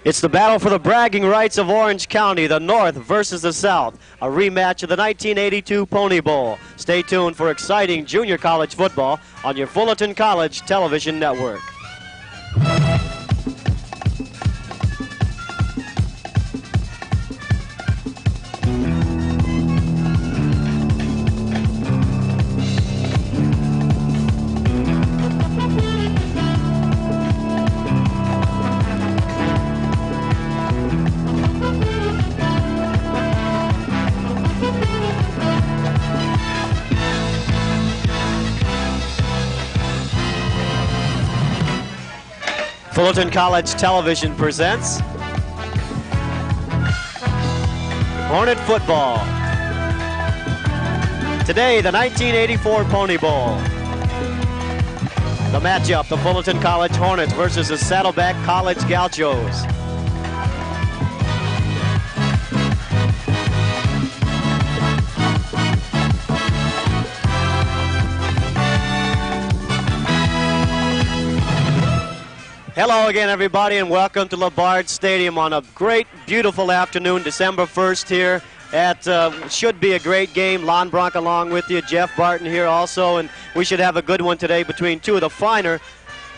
It's the battle for the bragging rights of Orange County, the North versus the South, a rematch of the 1982 Pony Bowl. Stay tuned for exciting junior college football on your Fullerton College television network. Fullerton College Television presents Hornet Football. Today, the 1984 Pony Bowl. The matchup, the Fullerton College Hornets versus the Saddleback College Gauchos. Hello again, everybody, and welcome to LaBarge Stadium on a great, beautiful afternoon, December 1st here at should be a great game. Lon Bronk along with you, Jeff Barton here also, and we should have a good one today between two of the finer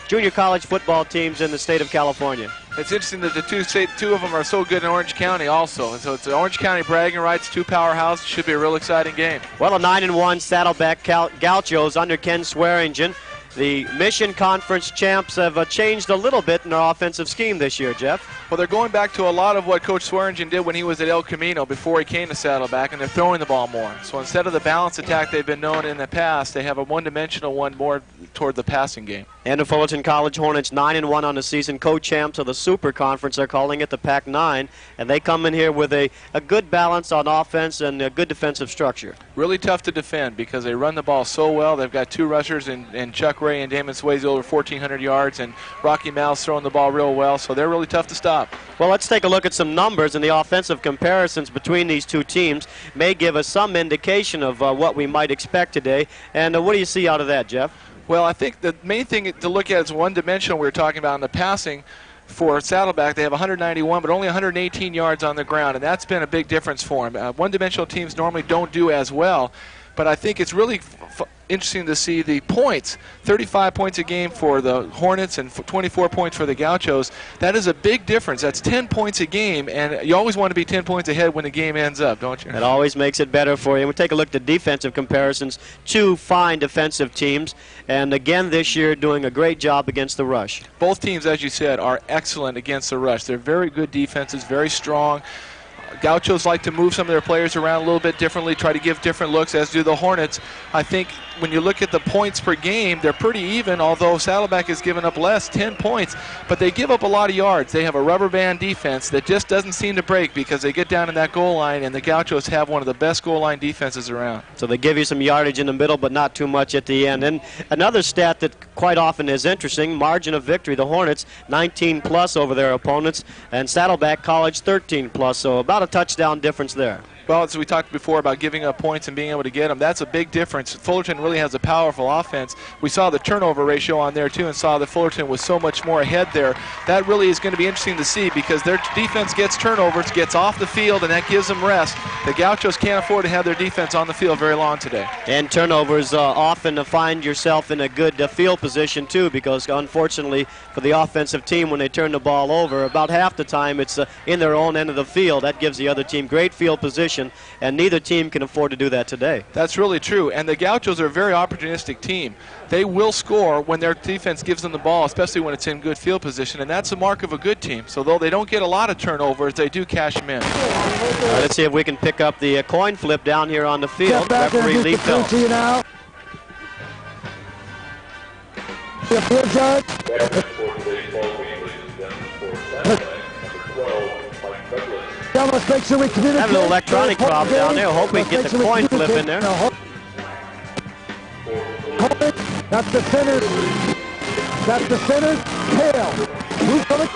junior college football teams in the state of California. It's interesting that the two of them are so good in Orange County also. And so it's the Orange County bragging rights, two powerhouses. It should be a real exciting game. Well, a 9-1 Saddleback Gauchos under Ken Swearingen. The Mission Conference champs have changed a little bit in their offensive scheme this year, Jeff. Well, they're going back to a lot of what Coach Swearingen did when he was at El Camino before he came to Saddleback, and they're throwing the ball more. So instead of the balanced attack they've been known in the past, they have a one-dimensional one more toward the passing game. And the Fullerton College Hornets 9-1 on the season, co-champs of the Super Conference. They're calling it the Pac-9, and they come in here with a good balance on offense and a good defensive structure. Really tough to defend because they run the ball so well. They've got two rushers in Chuck Ray and Damon Swayze over 1,400 yards, and Rocky Mal's throwing the ball real well, so they're really tough to stop. Well, let's take a look at some numbers, and the offensive comparisons between these two teams may give us some indication of what we might expect today. And what do you see out of that, Jeff? Well, I think the main thing to look at is one-dimensional. We were talking about in the passing. For Saddleback, they have 191, but only 118 yards on the ground, and that's been a big difference for them. One-dimensional teams normally don't do as well, but I think it's really interesting to see the points. 35 points a game for the Hornets and 24 points for the Gauchos. That is a big difference. That's 10 points a game, and you always want to be 10 points ahead when the game ends up, don't you? It always makes it better for you. We'll take a look at the defensive comparisons. Two fine defensive teams, and again this year doing a great job against the rush. Both teams, as you said, are excellent against the rush. They're very good defenses, very strong. Gauchos like to move some of their players around a little bit differently, try to give different looks, as do the Hornets. I think when you look at the points per game, they're pretty even, although Saddleback has given up less, 10 points, but they give up a lot of yards. They have a rubber band defense that just doesn't seem to break because they get down in that goal line, and the Gauchos have one of the best goal line defenses around. So they give you some yardage in the middle, but not too much at the end. And another stat that quite often is interesting, margin of victory. The Hornets 19+ over their opponents, and Saddleback College 13+, so about a touchdown difference there. Well, as we talked before about giving up points and being able to get them, that's a big difference. Fullerton really has a powerful offense. We saw the turnover ratio on there, too, and saw that Fullerton was so much more ahead there. That really is going to be interesting to see because their defense gets turnovers, gets off the field, and that gives them rest. The Gauchos can't afford to have their defense on the field very long today. And turnovers often find yourself in a good field position, too, because unfortunately for the offensive team, when they turn the ball over, about half the time it's in their own end of the field. That gives the other team great field position, and neither team can afford to do that today. That's really true, and the Gauchos are a very opportunistic team. They will score when their defense gives them the ball, especially when it's in good field position, and that's a mark of a good team. So though they don't get a lot of turnovers, they do cash them in. Let's see if we can pick up the coin flip down here on the field. Referee Lee Phelps. Let's make sure we communicate. Have a little electronic problem down there. Hope we can get the coin flip in there. That's the center. That's the center. Tail. Who's coming?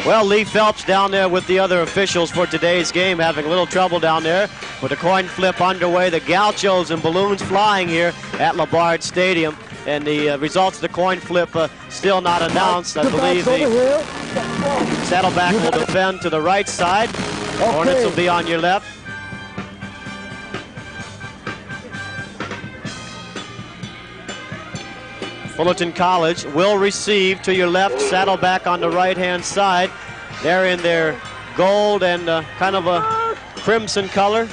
Well, Lee Phelps down there with the other officials for today's game, having a little trouble down there with the coin flip underway. The Gauchos and balloons flying here at LaBarge Stadium. And the results of the coin flip still not announced. I believe the Saddleback will defend to the right side. Hornets will be on your left. Fullerton College will receive to your left, Saddleback on the right-hand side. They're in their gold and kind of a crimson color.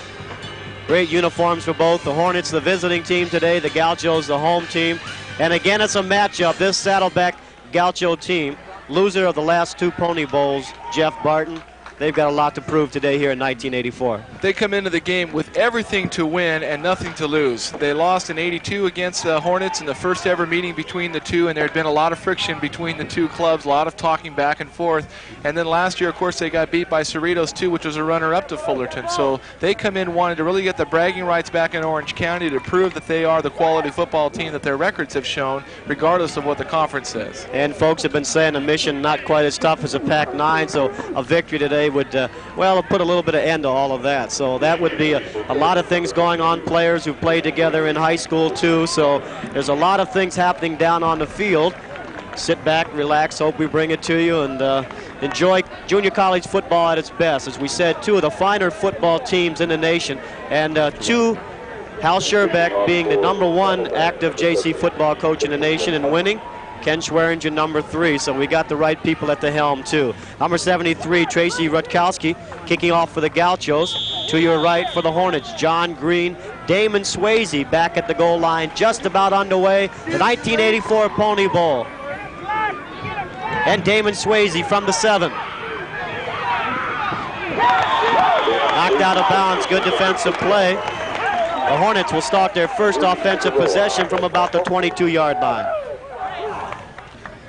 Great uniforms for both. The Hornets, the visiting team today, the Gauchos, the home team. And again, it's a matchup. This Saddleback Gaucho team, loser of the last 2 Pony Bowls, Jeff Barton. They've got a lot to prove today here in 1984. They come into the game with everything to win and nothing to lose. They lost in '82 against the Hornets in the first ever meeting between the two, and there had been a lot of friction between the two clubs, a lot of talking back and forth. And then last year, of course, they got beat by Cerritos too, which was a runner-up to Fullerton. So they come in wanting to really get the bragging rights back in Orange County to prove that they are the quality football team that their records have shown, regardless of what the conference says. And folks have been saying a mission not quite as tough as a Pac-9, so a victory today would, well, put a little bit of end to all of that. So that would be a lot of things going on, players who played together in high school too. So there's a lot of things happening down on the field. Sit back, relax, hope we bring it to you, and enjoy junior college football at its best. As we said, 2 of the finer football teams in the nation, and 2, Hal Scherbeck being the #1 active JC football coach in the nation and winning. Ken Schweringer, #3, so we got the right people at the helm too. Number 73, Tracy Rutkowski, kicking off for the Gauchos. To your right for the Hornets, John Green, Damon Swayze back at the goal line, just about underway. The 1984 Pony Bowl. And Damon Swayze from the 7. Knocked out of bounds, good defensive play. The Hornets will start their first offensive possession from about the 22-yard line.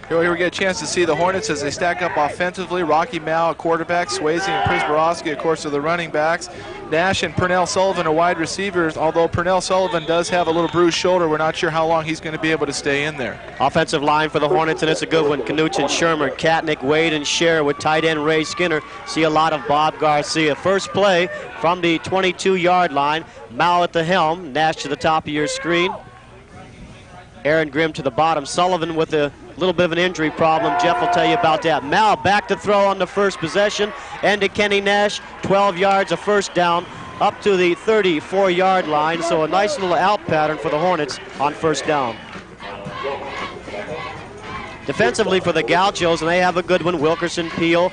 Here we get a chance to see the Hornets as they stack up offensively. Rocky Mao, a quarterback. Swayze and Prisborowski, of course, are the running backs. Nash and Purnell Sullivan are wide receivers, although Purnell Sullivan does have a little bruised shoulder. We're not sure how long he's going to be able to stay in there. Offensive line for the Hornets, and it's a good one. Knuchin, Shermer, Katnick, Wade, and Scher with tight end Ray Skinner. See a lot of Bob Garcia. First play from the 22-yard line. Mao at the helm. Nash to the top of your screen. Aaron Grimm to the bottom. Sullivan with a little bit of an injury problem. Jeff will tell you about that. Mao back to throw on the first possession. And to Kenny Nash, 12 yards, a first down, up to the 34-yard line. So a nice little out pattern for the Hornets on first down. Defensively for the Gauchos, and they have a good one. Wilkerson, Peel,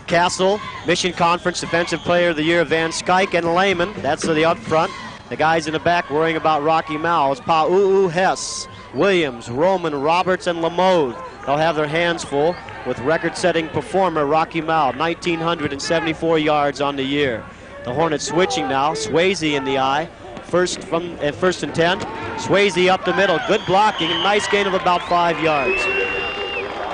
Castle, Mission Conference Defensive Player of the Year, Van Skyke, and Lehman. That's the up front. The guys in the back worrying about Rocky Mao. It's Pa'u'u, Hess, Williams, Roman, Roberts, and Lamothe. They'll have their hands full with record-setting performer Rocky Mao, 1,974 yards on the year. The Hornets switching now. Swayze in the eye. First and 10. Swayze up the middle. Good blocking. Nice gain of about 5 yards.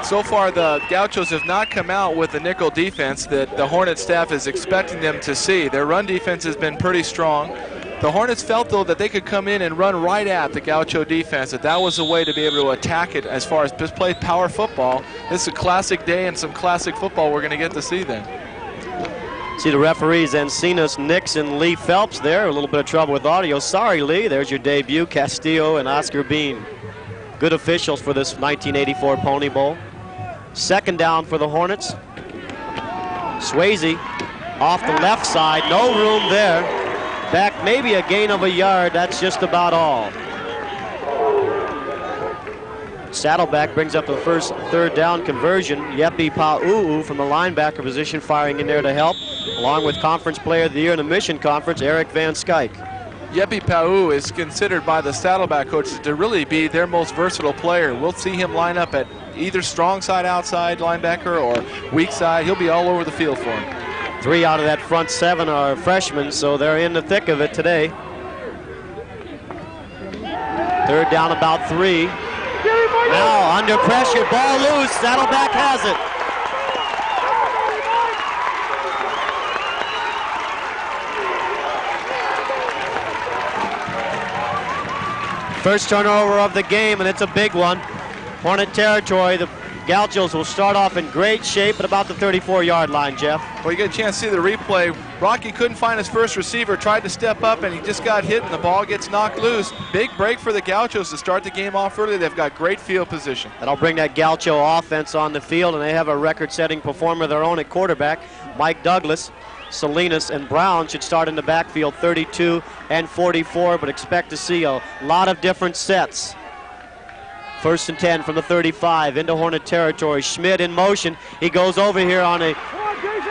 So far, the Gauchos have not come out with the nickel defense that the Hornet staff is expecting them to see. Their run defense has been pretty strong. The Hornets felt, though, that they could come in and run right at the Gaucho defense, that was a way to be able to attack it as far as just play power football. This is a classic day and some classic football we're going to get to see then. See the referees, Encinas, Nix, and Lee Phelps there. A little bit of trouble with audio. Sorry, Lee. There's your debut, Castillo and Oscar Bean. Good officials for this 1984 Pony Bowl. Second down for the Hornets. Swayze off the left side. No room there. Back maybe a gain of a yard. That's just about all. Saddleback brings up the first third down conversion. Yepi Pa'u'u from the linebacker position firing in there to help, along with Conference Player of the Year in the Mission Conference, Eric Van Skyke. Yepi Pa'u'u is considered by the Saddleback coaches to really be their most versatile player. We'll see him line up at either strong side outside linebacker or weak side. He'll be all over the field for him. 3 out of that front 7 are freshmen, so they're in the thick of it today. Third down about 3. Now under pressure, ball loose, Saddleback has it. First turnover of the game, and it's a big one. Hornet territory. The Gauchos will start off in great shape at about the 34-yard line, Jeff. Well, you get a chance to see the replay. Rocky couldn't find his first receiver, tried to step up, and he just got hit, and the ball gets knocked loose. Big break for the Gauchos to start the game off early. They've got great field position. That'll bring that Gaucho offense on the field, and they have a record-setting performer of their own at quarterback, Mike Douglas. Salinas and Brown should start in the backfield, 32 and 44, but expect to see a lot of different sets. 1st and 10 from the 35 into Hornet territory. Schmidt in motion. He goes over here on a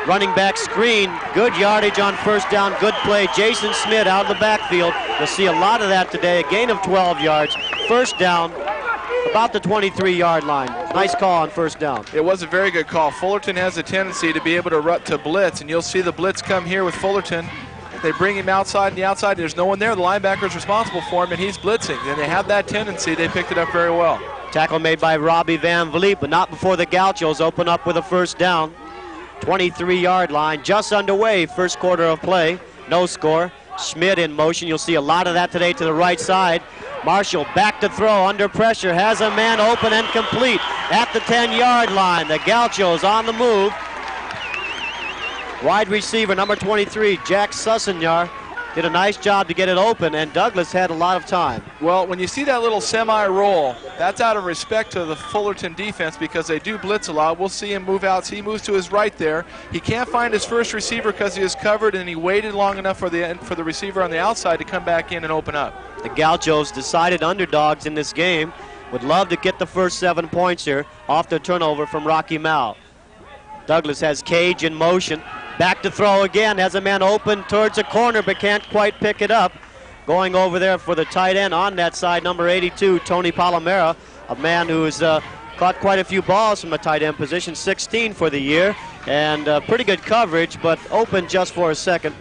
running back screen. Good yardage on first down. Good play. Jason Schmidt out of the backfield. You'll see a lot of that today. A gain of 12 yards. First down, about the 23-yard line. Nice call on first down. It was a very good call. Fullerton has a tendency to be able to blitz, and you'll see the blitz come here with Fullerton. They bring him outside, and the outside, there's no one there. The linebacker's responsible for him, and he's blitzing. And they have that tendency. They picked it up very well. Tackle made by Robbie Van Vliet, but not before the Gauchos open up with a first down. 23-yard line, just underway, first quarter of play. No score. Schmidt in motion. You'll see a lot of that today to the right side. Marshall back to throw, under pressure, has a man open and complete at the 10-yard line. The Gauchos on the move. Wide receiver, number 23, Jack Sussenyar, did a nice job to get it open, and Douglas had a lot of time. Well, when you see that little semi-roll, that's out of respect to the Fullerton defense because they do blitz a lot. We'll see him move out. He moves to his right there. He can't find his first receiver because he is covered, and he waited long enough for the receiver on the outside to come back in and open up. The Gauchos decided underdogs in this game. Would love to get the first 7 points here off the turnover from Rocky Mao. Douglas has Cage in motion. Back to throw again, has a man open towards the corner but can't quite pick it up. Going over there for the tight end on that side, number 82, Tony Palomera, a man who has caught quite a few balls from a tight end position, 16 for the year, and pretty good coverage, but open just for a second.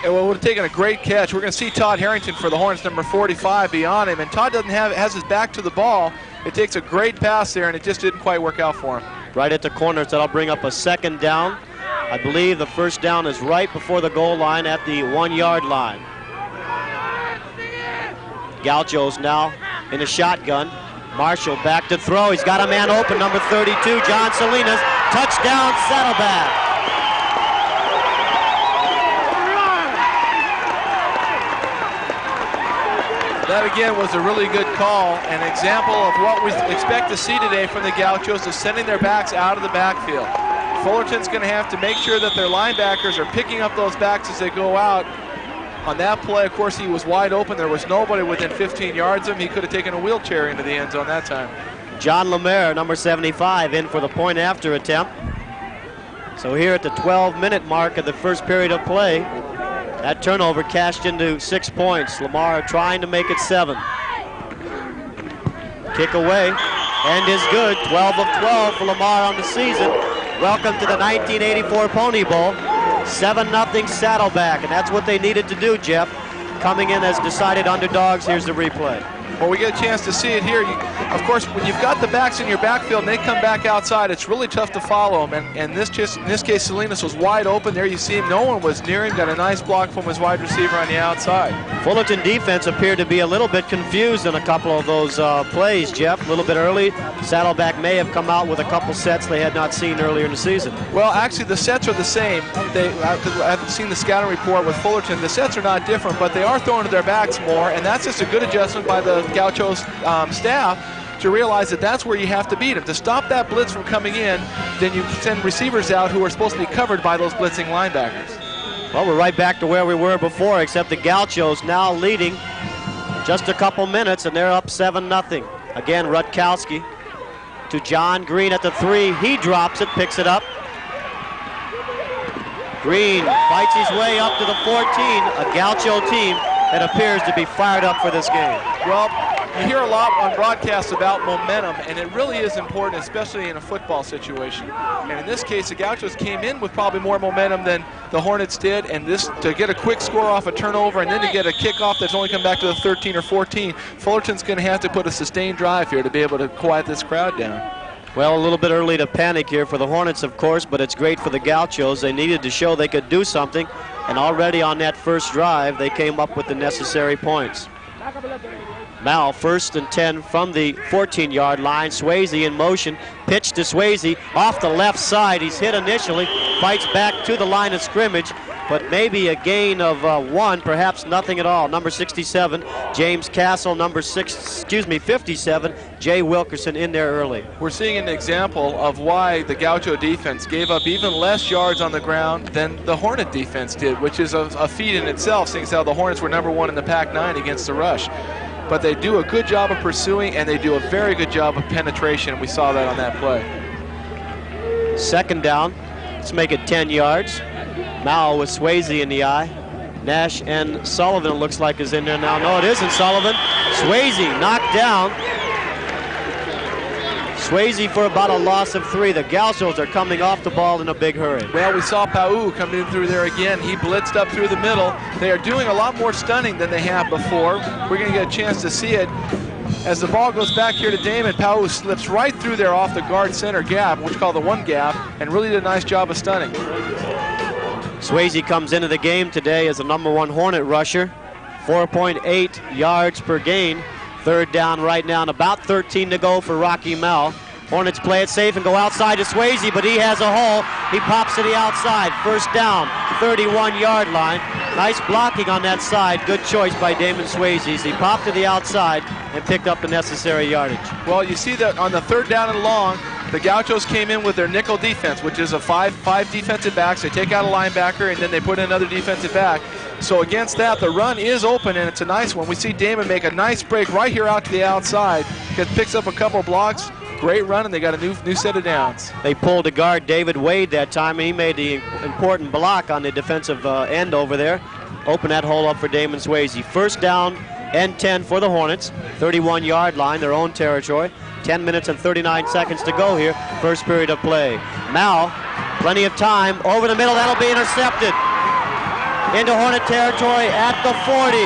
It would have taken a great catch. We're going to see Todd Harrington for the Hornets, number 45, beyond him, and Todd has his back to the ball. It takes a great pass there, and it just didn't quite work out for him. Right at the corner, so that'll bring up a second down. I believe the first down is right before the goal line at the 1-yard line. Gauchos now in a shotgun. Marshall back to throw. He's got a man open, number 32, John Salinas. Touchdown, Saddleback. That again was a really good call, an example of what we expect to see today from the Gauchos, of sending their backs out of the backfield. Fullerton's going to have to make sure that their linebackers are picking up those backs as they go out. On that play, of course, he was wide open. There was nobody within 15 yards of him. He could have taken a wheelchair into the end zone that time. John Lemaire, number 75, in for the point after attempt. So here at the 12-minute mark of the first period of play, that turnover cashed into 6 points. Lamar trying to make it 7. Kick away, and is good. 12 of 12 for Lamar on the season. Welcome to the 1984 Pony Bowl. 7-0 Saddleback, and that's what they needed to do, Jeff. Coming in as decided underdogs, here's the replay. Well, we get a chance to see it here. Of course, when you've got the backs in your backfield and they come back outside, it's really tough to follow them. And in this case, Salinas was wide open. There you see him. No one was near him. Got a nice block from his wide receiver on the outside. Fullerton defense appeared to be a little bit confused in a couple of those plays, Jeff. A little bit early. Saddleback may have come out with a couple sets they had not seen earlier in the season. Well, actually, the sets are the same. I've seen the scouting report with Fullerton. The sets are not different, but they are throwing to their backs more, and that's just a good adjustment by the Gauchos staff to realize that that's where you have to beat them. To stop that blitz from coming in, then you send receivers out who are supposed to be covered by those blitzing linebackers. Well, we're right back to where we were before, except the Gauchos now leading just a couple minutes, and they're up 7-0. Again, Rutkowski to John Green at the 3. He drops it, picks it up. Green fights his way up to the 14, a Gaucho team that appears to be fired up for this game. Well, you hear a lot on broadcasts about momentum, and it really is important, especially in a football situation. And in this case, the Gauchos came in with probably more momentum than the Hornets did, and this to get a quick score off a turnover and then to get a kickoff that's only come back to the 13 or 14, Fullerton's going to have to put a sustained drive here to be able to quiet this crowd down. Well, a little bit early to panic here for the Hornets, of course, but it's great for the Gauchos. They needed to show they could do something, and already on that first drive, they came up with the necessary points. Mal, 1st and 10 from the 14-yard line. Swayze in motion. Pitch to Swayze off the left side. He's hit initially. Fights back to the line of scrimmage, but maybe a gain of 1, perhaps nothing at all. Number 67, James Castle. Number 57, Jay Wilkerson in there early. We're seeing an example of why the Gaucho defense gave up even less yards on the ground than the Hornet defense did, which is a feat in itself, seeing as how the Hornets were number 1 in the Pac-9 against the rush. But they do a good job of pursuing, and they do a very good job of penetration. We saw that on that play. 2nd down. Let's make it 10 yards. Mal with Swayze in the eye. Nash and Sullivan, it looks like, is in there now. No, it isn't Sullivan. Swayze knocked down. Swayze for about a loss of 3. The Gauchos are coming off the ball in a big hurry. Well, we saw Pau coming in through there again. He blitzed up through the middle. They are doing a lot more stunning than they have before. We're going to get a chance to see it. As the ball goes back here to Damon, Pau slips right through there off the guard center gap, which we call the 1 gap, and really did a nice job of stunning. Swayze comes into the game today as the number 1 Hornet rusher. 4.8 yards per gain. 3rd down right now, and about 13 to go for Rocky Mal. Hornets play it safe and go outside to Swayze, but he has a hole. He pops to the outside. 1st down, 31-yard line. Nice blocking on that side. Good choice by Damon Swayze. He popped to the outside and picked up the necessary yardage. Well, you see that on the 3rd down and long, the Gauchos came in with their nickel defense, which is a five defensive backs. They take out a linebacker, and then they put in another defensive back. So against that, the run is open, and it's a nice one. We see Damon make a nice break right here out to the outside. Picks up a couple blocks. Great run, and they got a new set of downs. They pulled to guard David Wade that time, and he made the important block on the defensive end over there. Open that hole up for Damon Swayze. 1st down and 10 for the Hornets. 31-yard line, their own territory. 10 minutes and 39 seconds to go here. 1st period of play. Mal, plenty of time. Over the middle, that'll be intercepted. Into Hornet territory at the 40.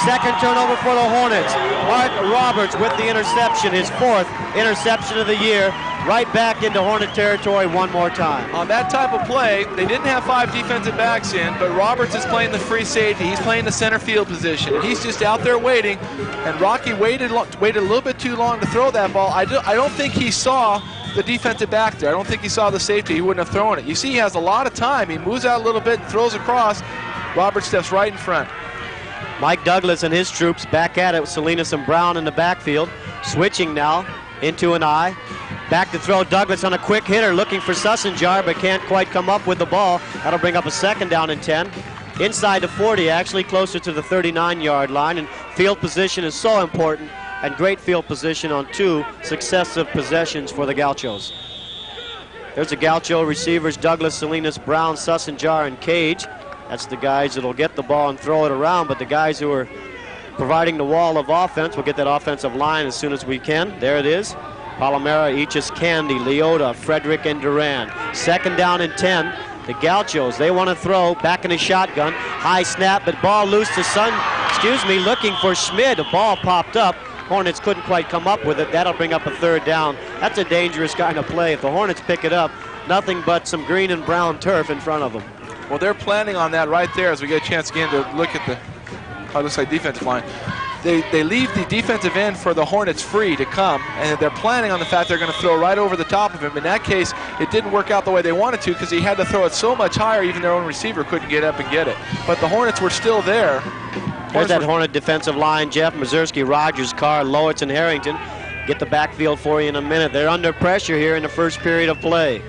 2nd turnover for the Hornets. Mark Roberts with the interception, his 4th interception of the year. Right back into Hornet territory one more time. On that type of play, they didn't have 5 defensive backs in, but Roberts is playing the free safety. He's playing the center field position, and he's just out there waiting. And Rocky waited a little bit too long to throw that ball. I don't think he saw the defensive back there. I don't think he saw the safety. He wouldn't have thrown it. You see, he has a lot of time. He moves out a little bit, throws across. Roberts steps right in front. Mike Douglas and his troops back at it with Salinas and Brown in the backfield. Switching now into an eye. Back to throw. Douglas on a quick hitter looking for Sussenjar, but can't quite come up with the ball. That'll bring up a 2nd down and 10. Inside the 40, actually closer to the 39-yard line. And field position is so important, and great field position on 2 successive possessions for the Gauchos. There's the Gaucho receivers: Douglas, Salinas, Brown, Sussenjar, and Cage. That's the guys that'll get the ball and throw it around, but the guys who are providing the wall of offense, we'll get that offensive line as soon as we can. There it is. Palomera, Eachus, Candy, Leota, Frederick, and Duran. 2nd down and 10. The Gauchos, they want to throw back in the shotgun. High snap, but ball loose to looking for Schmid. The ball popped up. Hornets couldn't quite come up with it. That'll bring up a 3rd down. That's a dangerous kind of play. If the Hornets pick it up, nothing but some green and brown turf in front of them. Well, they're planning on that right there as we get a chance again to look at it looks like defensive line. They leave the defensive end for the Hornets free to come, and they're planning on the fact they're going to throw right over the top of him. In that case, it didn't work out the way they wanted to because he had to throw it so much higher, even their own receiver couldn't get up and get it. But the Hornets were still there. There's that Hornet defensive line: Jeff, Mazursky, Rogers, Carr, Lowitz, and Harrington. Get the backfield for you in a minute. They're under pressure here in the 1st period of play.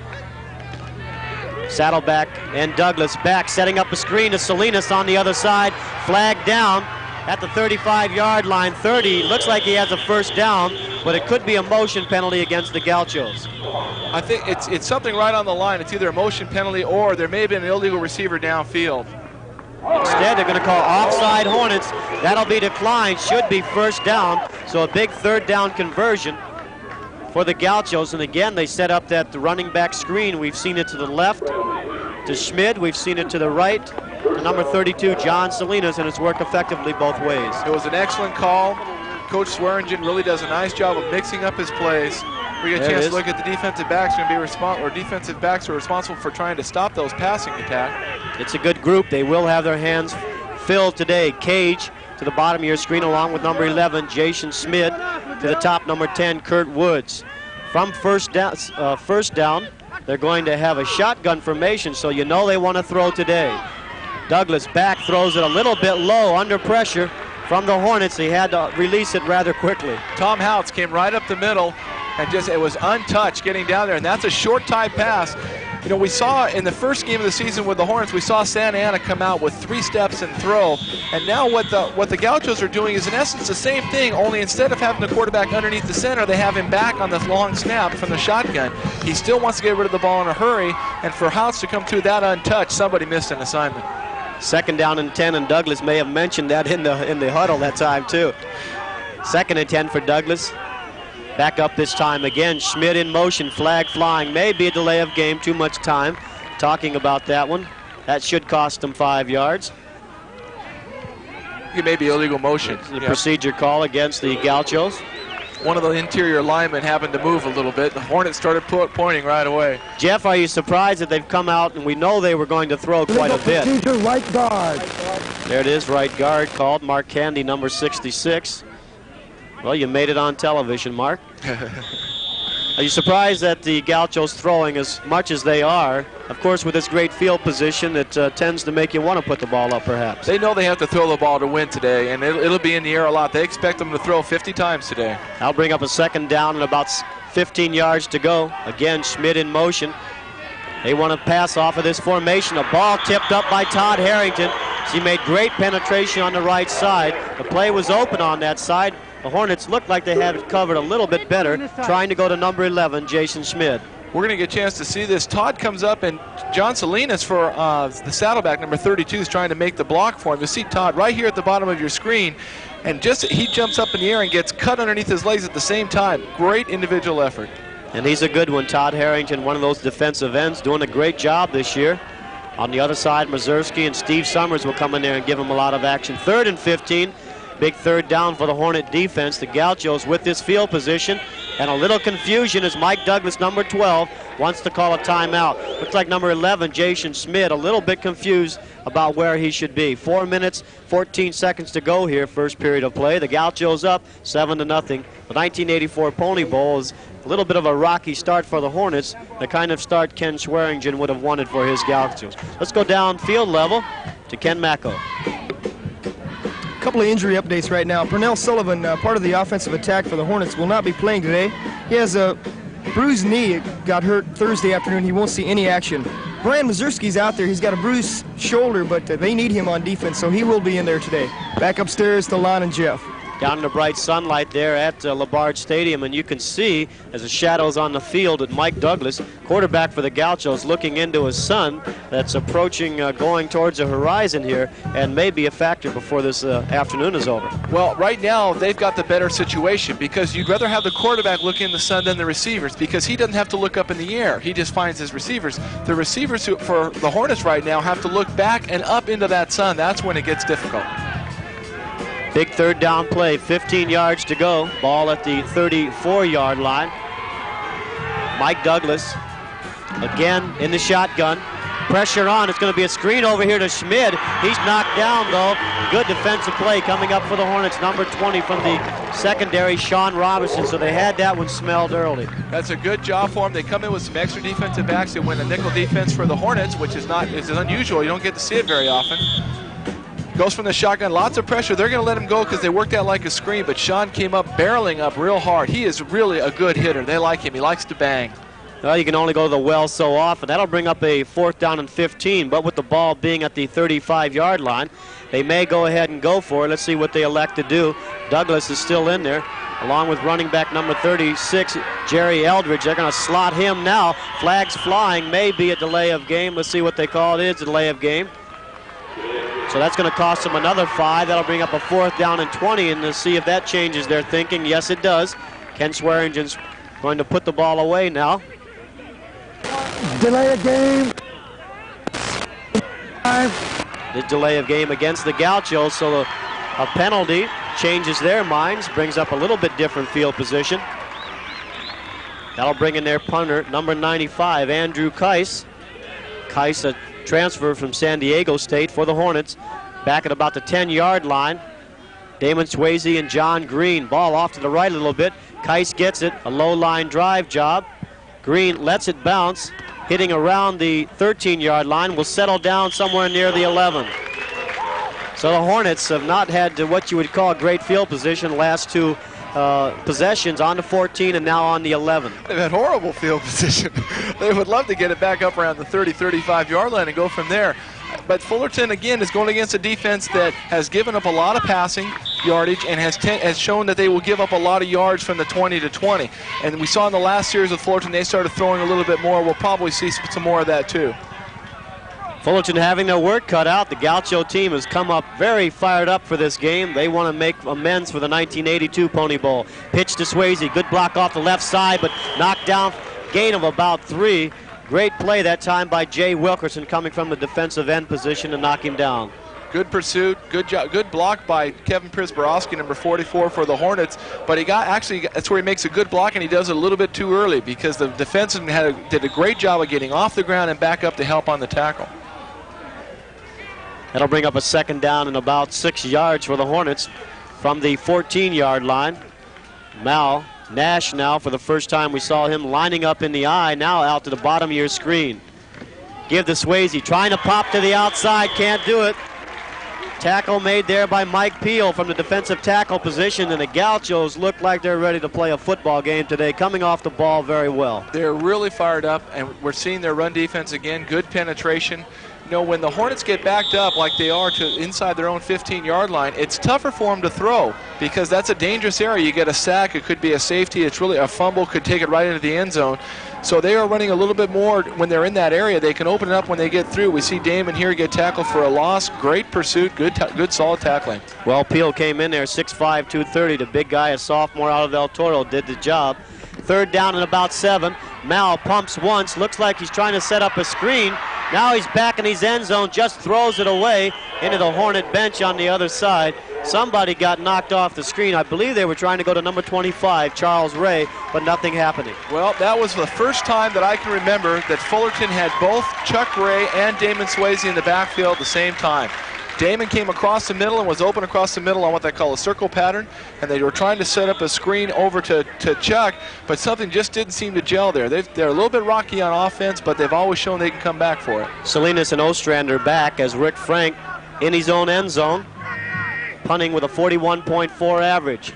Saddleback and Douglas back, setting up a screen to Salinas on the other side. Flag down at the 35-yard line. 30, looks like he has a 1st down, but it could be a motion penalty against the Gauchos. I think it's something right on the line. It's either a motion penalty or there may have been an illegal receiver downfield. Instead, they're going to call offside Hornets. That'll be declined, should be 1st down, so a big 3rd down conversion for the Gauchos. And again, they set up that running back screen. We've seen it to the left to Schmid. We've seen it to the right to number 32, John Salinas, and it's worked effectively both ways. It was an excellent call. Coach Swearingen really does a nice job of mixing up his plays. We get a chance to look at the defensive backs going to be defensive backs are responsible for trying to stop those passing attack. It's a good group. They will have their hands filled today. Cage to the bottom of your screen, along with number 11, Jason Schmidt, to the top, number 10, Kurt Woods. From first down, they're going to have a shotgun formation, so you know they want to throw today. Douglas back, throws it a little bit low, under pressure from the Hornets. He had to release it rather quickly. Tom Houts came right up the middle, and it was untouched getting down there, and that's a short tight pass. You know, we saw in the first game of the season with the Hornets, we saw Santa Ana come out with 3 steps and throw, and now what the Gauchos are doing is in essence the same thing, only instead of having the quarterback underneath the center, they have him back on the long snap from the shotgun. He still wants to get rid of the ball in a hurry, and for Houts to come through that untouched, somebody missed an assignment. 2nd down and 10, and Douglas may have mentioned that in the huddle that time too. 2nd and 10 for Douglas. Back up this time again. Schmidt in motion, flag flying. Maybe a delay of game, too much time talking about that one. That should cost them 5 yards. It may be illegal motion. The procedure call against the Gauchos. One of the interior linemen happened to move a little bit. The Hornets started pointing right away. Jeff, are you surprised that they've come out, and we know they were going to throw quite a bit. Procedure, right guard. There it is, right guard called. Mark Candy, number 66. Well, you made it on television, Mark. Are you surprised that the Gauchos throwing as much as they are? Of course, with this great field position, it tends to make you want to put the ball up, perhaps. They know they have to throw the ball to win today, and it'll be in the air a lot. They expect them to throw 50 times today. I'll bring up a 2nd down and about 15 yards to go. Again, Schmidt in motion. They want to pass off of this formation. A ball tipped up by Todd Harrington. She made great penetration on the right side. The play was open on that side. The Hornets looked like they had it covered a little bit better, trying to go to number 11, Jason Schmidt. We're going to get a chance to see this. Todd comes up, and John Salinas for the Saddleback, number 32, is trying to make the block for him. You see Todd right here at the bottom of your screen, and he jumps up in the air and gets cut underneath his legs at the same time. Great individual effort. And he's a good one, Todd Harrington, one of those defensive ends, doing a great job this year. On the other side, Mazurski and Steve Summers will come in there and give him a lot of action. 3rd and 15. Big 3rd down for the Hornet defense. The Gauchos with this field position, and a little confusion as Mike Douglas, number 12, wants to call a timeout. Looks like number 11, Jason Schmidt, a little bit confused about where he should be. 4 minutes, 14 seconds to go here, first period of play. The Gauchos up 7-0. The 1984 Pony Bowl is a little bit of a rocky start for the Hornets, the kind of start Ken Swearingen would have wanted for his Gauchos. Let's go down field level to Ken Macko. A couple of injury updates right now. Pernell Sullivan, part of the offensive attack for the Hornets, will not be playing today. He has a bruised knee, got hurt Thursday afternoon. He won't see any action. Brian Mazurski's out there. He's got a bruised shoulder, but they need him on defense, so he will be in there today. Back upstairs to Lon and Jeff. Down in the bright sunlight there at LaBarge Stadium, and you can see as the shadows on the field that Mike Douglas, quarterback for the Gauchos, looking into his son that's approaching, going towards the horizon here, and may be a factor before this afternoon is over. Well, right now they've got the better situation because you'd rather have the quarterback look in the sun than the receivers because he doesn't have to look up in the air. He just finds his receivers. The receivers for the Hornets right now have to look back and up into that sun. That's when it gets difficult. Big 3rd down play, 15 yards to go. Ball at the 34-yard line. Mike Douglas again in the shotgun. Pressure on. It's going to be a screen over here to Schmidt. He's knocked down, though. Good defensive play coming up for the Hornets. Number 20 from the secondary, Sean Robinson. So they had that one smelled early. That's a good job for them. They come in with some extra defensive backs. They win a nickel defense for the Hornets, which is unusual. You don't get to see it very often. Goes from the shotgun, lots of pressure. They're going to let him go because they worked out like a screen, but Sean came up barreling up real hard. He is really a good hitter. They like him. He likes to bang. Well, you can only go to the well so often. That'll bring up a 4th down and 15, but with the ball being at the 35-yard line, they may go ahead and go for it. Let's see what they elect to do. Douglas is still in there, along with running back number 36, Jerry Eldridge. They're going to slot him now. Flags flying, may be a delay of game. Let's see what they call it. It's a delay of game. So that's going to cost them another 5. That'll bring up a 4th down and 20, and to see if that changes their thinking. Yes, it does. Ken Swearingen's going to put the ball away now. Delay of game. The delay of game against the Gauchos, so a penalty changes their minds, brings up a little bit different field position. That'll bring in their punter, number 95, Andrew Keiss. Keiss, a transfer from San Diego State for the Hornets, back at about the 10-yard line. Damon Swayze and John Green. Ball off to the right a little bit. Keiss gets it, a low line drive job. Green lets it bounce, hitting around the 13-yard line, will settle down somewhere near the 11. So the Hornets have not had what you would call great field position last two possessions, on the 14 and now on the 11. They've had horrible field position. They would love to get it back up around the 30, 35-yard line and go from there. But Fullerton, again, is going against a defense that has given up a lot of passing yardage and has shown that they will give up a lot of yards from the 20 to 20. And we saw in the last series with Fullerton, they started throwing a little bit more. We'll probably see some more of that too. Fullerton having their work cut out. The Gaucho team has come up very fired up for this game. They want to make amends for the 1982 Pony Bowl. Pitch to Swayze. Good block off the left side, but knocked down. Gain of about 3. Great play that time by Jay Wilkerson coming from the defensive end position to knock him down. Good pursuit, good job, good block by Kevin Prisborowski, number 44 for the Hornets. But that's where he makes a good block, and he does it a little bit too early because the defenseman did a great job of getting off the ground and back up to help on the tackle. That'll bring up a second down and about 6 yards for the Hornets from the 14-yard line. Nash now, for the first time we saw him lining up in the eye, now out to the bottom of your screen. Give to Swayze, trying to pop to the outside, can't do it. Tackle made there by Mike Peel from the defensive tackle position, and the Gauchos look like they're ready to play a football game today, coming off the ball very well. They're really fired up, and we're seeing their run defense again, good penetration. You know, when the Hornets get backed up like they are to inside their own 15-yard line, it's tougher for them to throw because that's a dangerous area. You get a sack, it could be a safety, it's really a fumble, could take it right into the end zone. So they are running a little bit more when they're in that area. They can open it up when they get through. We see Damon here get tackled for a loss. Great pursuit, good solid tackling. Well, Peel came in there, 6'5", 230. The big guy, a sophomore out of El Toro, did the job. Third down and about 7. Mal pumps once, looks like he's trying to set up a screen. Now he's back in his end zone, just throws it away into the Hornet bench on the other side. Somebody got knocked off the screen. I believe they were trying to go to number 25, Charles Ray, but nothing happening. Well, that was the first time that I can remember that Fullerton had both Chuck Ray and Damon Swayze in the backfield at the same time. Damon came across the middle and was open across the middle on what they call a circle pattern, and they were trying to set up a screen over to Chuck, but something just didn't seem to gel there. They're a little bit rocky on offense, but they've always shown they can come back for it. Salinas and Ostrander back as Rick Frank in his own end zone, punting with a 41.4 average.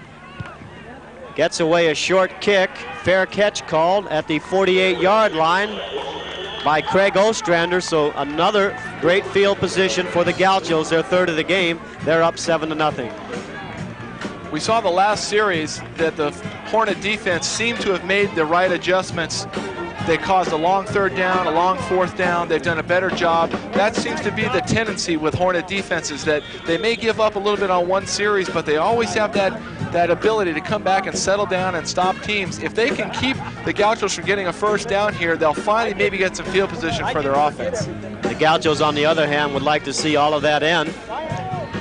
Gets away a short kick, fair catch called at the 48-yard line by Craig Ostrander, so another great field position for the Gauchos, their third of the game. They're up 7-0. We saw the last series that the Hornet defense seemed to have made the right adjustments. They caused a long third down, a long fourth down. They've done a better job. That seems to be the tendency with Hornet defenses, that they may give up a little bit on one series, but they always have that ability to come back and settle down and stop teams. If they can keep the Gauchos from getting a first down here, they'll finally maybe get some field position for their offense. The Gauchos, on the other hand, would like to see all of that end.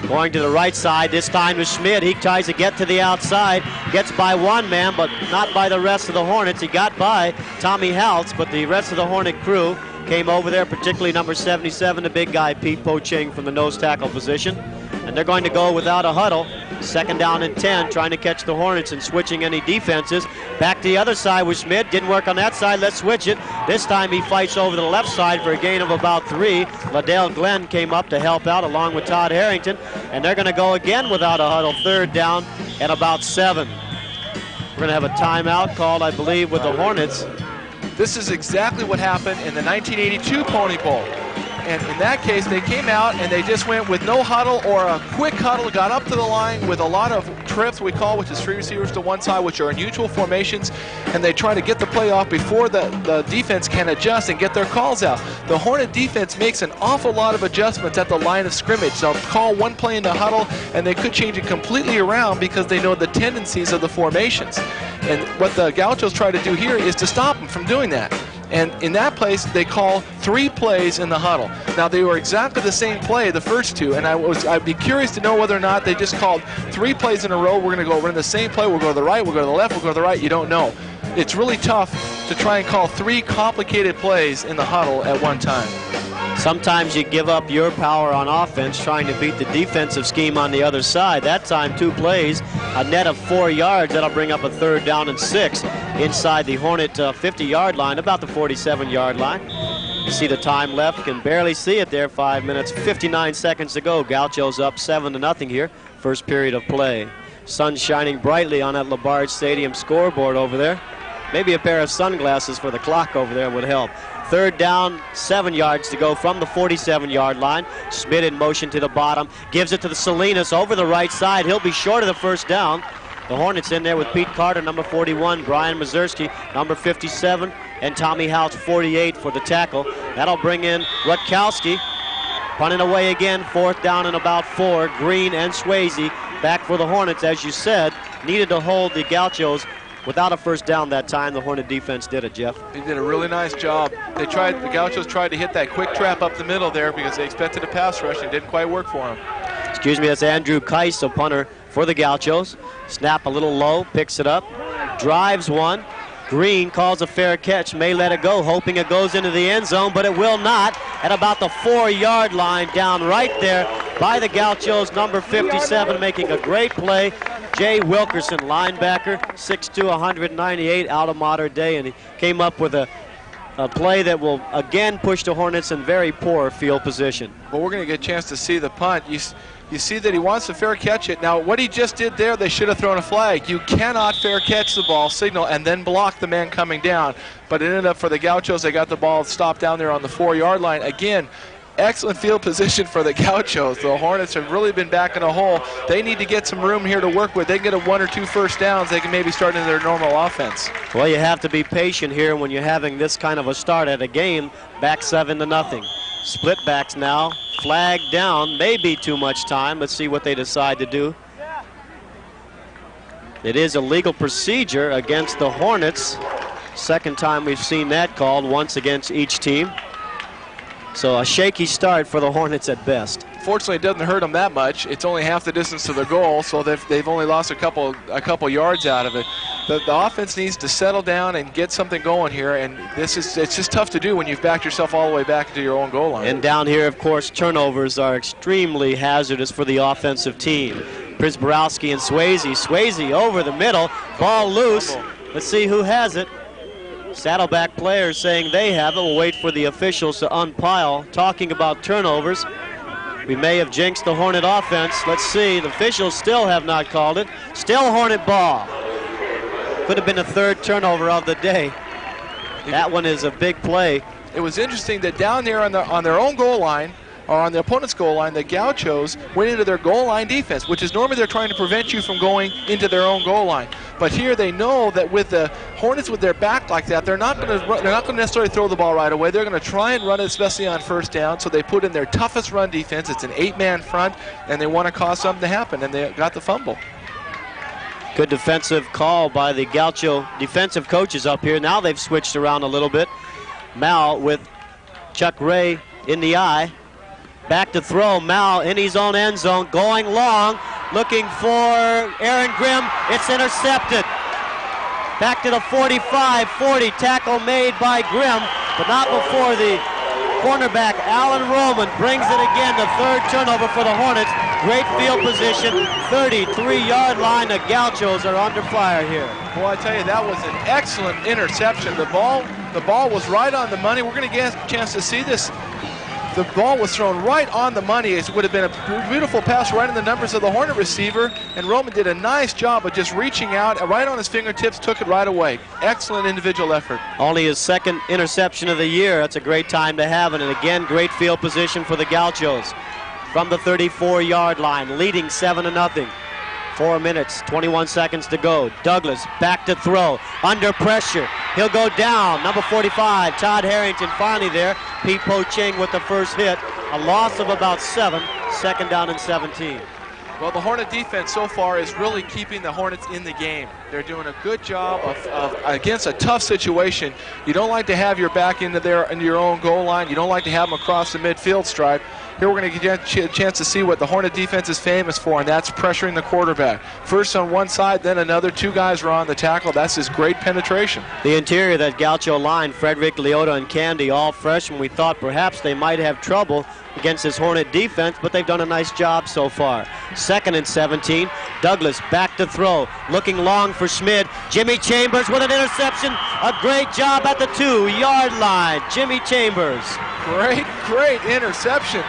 Going to the right side, this time to Schmidt. He tries to get to the outside, gets by one man, but not by the rest of the Hornets. He got by Tommy Haltz, but the rest of the Hornet crew came over there, particularly number 77, the big guy, Pete Poching, from the nose tackle position. And they're going to go without a huddle. Second down and 10, trying to catch the Hornets and switching any defenses. Back to the other side with Schmidt. Didn't work on that side. Let's switch it. This time he fights over to the left side for a gain of about 3. Liddell Glenn came up to help out along with Todd Harrington. And they're going to go again without a huddle. Third down and about 7. We're going to have a timeout called, I believe, with the Hornets. This is exactly what happened in the 1982 Pony Bowl. And in that case, they came out and they just went with no huddle or a quick huddle, got up to the line with a lot of trips, we call, which is 3 receivers to one side, which are unusual formations, and they try to get the play off before the defense can adjust and get their calls out. The Hornet defense makes an awful lot of adjustments at the line of scrimmage. They'll call one play in the huddle, and they could change it completely around because they know the tendencies of the formations. And what the Gauchos try to do here is to stop them from doing that. And in that place, they call 3 plays in the huddle. Now, they were exactly the same play, the first 2, and I'd be curious to know whether or not they just called 3 plays in a row. We're going to go run the same play. We'll go to the right, we'll go to the left, we'll go to the right. You don't know. It's really tough to try and call 3 complicated plays in the huddle at one time. Sometimes you give up your power on offense trying to beat the defensive scheme on the other side. That time, 2 plays, a net of 4 yards. That'll bring up a 3rd down and 6 inside the Hornet 50-yard line, about the 47-yard line. You see the time left, can barely see it there. 5 minutes, 59 seconds to go. Gauchos up 7-0 here, first period of play. Sun shining brightly on that LaBarge Stadium scoreboard over there. Maybe a pair of sunglasses for the clock over there would help. 3rd down, 7 yards to go from the 47-yard line. Schmidt in motion to the bottom, gives it to the Salinas over the right side. He'll be short of the 1st down. The Hornets in there with Pete Carter, number 41, Brian Mazurski, number 57, and Tommy Houch, 48 for the tackle. That'll bring in Rutkowski. Punting away again, 4th down and about 4. Green and Swayze back for the Hornets, as you said, needed to hold the Gauchos without a 1st down that time. The Hornet defense did it, Jeff. They did a really nice job. The Gauchos tried to hit that quick trap up the middle there because they expected a pass rush and it didn't quite work for them. Excuse me, that's Andrew Keiss, a punter for the Gauchos. Snap a little low, picks it up, drives one. Green calls a fair catch, may let it go, hoping it goes into the end zone, but it will not. At about the 4-yard line, down right there by the Gauchos, number 57, making a great play. Jay Wilkerson, linebacker, 6'2", 198, out of modern day, and he came up with a play that will again push the Hornets in very poor field position. Well, we're going to get a chance to see the punt. You see that he wants to fair catch it. Now, what he just did there, they should have thrown a flag. You cannot fair catch the ball, signal, and then block the man coming down. But it ended up for the Gauchos. They got the ball stopped down there on the 4-yard line. Again, excellent field position for the Gauchos. The Hornets have really been back in a hole. They need to get some room here to work with. They can get a 1 or 2 first downs. They can maybe start into their normal offense. Well, you have to be patient here when you're having this kind of a start at a game, back 7-0. Split backs now, flag down, maybe too much time. Let's see what they decide to do. It is a legal procedure against the Hornets. Second time we've seen that called, once against each team. So a shaky start for the Hornets at best. Fortunately, it doesn't hurt them that much. It's only half the distance to the goal, so they've only lost a couple yards out of it. The offense needs to settle down and get something going here, and it's just tough to do when you've backed yourself all the way back to your own goal line. And down here, of course, turnovers are extremely hazardous for the offensive team. Prisborowski and Swayze. Swayze over the middle, ball loose. Let's see who has it. Saddleback players saying they have it. We'll wait for the officials to unpile. Talking about turnovers, we may have jinxed the Hornet offense. Let's see. The officials still have not called it. Still Hornet ball. Could have been the 3rd turnover of the day. That one is a big play. It was interesting that down there on their own goal line, or on the opponent's goal line, the Gauchos went into their goal line defense, which is normally they're trying to prevent you from going into their own goal line. But here they know that with the Hornets with their back like that, they're not going to necessarily throw the ball right away. They're going to try and run it, especially on 1st down. So they put in their toughest run defense. It's an 8-man front, and they want to cause something to happen, and they got the fumble. Good defensive call by the Gaucho defensive coaches up here. Now they've switched around a little bit. Mal with Chuck Ray in the eye. Back to throw, Mal in his own end zone, going long, looking for Aaron Grimm. It's intercepted. Back to the 45-40, tackle made by Grimm, but not before the cornerback, Alan Roman, brings it again, the 3rd turnover for the Hornets. Great field position, 33-yard line. The Gauchos are under fire here. Well, I tell you, that was an excellent interception. The ball was right on the money. We're going to get a chance to see this. The ball was thrown right on the money. It would have been a beautiful pass right in the numbers of the Hornet receiver, and Roman did a nice job of just reaching out right on his fingertips, took it right away. Excellent individual effort. Only his 2nd interception of the year. That's a great time to have it, and again, great field position for the Gauchos. From the 34-yard line, leading 7-0. 4 minutes, 21 seconds to go. Douglas back to throw, under pressure. He'll go down. Number 45, Todd Harrington finally there. Pete Poching with the first hit. A loss of about 7, 2nd down and 17. Well, the Hornet defense so far is really keeping the Hornets in the game. They're doing a good job of against a tough situation. You don't like to have your back into your own goal line. You don't like to have them across the midfield stripe. Here we're going to get a chance to see what the Hornet defense is famous for, and that's pressuring the quarterback. First on one side, then another. Two guys are on the tackle. That's his great penetration. The interior of that Gaucho line, Frederick, Leota, and Candy, all freshmen. We thought perhaps they might have trouble against this Hornet defense, but they've done a nice job so far. 2nd and 17. Douglas back to throw. Looking long for Schmid. Jimmy Chambers with an interception. A great job at the 2-yard line. Jimmy Chambers. Great interception.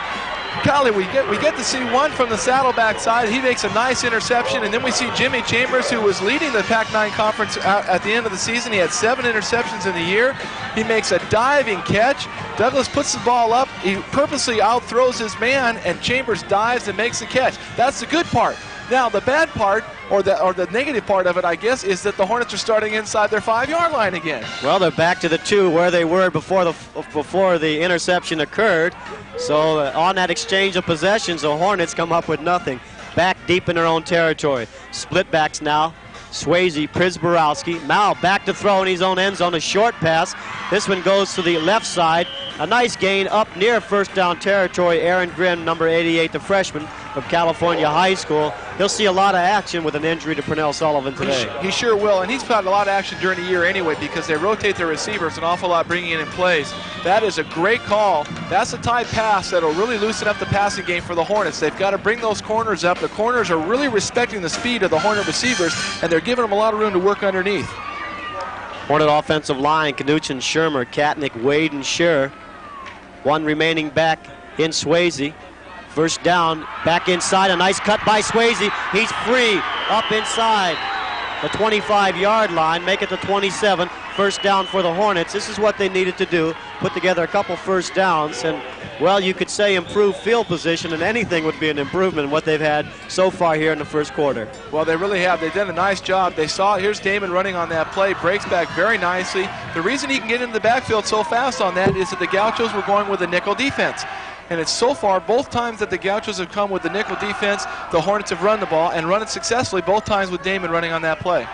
Golly, we get to see one from the Saddleback side. He makes a nice interception, and then we see Jimmy Chambers, who was leading the Pac-9 conference at the end of the season. He had 7 interceptions in the year. He makes a diving catch. Douglas puts the ball up. He purposely outthrows his man, and Chambers dives and makes the catch. That's the good part. Now, the bad part, or the negative part of it, I guess, is that the Hornets are starting inside their 5-yard line again. Well, they're back to the 2 where they were before the interception occurred. So on that exchange of possessions, the Hornets come up with nothing. Back deep in their own territory. Split backs now. Swayze, Prisborowski. Mao back to throw in his own end zone. A short pass. This one goes to the left side. A nice gain up near first down territory. Aaron Grimm, number 88, the freshman from California High School. He'll see a lot of action with an injury to Pernell Sullivan today. He sure will, and he's had a lot of action during the year anyway because they rotate their receivers an awful lot, bringing in plays. That is a great call. That's a tight pass that'll really loosen up the passing game for the Hornets. They've got to bring those corners up. The corners are really respecting the speed of the Hornet receivers, and they're giving them a lot of room to work underneath. Hornet offensive line, Knuchin, Shermer, Katnick, Wade, and Scher. One remaining back in Swayze. First down, back inside, a nice cut by Swayze. He's free, up inside the 25-yard line, make it the 27. First down for the Hornets. This is what they needed to do, put together a couple first downs, and, well, you could say improve field position, and anything would be an improvement in what they've had so far here in the first quarter. Well, they really have. They've done a nice job. They saw, here's Damon running on that play, breaks back very nicely. The reason he can get into the backfield so fast on that is that the Gauchos were going with a nickel defense. And it's so far, both times that the Gauchos have come with the nickel defense, the Hornets have run the ball and run it successfully both times with Damon running on that play.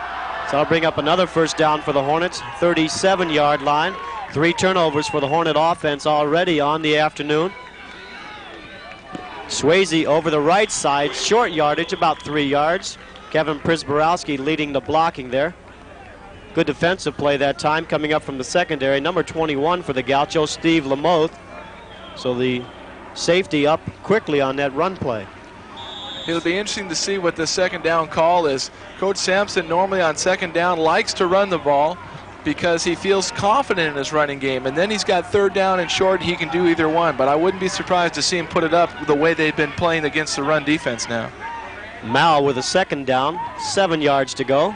So I'll bring up another first down for the Hornets, 37-yard line. 3 turnovers for the Hornet offense already on the afternoon. Swayze over the right side, short yardage, about 3 yards. Kevin Prisborowski leading the blocking there. Good defensive play that time coming up from the secondary. Number 21 for the Gauchos, Steve Lamoth. So the safety up quickly on that run play. It'll be interesting to see what the second down call is. Coach Sampson normally on second down likes to run the ball because he feels confident in his running game. And then he's got third down and short. He can do either one. But I wouldn't be surprised to see him put it up the way they've been playing against the run defense now. Mao with a second down, 7 yards to go.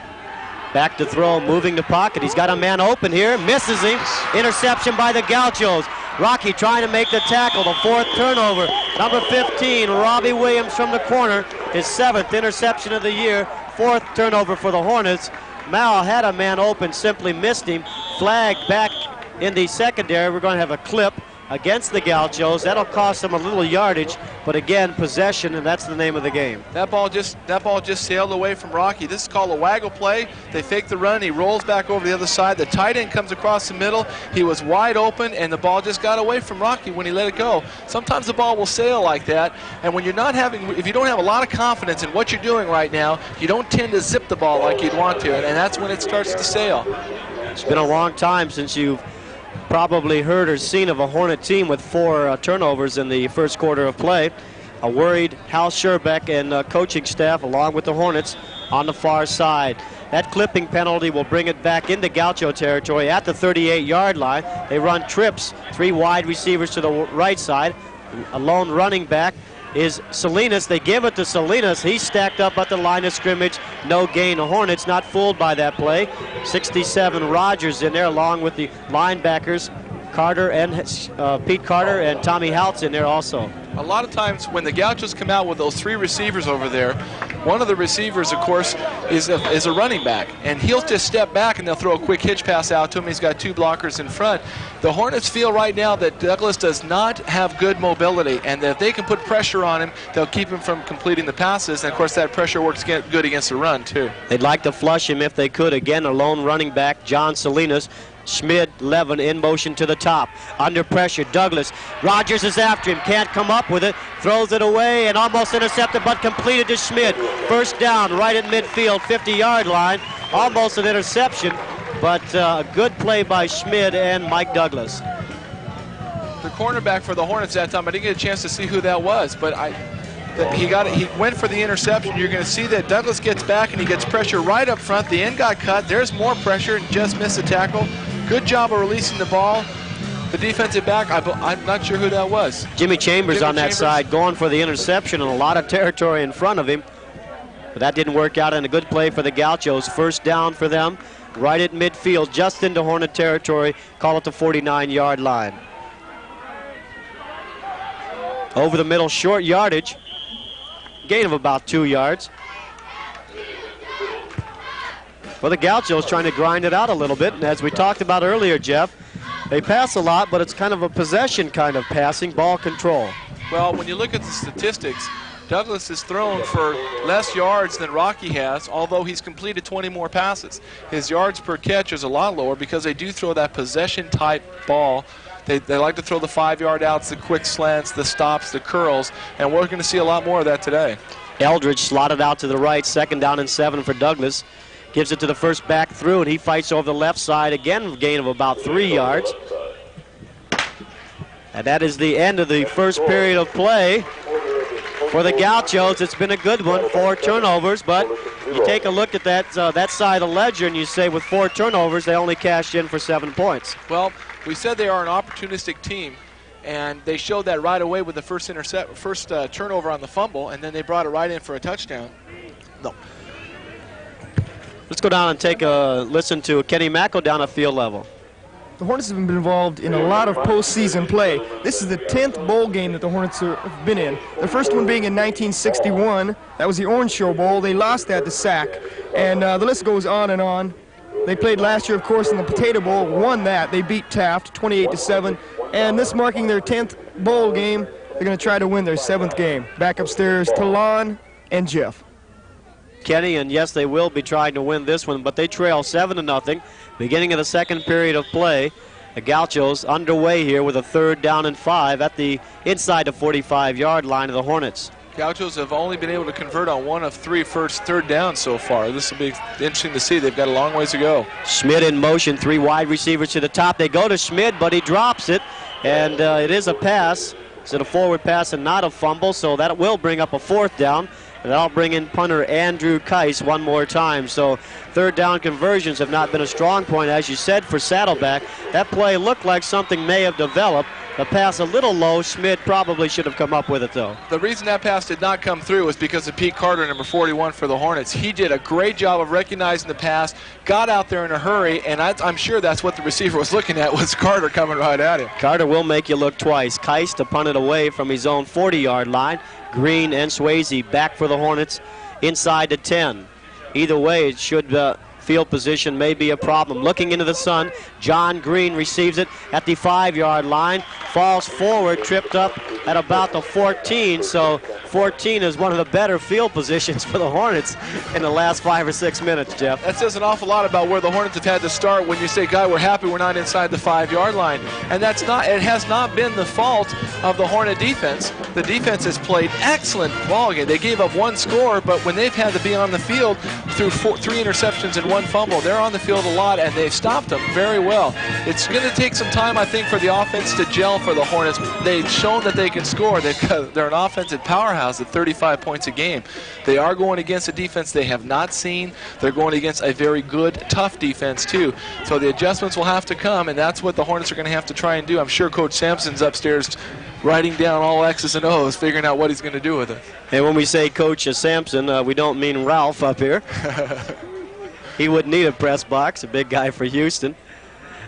Back to throw, moving the pocket. He's got a man open here, misses him. Interception by the Gauchos. Rocky trying to make the tackle, the 4th turnover. Number 15, Robbie Williams from the corner, his 7th interception of the year. 4th turnover for the Hornets. Mao had a man open, simply missed him. Flag back in the secondary. We're going to have a clip against the Gauchos. That'll cost them a little yardage, but again, possession, and that's the name of the game. That ball just sailed away from Rocky. This is called a waggle play. They fake the run. He rolls back over the other side. The tight end comes across the middle. He was wide open, and the ball just got away from Rocky when he let it go. Sometimes the ball will sail like that, and when you're not having, if you don't have a lot of confidence in what you're doing right now, you don't tend to zip the ball like you'd want to, and that's when it starts to sail. It's been a long time since you've probably heard or seen of a Hornet team with 4 turnovers in the first quarter of play. A worried Hal Scherbeck and coaching staff along with the Hornets on the far side. That clipping penalty will bring it back into Gaucho territory at the 38-yard line. They run trips, 3 wide receivers to the right side. A lone running back is Salinas. They give it to Salinas. He's stacked up at the line of scrimmage. No gain. The Hornets not fooled by that play. 67 Rogers in there along with the linebackers Carter and Pete Carter and Tommy Haltz in there also. A lot of times when the Gauchos come out with those 3 receivers over there, one of the receivers, of course, is a running back. And he'll just step back and they'll throw a quick hitch pass out to him. He's got 2 blockers in front. The Hornets feel right now that Douglas does not have good mobility, and that if they can put pressure on him, they'll keep him from completing the passes. And, of course, that pressure works good against the run, too. They'd like to flush him if they could. Again, a lone running back, John Salinas. Schmid, Levin in motion to the top. Under pressure, Douglas. Rogers is after him, can't come up with it. Throws it away and almost intercepted, but completed to Schmid. First down, right at midfield, 50-yard line. Almost an interception, but a good play by Schmid and Mike Douglas. The cornerback for the Hornets that time, I didn't get a chance to see who that was, but he went for the interception. You're going to see that Douglas gets back and he gets pressure right up front. The end got cut. There's more pressure and just missed the tackle. Good job of releasing the ball. The defensive back, I'm not sure who that was. Jimmy Chambers on that side going for the interception and a lot of territory in front of him. But that didn't work out, and a good play for the Gauchos. First down for them, right at midfield, just into Hornet territory. Call it the 49-yard line. Over the middle, short yardage. Gain of about 2 yards. Well, the Gauchos trying to grind it out a little bit, and as we talked about earlier, Jeff, they pass a lot, but it's kind of a possession kind of passing, ball control. Well, when you look at the statistics, Douglas has thrown for less yards than Rocky has, although he's completed 20 more passes. His yards per catch is a lot lower because they do throw that possession-type ball. They like to throw the 5-yard outs, the quick slants, the stops, the curls, and we're going to see a lot more of that today. Eldridge slotted out to the right, 2nd down and 7 for Douglas. Gives it to the first back through, and he fights over the left side again, gain of about 3 yards. And that is the end of the first period of play for the Gauchos. It's been a good one, 4 turnovers, but you take a look at that side of the ledger and you say with 4 turnovers, they only cashed in for 7 points. Well, we said they are an opportunistic team, and they showed that right away with the first turnover on the fumble, and then they brought it right in for a touchdown. No. Let's go down and take a listen to Kenny Macko down at field level. The Hornets have been involved in a lot of postseason play. This is the 10th bowl game that the Hornets have been in. The first one being in 1961. That was the Orange Show Bowl. They lost that to Sac. And the list goes on and on. They played last year, of course, in the Potato Bowl, won that. They beat Taft 28-7. And this marking their 10th bowl game, they're going to try to win their 7th game. Back upstairs to Lon and Jeff. Kenny, and yes, they will be trying to win this one, but they trail 7-0. Beginning of the second period of play. The Gauchos underway here with a 3rd down and 5 at the inside the 45-yard line of the Hornets. Gauchos have only been able to convert on 1 of 3 3rd downs so far. This will be interesting to see. They've got a long ways to go. Schmid in motion, 3 wide receivers to the top. They go to Schmid, but he drops it, and it is a pass. It's a forward pass and not a fumble, so that will bring up a 4th down. And that'll bring in punter Andrew Keiss one more time. So 3rd down conversions have not been a strong point, as you said, for Saddleback. That play looked like something may have developed. The pass a little low. Schmid probably should have come up with it, though. The reason that pass did not come through was because of Pete Carter, number 41 for the Hornets. He did a great job of recognizing the pass, got out there in a hurry, and I'm sure that's what the receiver was looking at, was Carter coming right at him. Carter will make you look twice. Keiss to punt it away from his own 40-yard line. Green and Swayze back for the Hornets inside the 10. Either way, it should field position may be a problem. Looking into the sun, John Green receives it at the 5-yard line, falls forward, tripped up at about the 14. So 14 is one of the better field positions for the Hornets in the last 5 or 6 minutes, Jeff. That says an awful lot about where the Hornets have had to start when you say, "Guy, we're happy we're not inside the 5-yard line." And it has not been the fault of the Hornet defense. The defense has played excellent ball game. They gave up 1 score, but when they've had to be on the field through 3 interceptions and 1 fumble, they're on the field a lot, and they've stopped them very well. It's going to take some time, I think, for the offense to gel for the Hornets. They've shown that they can score. They're an offensive powerhouse at 35 points a game. They are going against a defense they have not seen. They're going against a very good, tough defense, too. So the adjustments will have to come, and that's what the Hornets are going to have to try and do. I'm sure Coach Sampson's upstairs writing down all X's and O's, figuring out what he's going to do with it. And when we say Coach Sampson, we don't mean Ralph up here. He wouldn't need a press box, a big guy for Houston.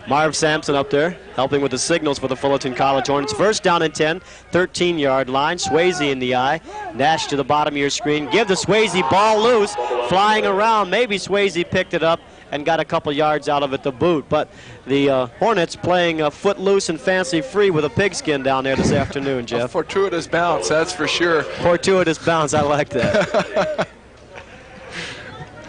Marv Sampson up there helping with the signals for the Fullerton College Hornets. First down and 10, 13-yard line. Swayze in the eye. Nash to the bottom of your screen. Give the Swayze ball loose, flying around. Maybe Swayze picked it up and got a couple yards out of it to boot. But the Hornets playing foot loose and fancy free with a pigskin down there this afternoon, Jeff. A fortuitous bounce, that's for sure. Fortuitous bounce, I like that.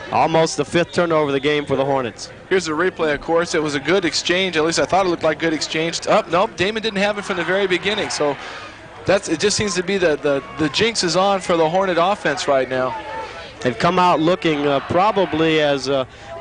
Almost the 5th turnover of the game for the Hornets. Here's the replay, of course. It was a good exchange. At least I thought it looked like good exchange. Nope, Damon didn't have it from the very beginning. So it just seems to be the jinx is on for the Hornet offense right now. They've come out looking probably as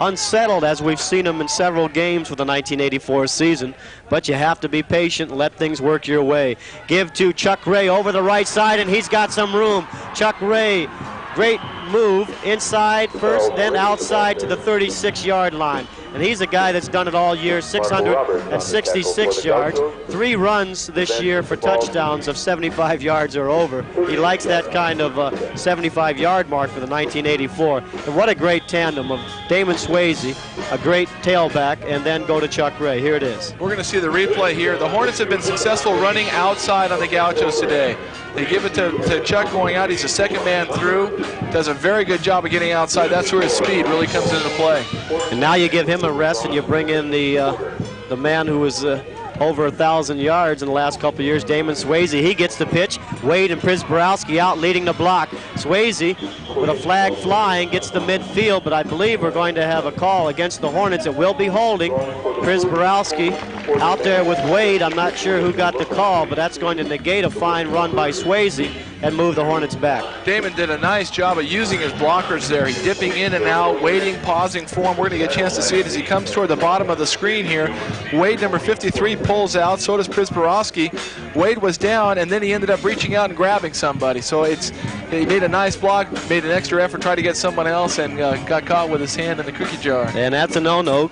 unsettled as we've seen them in several games for the 1984 season. But you have to be patient and let things work your way. Give to Chuck Ray over the right side, and he's got some room. Chuck Ray, great move inside first, then outside to the 36-yard line. And he's a guy that's done it all year, 666 yards, 3 runs this year for touchdowns of 75 yards or over. He likes that kind of 75-yard mark for the 1984. And what a great tandem of Damon Swayze, a great tailback, and then go to Chuck Ray. Here it is. We're going to see the replay here. The Hornets have been successful running outside on the Gauchos today. They give it to Chuck going out. He's the second man through. Does a very good job of getting outside. That's where his speed really comes into play. And now you give him a rest and you bring in the man who was over 1,000 yards in the last couple of years, Damon Swayze. He gets the pitch. Wade and Prisborowski out leading the block. Swayze with a flag flying gets the midfield, but I believe we're going to have a call against the Hornets. It will be holding. Prisborowski out there with Wade. I'm not sure who got the call, but that's going to negate a fine run by Swayze and move the Hornets back. Damon did a nice job of using his blockers there. He's dipping in and out, waiting, pausing for him. We're going to get a chance to see it as he comes toward the bottom of the screen here. Wade, number 53, pulls out. So does Prisborowski. Wade was down, and then he ended up reaching out and grabbing somebody. So he made a nice block, made an extra effort, tried to get someone else, and got caught with his hand in the cookie jar. And that's a no-no.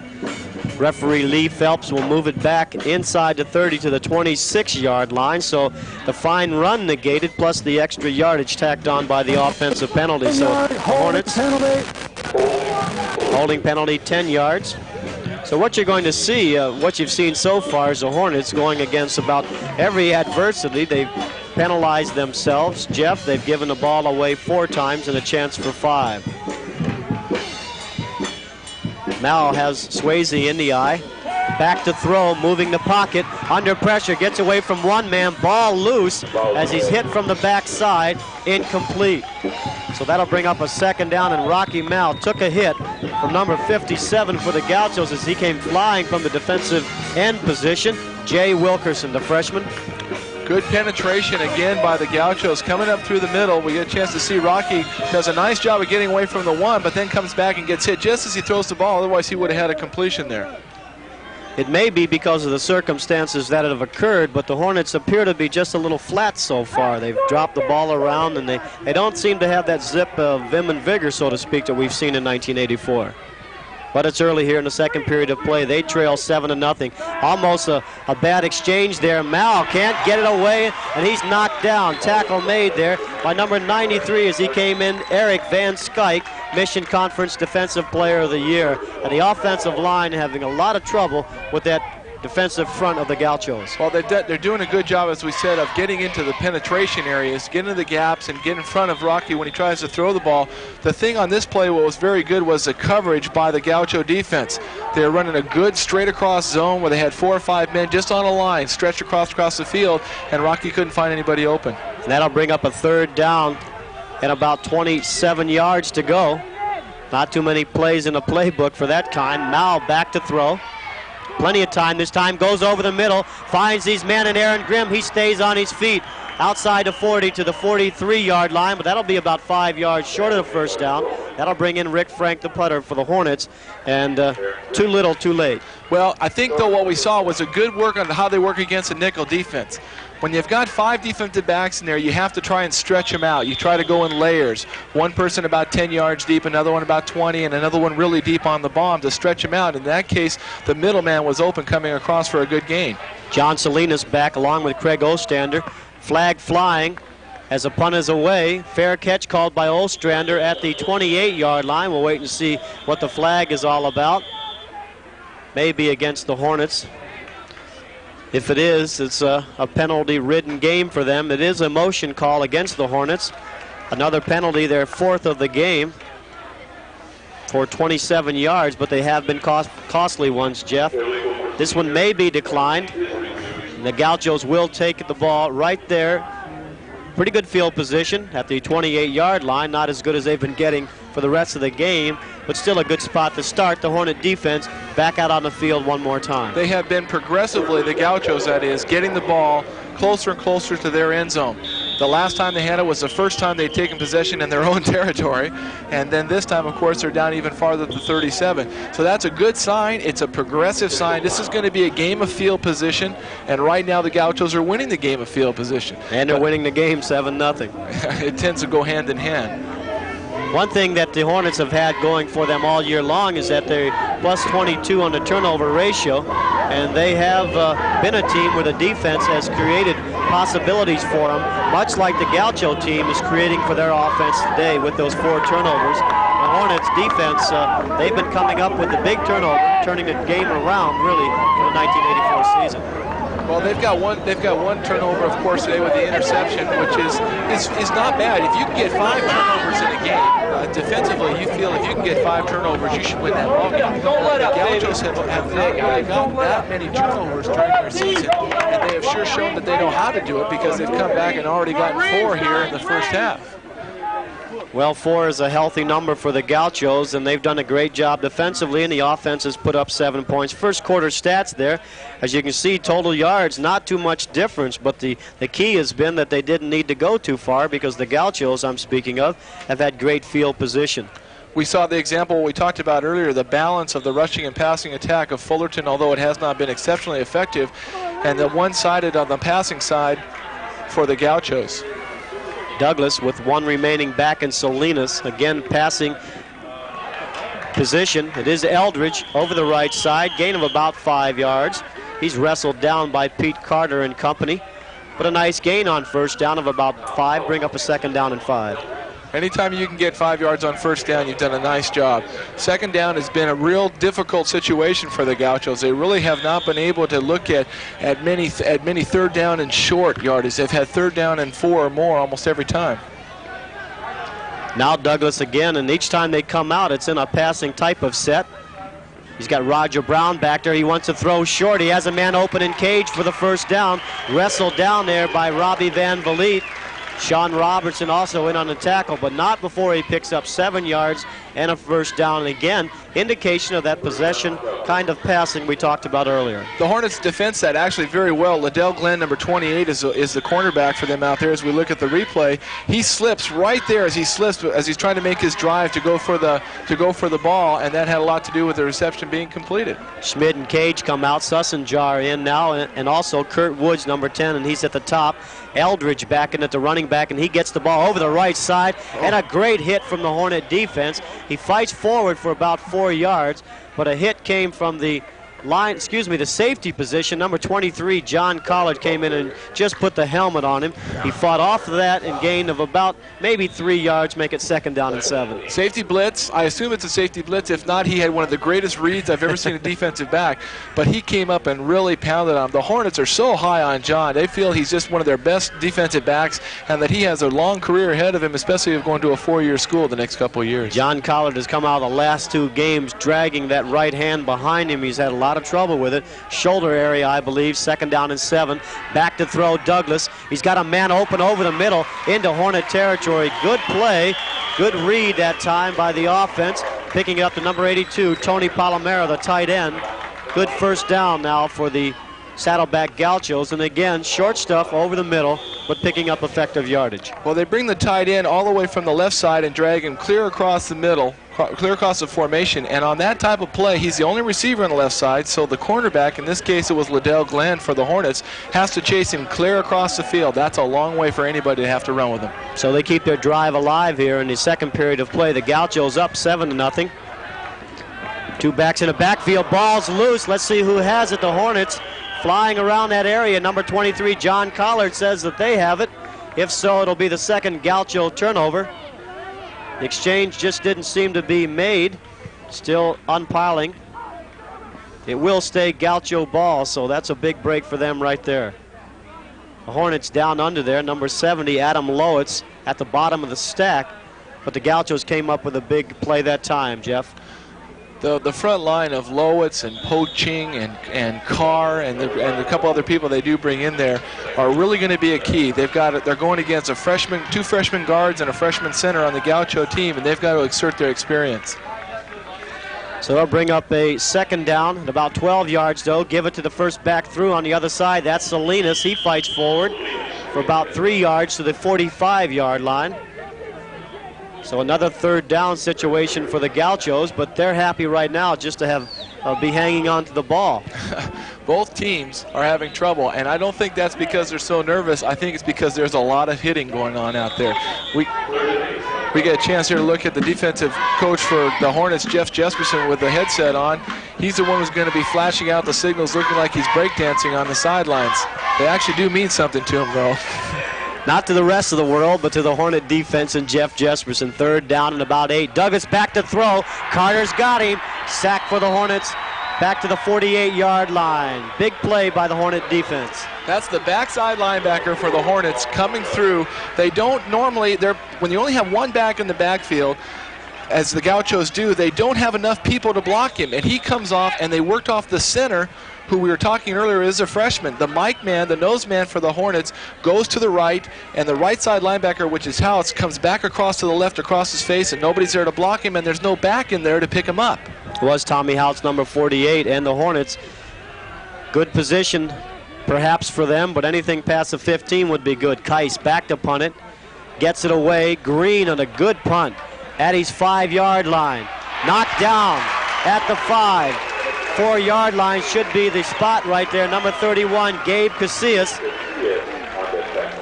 Referee Lee Phelps will move it back inside the 30 to the 26-yard line. So the fine run negated plus the extra yardage tacked on by the offensive penalty. So the Hornets holding penalty 10 yards. So what you're going to see, what you've seen so far is the Hornets going against about every adversity. They've penalized themselves. Jeff, they've given the ball away 4 times and a chance for 5. Now has Swayze in the eye. Back to throw, moving the pocket, under pressure, gets away from one man, ball loose as he's hit from the backside, incomplete. So that'll bring up a 2nd down, and Rocky Mal took a hit from number 57 for the Gauchos as he came flying from the defensive end position. Jay Wilkerson, the freshman. Good penetration again by the Gauchos coming up through the middle. We get a chance to see Rocky does a nice job of getting away from the one, but then comes back and gets hit just as he throws the ball. Otherwise, he would have had a completion there. It may be because of the circumstances that have occurred, but the Hornets appear to be just a little flat so far. They've dropped the ball around, and they don't seem to have that zip of vim and vigor, so to speak, that we've seen in 1984. But it's early here in the second period of play. They trail 7-0. Almost a bad exchange there. Mal can't get it away, and he's knocked down. Tackle made there by number 93 as he came in, Eric Van Skyke, Mission Conference Defensive Player of the Year. And the offensive line having a lot of trouble with that defensive front of the Gauchos. Well, they're doing a good job, as we said, of getting into the penetration areas, getting into the gaps, and getting in front of Rocky when he tries to throw the ball. The thing on this play, what was very good, was the coverage by the Gaucho defense. They were running a good straight across zone where they had 4 or 5 men just on a line, stretched across the field, and Rocky couldn't find anybody open. And that'll bring up a 3rd down and about 27 yards to go. Not too many plays in the playbook for that kind. Mal back to throw. Plenty of time. This time goes over the middle, finds these men, and Aaron Grimm, he stays on his feet outside the 40 to the 43-yard line, but that'll be about 5 yards short of the 1st down. That'll bring in Rick Frank, the putter for the Hornets, and too little, too late. Well, I think, though, what we saw was a good work on how they work against a nickel defense. When you've got 5 defensive backs in there, you have to try and stretch them out. You try to go in layers. One person about 10 yards deep, another one about 20, and another one really deep on the bomb to stretch them out. In that case, the middleman was open coming across for a good gain. John Salinas back along with Craig Ostrander. Flag flying as a punt is away. Fair catch called by Ostrander at the 28-yard line. We'll wait and see what the flag is all about. may be against the Hornets. If it is, it's a penalty-ridden game for them. It is a motion call against the Hornets. Another penalty, their 4th of the game, for 27 yards, but they have been costly ones, Jeff. This one may be declined. The Gauchos will take the ball right there. Pretty good field position at the 28-yard line. Not as good as they've been getting for the rest of the game, but still a good spot to start. The Hornet defense back out on the field one more time. They have been progressively, the Gauchos that is, getting the ball closer and closer to their end zone. The last time they had it was the first time they'd taken possession in their own territory, and then this time, of course, they're down even farther to 37. So that's a good sign. It's a progressive sign. This is going to be a game of field position, and right now the Gauchos are winning the game of field position. And they're winning the game 7-0. It tends to go hand in hand. One thing that the Hornets have had going for them all year long is that they're plus 22 on the turnover ratio, and they have been a team where the defense has created possibilities for them, much like the Gaucho team is creating for their offense today with those 4 turnovers. The Hornets defense, they've been coming up with the big turnover, turning the game around really for the 1984 season. Well, they've got one turnover, of course, today with the interception, which is not bad. If you can get 5 turnovers in a game, defensively, you feel if you can get 5 turnovers, you should win that ball game. The Gauchos have not really gotten that many turnovers during their season, and they have sure shown that they know how to do it because they've come back and already gotten 4 here in the first half. Well, 4 is a healthy number for the Gauchos, and they've done a great job defensively, and the offense has put up 7 points. First quarter stats there, as you can see, total yards, not too much difference, but the key has been that they didn't need to go too far because the Gauchos, I'm speaking of, have had great field position. We saw the example we talked about earlier, the balance of the rushing and passing attack of Fullerton, although it has not been exceptionally effective, and the one-sided on the passing side for the Gauchos. Douglas with 1 remaining back in Salinas. Again, passing position. It is Eldridge over the right side. Gain of about 5 yards. He's wrestled down by Pete Carter and company. But a nice gain on first down of about 5. Bring up a 2nd down and 5. Anytime you can get 5 yards on first down, you've done a nice job. 2nd down has been a real difficult situation for the Gauchos. They really have not been able to look at many 3rd down and short yardage. They've had 3rd down and 4 or more almost every time. Now Douglas again, and each time they come out, it's in a passing type of set. He's got Roger Brown back there. He wants to throw short. He has a man open in cage for the first down. Wrestled down there by Robbie Van Vliet. Sean Robertson also in on the tackle, but not before he picks up 7 yards and a first down. And again, indication of that possession kind of passing we talked about earlier. The Hornets defense that actually very well. Liddell Glenn, number 28, is the cornerback for them out there. As we look at the replay, he slips right there as he's trying to make his drive to go for the ball, and that had a lot to do with the reception being completed. Schmidt and Cage come out. Sussenjar in now, and also Kurt Woods, number 10, and he's at the top. Eldridge back in at the running back, and he gets the ball over the right side, and a great hit from the Hornet defense. He fights forward for about 4 yards, but a hit came from the the safety position. Number 23, John Collard, came in and just put the helmet on him. He fought off of that and gained of about maybe 3 yards, make it 2nd down and 7. Safety blitz. I assume it's a safety blitz. If not, he had one of the greatest reads I've ever seen a defensive back, but he came up and really pounded on him. The Hornets are so high on John. They feel he's just one of their best defensive backs and that he has a long career ahead of him, especially if going to a 4-year school the next couple of years. John Collard has come out of the last 2 games dragging that right hand behind him. He's had a lot of trouble with it. Shoulder area, I believe. 2nd down and 7. Back to throw Douglas. He's got a man open over the middle into Hornet territory. Good play. Good read that time by the offense. Picking up to number 82, Tony Palomero, the tight end. Good first down now for the Saddleback Gauchos, and again, short stuff over the middle, but picking up effective yardage. Well, they bring the tight end all the way from the left side and drag him clear across the middle, clear across the formation, and on that type of play, he's the only receiver on the left side, so the cornerback, in this case it was Liddell Glenn for the Hornets, has to chase him clear across the field. That's a long way for anybody to have to run with him. So they keep their drive alive here in the second period of play. The Gauchos up 7-0. 2 backs in the backfield, ball's loose. Let's see who has it. The Hornets flying around that area. Number 23, John Collard, says that they have it. If so, it'll be the 2nd Gaucho turnover. The exchange just didn't seem to be made. Still unpiling. It will stay Gaucho ball, so that's a big break for them right there. The Hornets down under there, number 70, Adam Lowitz, at the bottom of the stack. But the Gauchos came up with a big play that time, Jeff. The front line of Lowitz and Po Ching and Carr and a couple other people they do bring in there are really going to be a key. They're going against two freshman guards and a freshman center on the Gaucho team, and they've got to exert their experience. So they'll bring up a second down at about 12 yards, though. Give it to the first back through on the other side. That's Salinas. He fights forward for about 3 yards to the 45-yard line. So another third down situation for the Gauchos, but they're happy right now just to have be hanging on to the ball. Both teams are having trouble, and I don't think that's because they're so nervous. I think it's because there's a lot of hitting going on out there. We get a chance here to look at the defensive coach for the Hornets, Jeff Jesperson, with the headset on. He's the one who's going to be flashing out the signals, looking like he's breakdancing on the sidelines. They actually do mean something to him, though. Not to the rest of the world, but to the Hornet defense and Jeff Jesperson. Third down and about 8. Douglas back to throw. Carter's got him. Sack for the Hornets. Back to the 48-yard line. Big play by the Hornet defense. That's the backside linebacker for the Hornets coming through. They don't normally, when you only have one back in the backfield, as the Gauchos do, they don't have enough people to block him. And he comes off, and they worked off the center, who we were talking earlier is a freshman. The Mike man, the nose man for the Hornets, goes to the right, and the right side linebacker, which is House, comes back across to the left across his face, and nobody's there to block him, and there's no back in there to pick him up. It was Tommy House, number 48, and the Hornets. Good position perhaps for them, but anything past the 15 would be good. Keiss back to punt it, gets it away. Green on a good punt at his 5-yard line. Knocked down at the 5. 4-yard line should be the spot right there. Number 31, Gabe Casillas.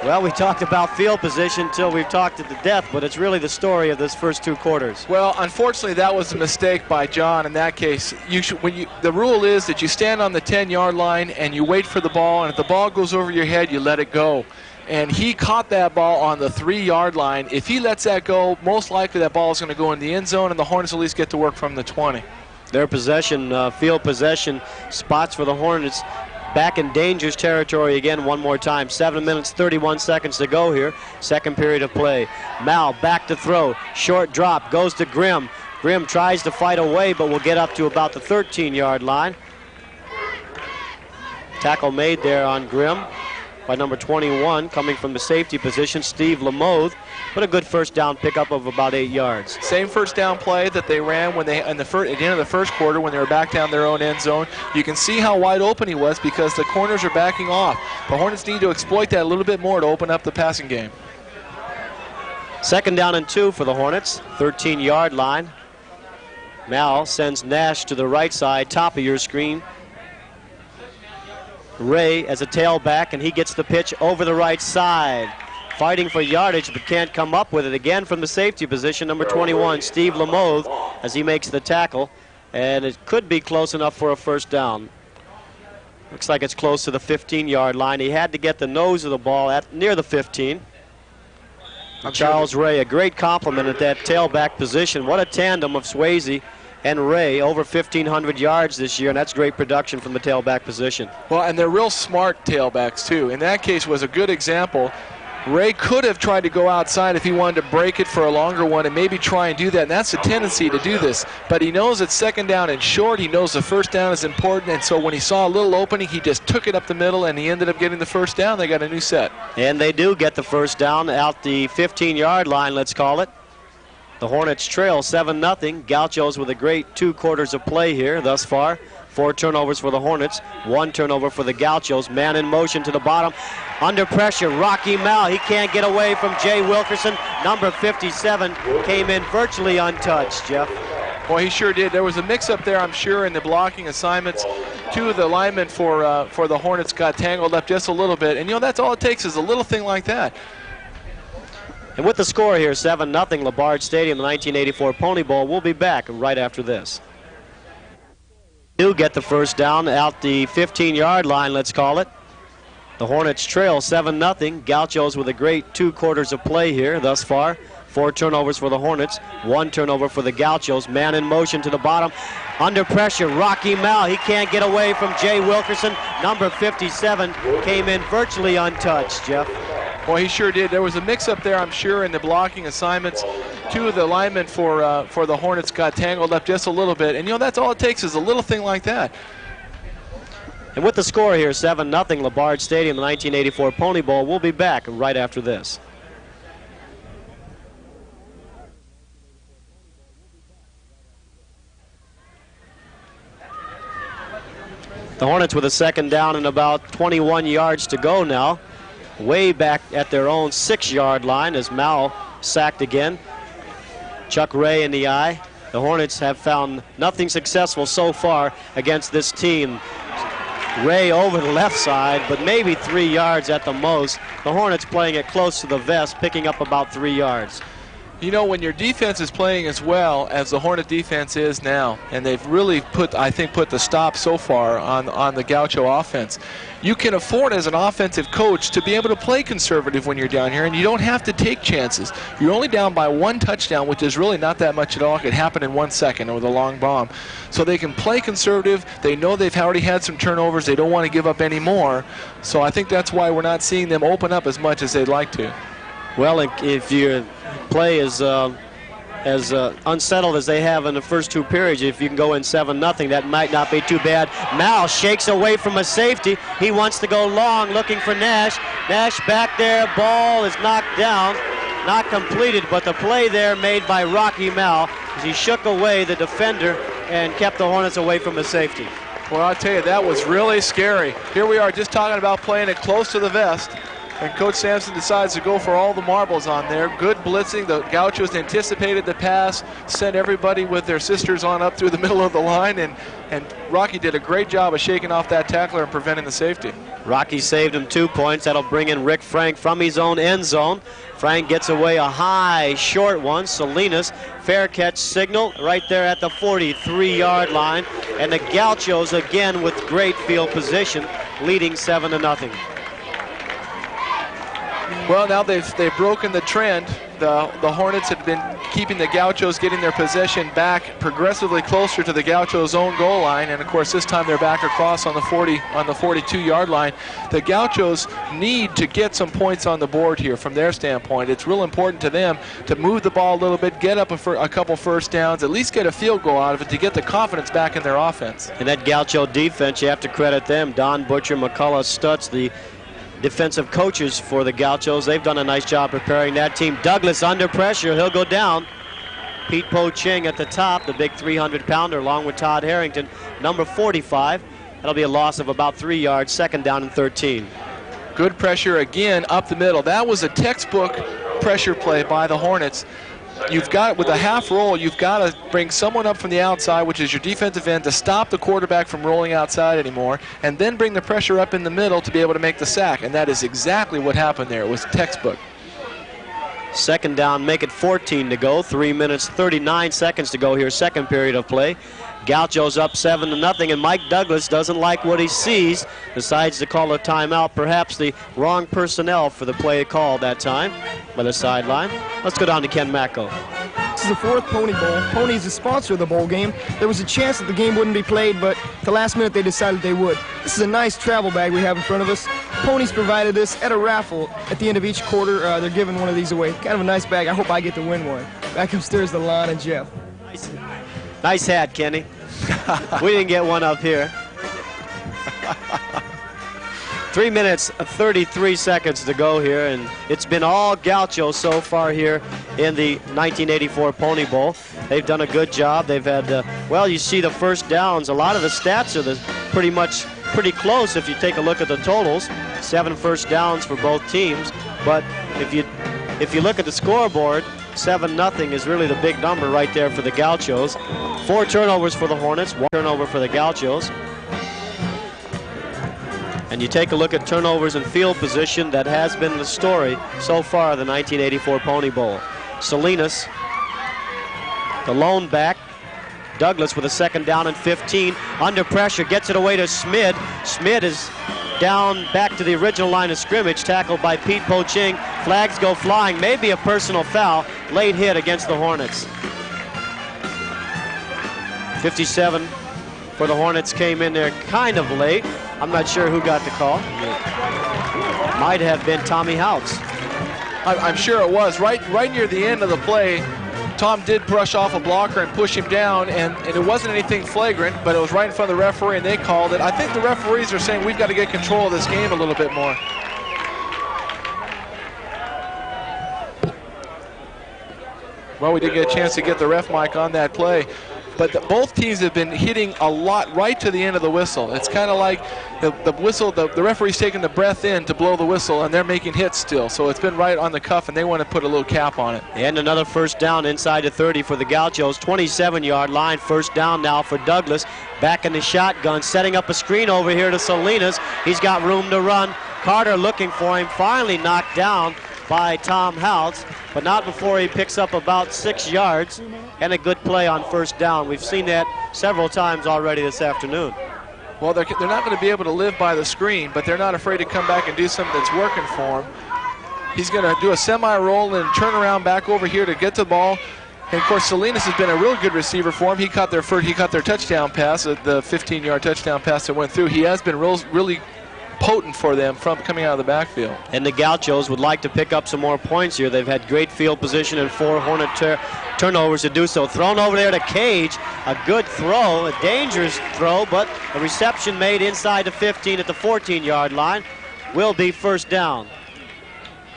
Well, we talked about field position until we've talked it to death, but it's really the story of this first 2 quarters. Well, unfortunately, that was a mistake by John in that case. The rule is that you stand on the 10-yard line and you wait for the ball, and if the ball goes over your head, you let it go. And he caught that ball on the 3-yard line. If he lets that go, most likely that ball is going to go in the end zone, and the Hornets at least get to work from the 20. Their possession, field possession spots for the Hornets back in dangerous territory again one more time. 7 minutes, 31 seconds to go here. Second period of play. Mal back to throw. Short drop, goes to Grimm. Grimm tries to fight away, but will get up to about the 13-yard line. Tackle made there on Grimm by number 21, coming from the safety position, Steve Lamothe. But a good first down pickup of about 8 yards. Same first down play that they ran when at the end of the first quarter when they were back down their own end zone. You can see how wide open he was because the corners are backing off. The Hornets need to exploit that a little bit more to open up the passing game. Second down and 2 for the Hornets, 13-yard line. Mal sends Nash to the right side, top of your screen. Ray as a tailback, and he gets the pitch over the right side. Fighting for yardage, but can't come up with it. Again from the safety position, number 21, Steve Lamothe, as he makes the tackle. And it could be close enough for a first down. Looks like it's close to the 15-yard line. He had to get the nose of the ball at near the 15. Charles Ray, a great compliment at that tailback position. What a tandem of Swayze and Ray, over 1,500 yards this year, and that's great production from the tailback position. Well, and they're real smart tailbacks, too. In that case was a good example. Ray could have tried to go outside if he wanted to break it for a longer one and maybe try and do that, and that's the tendency to do this. But he knows it's second down and short. He knows the first down is important, and so when he saw a little opening, he just took it up the middle, and he ended up getting the first down. They got a new set. And they do get the first down out the 15-yard line, let's call it. The Hornets trail 7-0. Gauchos with a great 2 quarters of play here thus far. 4 turnovers for the Hornets, 1 turnover for the Gauchos. Man in motion to the bottom. Under pressure, Rocky Mal. He can't get away from Jay Wilkerson. Number 57 came in virtually untouched, Jeff. Well, he sure did. There was a mix-up there, I'm sure, in the blocking assignments. 2 of the linemen for the Hornets got tangled up just a little bit. And, that's all it takes is a little thing like that. And with the score here, 7-0, LaBarge Stadium, the 1984 Pony Bowl. We'll be back right after this. Do get the first down out the 15-yard line, let's call it. The Hornets trail 7-0. Gauchos with a great 2 quarters of play here thus far. 4 turnovers for the Hornets, 1 turnover for the Gauchos. Man in motion to the bottom. Under pressure, Rocky Mal. He can't get away from Jay Wilkerson. Number 57 came in virtually untouched, Jeff. Well, he sure did. There was a mix-up there, I'm sure, in the blocking assignments. 2 of the linemen for the Hornets got tangled up just a little bit. And, you know, that's all it takes is a little thing like that. And with the score here, 7-0, LaBarge Stadium, the 1984 Pony Bowl. We'll be back right after this. The Hornets with a second down and about 21 yards to go now. Way back at their own 6-yard line as Mao sacked again. Chuck Ray in the eye. The Hornets have found nothing successful so far against this team. Ray over the left side, but maybe 3 yards at the most. The Hornets playing it close to the vest, picking up about 3 yards. You know, when your defense is playing as well as the Hornet defense is now, and they've really put the stop so far on the Gaucho offense, you can afford as an offensive coach to be able to play conservative when you're down here, and you don't have to take chances. You're only down by 1 touchdown, which is really not that much at all. It could happen in 1 second with a long bomb. So they can play conservative. They know they've already had some turnovers. They don't want to give up any more. So I think that's why we're not seeing them open up as much as they'd like to. Well, if your play is as unsettled as they have in the first 2 periods, if you can go in 7-0, that might not be too bad. Mal shakes away from a safety. He wants to go long, looking for Nash. Nash back there. Ball is knocked down. Not completed, but the play there made by Rocky Mal as he shook away the defender and kept the Hornets away from a safety. Well, I'll tell you, that was really scary. Here we are just talking about playing it close to the vest. And Coach Sampson decides to go for all the marbles on there. Good blitzing. The Gauchos anticipated the pass, sent everybody with their sisters on up through the middle of the line, and Rocky did a great job of shaking off that tackler and preventing the safety. Rocky saved him 2 points. That'll bring in Rick Frank from his own end zone. Frank gets away a high, short one. Salinas, fair catch signal right there at the 43-yard line. And the Gauchos again with great field position, leading 7-0. Well, now they've broken the trend. The Hornets had been keeping the Gauchos getting their possession back progressively closer to the Gauchos' own goal line, and of course this time they're back across on the 42-yard line. The Gauchos need to get some points on the board here from their standpoint. It's real important to them to move the ball a little bit, get up a couple first downs, at least get a field goal out of it to get the confidence back in their offense. And that Gaucho defense, you have to credit them. Don Butcher, McCullough, Stutz, the defensive coaches for the Gauchos. They've done a nice job preparing that team. Douglas under pressure. He'll go down. Pete Po-Ching at the top, the big 300-pounder, along with Todd Harrington, number 45. That'll be a loss of about 3 yards, 2nd down and 13. Good pressure again up the middle. That was a textbook pressure play by the Hornets. You've got, with a half roll, you've got to bring someone up from the outside, which is your defensive end, to stop the quarterback from rolling outside anymore, and then bring the pressure up in the middle to be able to make the sack. And that is exactly what happened there. It was textbook. 2nd down, make it 14 to go. 3 minutes, 39 seconds to go here, 2nd period of play. Gauchos up 7-0, and Mike Douglas doesn't like what he sees, decides to call a timeout, perhaps the wrong personnel for the play call that time by the sideline. Let's go down to Ken Macko. This is the 4th Pony Bowl. Pony's the sponsor of the bowl game. There was a chance that the game wouldn't be played, but at the last minute they decided they would. This is a nice travel bag we have in front of us. Ponies provided this at a raffle at the end of each quarter. They're giving one of these away. Kind of a nice bag. I hope I get to win one. Back upstairs to Lon and Jeff. Nice hat, Kenny. We didn't get one up here. 3 minutes, 33 seconds to go here, and it's been all Gaucho so far here in the 1984 Pony Bowl. They've done a good job. They've had, well, you see the first downs. A lot of the stats are pretty close if you take a look at the totals. 7 first downs for both teams, but if you look at the scoreboard, 7-0 is really the big number right there for the Gauchos. 4 turnovers for the Hornets, 1 turnover for the Gauchos. And you take a look at turnovers and field position, that has been the story so far of the 1984 Pony Bowl. Salinas, the lone back. Douglas with a 2nd down and 15. Under pressure, gets it away to Smid. Smid is down back to the original line of scrimmage, tackled by Pete Po-Ching. Flags go flying. Maybe a personal foul. Late hit against the Hornets. 57 for the Hornets came in there kind of late. I'm not sure who got the call. Might have been Tommy Houts. I'm sure it was. Right near the end of the play, Tom did brush off a blocker and push him down, and it wasn't anything flagrant, but it was right in front of the referee, and they called it. I think the referees are saying we've got to get control of this game a little bit more. Well, we did get a chance to get the ref mic on that play. But both teams have been hitting a lot right to the end of the whistle. It's kind of like the whistle, the referee's taking the breath in to blow the whistle, and they're making hits still. So it's been right on the cuff, and they want to put a little cap on it. And another first down inside the 30 for the Gauchos. 27-yard line, first down now for Douglas. Back in the shotgun, setting up a screen over here to Salinas. He's got room to run. Carter looking for him, finally knocked down by Tom Houts, but not before he picks up about 6 yards and a good play on first down. We've seen that several times already this afternoon. Well, they're not going to be able to live by the screen, but they're not afraid to come back and do something that's working for him. He's going to do a semi-roll and turn around back over here to get the ball. And of course, Salinas has been a real good receiver for him. He caught their touchdown pass, the 15-yard touchdown pass that went through. He has been really potent for them from coming out of the backfield. And the Gauchos would like to pick up some more points here. They've had great field position and 4 Hornet turnovers to do so. Thrown over there to Cage. A good throw, a dangerous throw, but a reception made inside the 15 at the 14-yard line will be first down.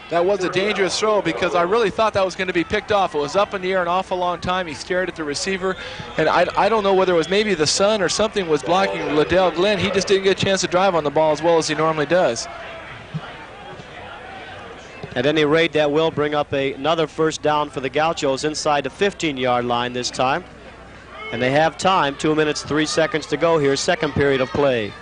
That was a dangerous throw because I really thought that was going to be picked off. It was up in the air an awful long time. He stared at the receiver, and I don't know whether it was maybe the sun or something was blocking Liddell Glenn. He just didn't get a chance to drive on the ball as well as he normally does. At any rate, that will bring up another first down for the Gauchos inside the 15-yard line this time. And they have time, 2 minutes, 3 seconds to go here, second period of play.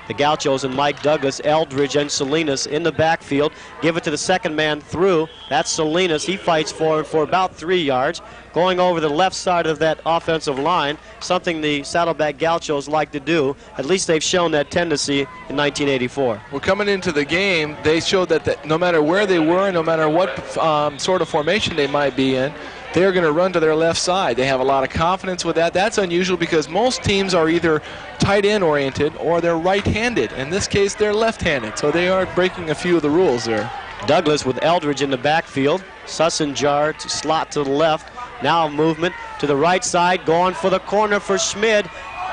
The Gauchos and Mike Douglas, Eldridge, and Salinas in the backfield. Give it to the second man through. That's Salinas. He fights for about 3 yards. Going over the left side of that offensive line, something the Saddleback Gauchos like to do. At least they've shown that tendency in 1984. Well, coming into the game, they showed that no matter where they were, no matter what sort of formation they might be in, they're going to run to their left side. They have a lot of confidence with that. That's unusual because most teams are either tight end oriented or they're right-handed. In this case, they're left-handed, so they are breaking a few of the rules there. Douglas with Eldridge in the backfield. Sussenjar to slot to the left. Now movement to the right side, going for the corner for Schmid.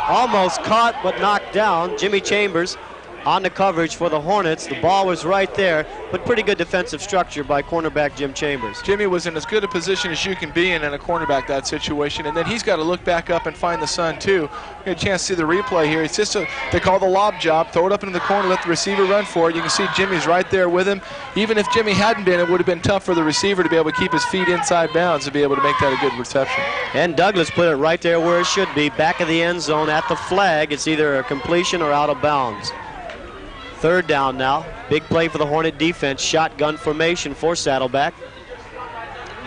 Almost caught but knocked down. Jimmy Chambers on the coverage for the Hornets. The ball was right there, but pretty good defensive structure by cornerback Jim Chambers. Jimmy was in as good a position as you can be in a cornerback that situation, and then he's got to look back up and find the sun too. We had a chance to see the replay here. It's just they call the lob job, throw it up into the corner, let the receiver run for it. You can see Jimmy's right there with him. Even if Jimmy hadn't been, it would have been tough for the receiver to be able to keep his feet inside bounds to be able to make that a good reception. And Douglas put it right there where it should be, back of the end zone at the flag. It's either a completion or out of bounds. Third down now. Big play for the Hornet defense. Shotgun formation for Saddleback.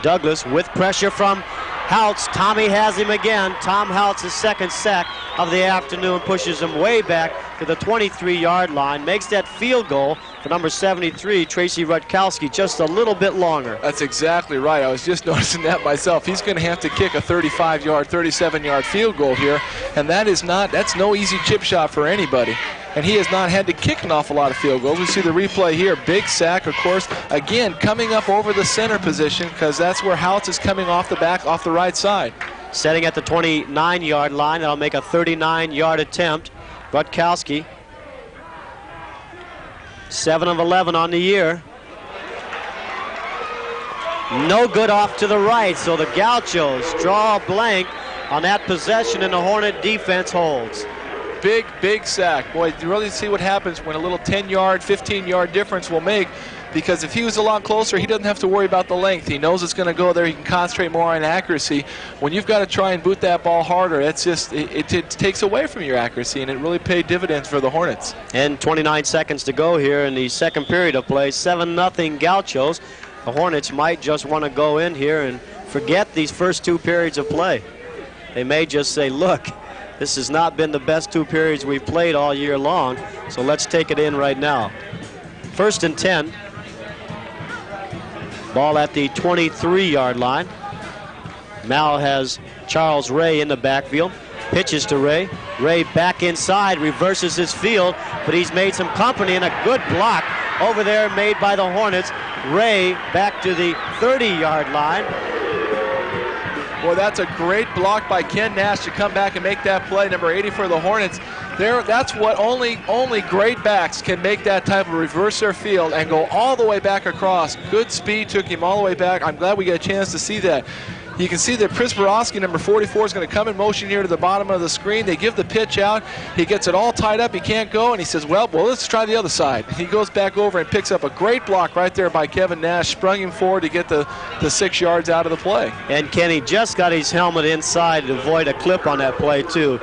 Douglas with pressure from Houts. Tommy has him again. Tom Houts, his second sack of the afternoon, pushes him way back to the 23-yard line. Makes that field goal for number 73, Tracy Rutkowski, just a little bit longer. That's exactly right. I was just noticing that myself. He's going to have to kick a 35-yard, 37-yard field goal here, and that's no easy chip shot for anybody. And he has not had to kick an awful lot of field goals. We see the replay here. Big sack, of course. Again, coming up over the center position because that's where Houts is coming off the back, off the right side. Setting at the 29-yard line. That'll make a 39-yard attempt. Rutkowski, 7 of 11 on the year. No good off to the right, so the Gauchos draw a blank on that possession, and the Hornet defense holds. Big sack. Boy, you really see what happens when a little 10-yard, 15-yard difference will make, because if he was a lot closer, he doesn't have to worry about the length. He knows it's going to go there. He can concentrate more on accuracy. When you've got to try and boot that ball harder, it takes away from your accuracy, and it really paid dividends for the Hornets. And 29 seconds to go here in the second period of play. 7-0 Gauchos. The Hornets might just want to go in here and forget these first 2 periods of play. They may just say, look, this has not been the best 2 periods we've played all year long, so let's take it in right now. 1st and 10 Ball at the 23-yard line. Now has Charles Ray in the backfield. Pitches to Ray. Ray back inside, reverses his field, but he's made some company and a good block over there made by the Hornets. Ray back to the 30-yard line. Well, that's a great block by Ken Nash to come back and make that play, number 80 for the Hornets. That's what only great backs can make, that type of reverse their field and go all the way back across. Good speed took him all the way back. I'm glad we got a chance to see that. You can see that Prisborowski, number 44, is going to come in motion here to the bottom of the screen. They give the pitch out. He gets it all tied up. He can't go, and he says, well, let's try the other side. He goes back over and picks up a great block right there by Kevin Nash, sprung him forward to get the 6 yards out of the play. And Kenny just got his helmet inside to avoid a clip on that play, too.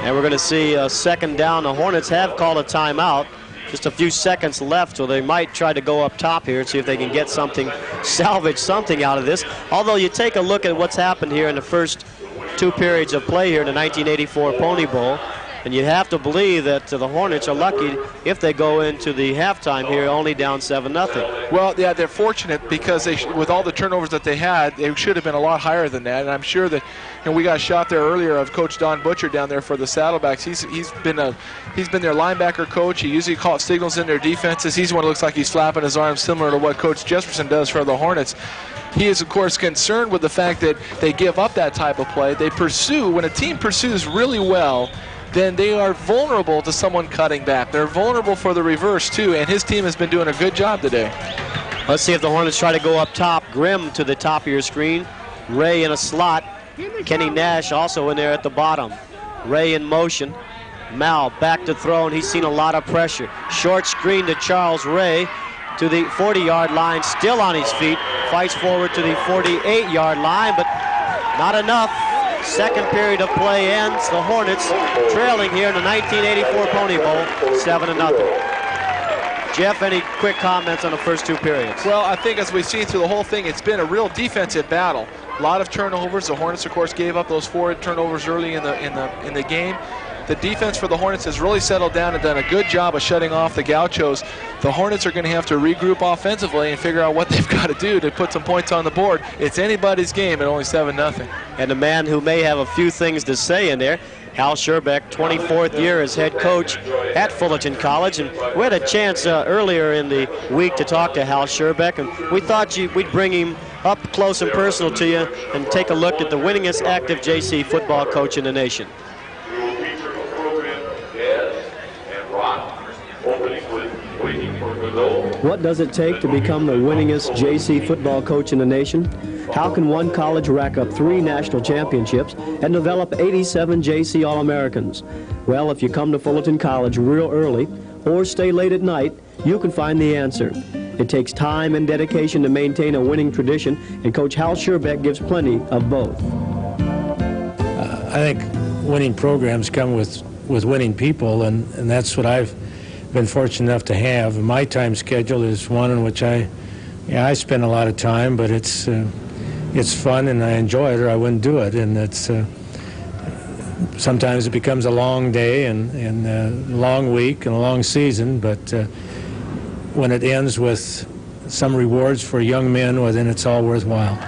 And we're going to see a second down. The Hornets have called a timeout. Just a few seconds left, so they might try to go up top here and see if they can get something, salvage something out of this. Although you take a look at what's happened here in the first 2 periods of play here in the 1984 Pony Bowl, and you have to believe that the Hornets are lucky if they go into the halftime here only down 7-0. Well, yeah, they're fortunate because with all the turnovers that they had, they should have been a lot higher than that. And I'm sure that, we got a shot there earlier of Coach Don Butcher down there for the Saddlebacks. He's been their linebacker coach. He usually signals in their defenses. He's one that looks like he's flapping his arms, similar to what Coach Jesperson does for the Hornets. He is, of course, concerned with the fact that they give up that type of play. They pursue. When a team pursues really well, then they are vulnerable to someone cutting back. They're vulnerable for the reverse, too, and his team has been doing a good job today. Let's see if the Hornets try to go up top. Grimm to the top of your screen. Ray in a slot. Kenny Nash also in there at the bottom. Ray in motion. Mal back to throw, and he's seen a lot of pressure. Short screen to Charles Ray to the 40-yard line, still on his feet. Fights forward to the 48-yard line, but not enough. Second period of play ends. The Hornets trailing here in the 1984 Pony Bowl, 7-0. Jeff, any quick comments on the first 2 periods? Well, I think as we've seen through the whole thing, it's been a real defensive battle. A lot of turnovers. The Hornets, of course, gave up those 4 turnovers early in the game. The defense for the Hornets has really settled down and done a good job of shutting off the Gauchos. The Hornets are going to have to regroup offensively and figure out what they've got to do to put some points on the board. It's anybody's game at only 7-0. And the man who may have a few things to say in there, Hal Scherbeck, 24th year as head coach at Fullerton College. And we had a chance earlier in the week to talk to Hal Scherbeck, and we thought we'd bring him up close and personal to you and take a look at the winningest active JC football coach in the nation. What does it take to become the winningest JC football coach in the nation? How can one college rack up 3 national championships and develop 87 JC All-Americans? Well, if you come to Fullerton College real early or stay late at night, you can find the answer. It takes time and dedication to maintain a winning tradition, and Coach Hal Scherbeck gives plenty of both. I think winning programs come with winning people, and that's what I've been fortunate enough to have. My time schedule is one in which I spend a lot of time, but it's fun and I enjoy it, or I wouldn't do it. And it's sometimes it becomes a long day and a long week and a long season, but when it ends with some rewards for young men, well, then it's all worthwhile.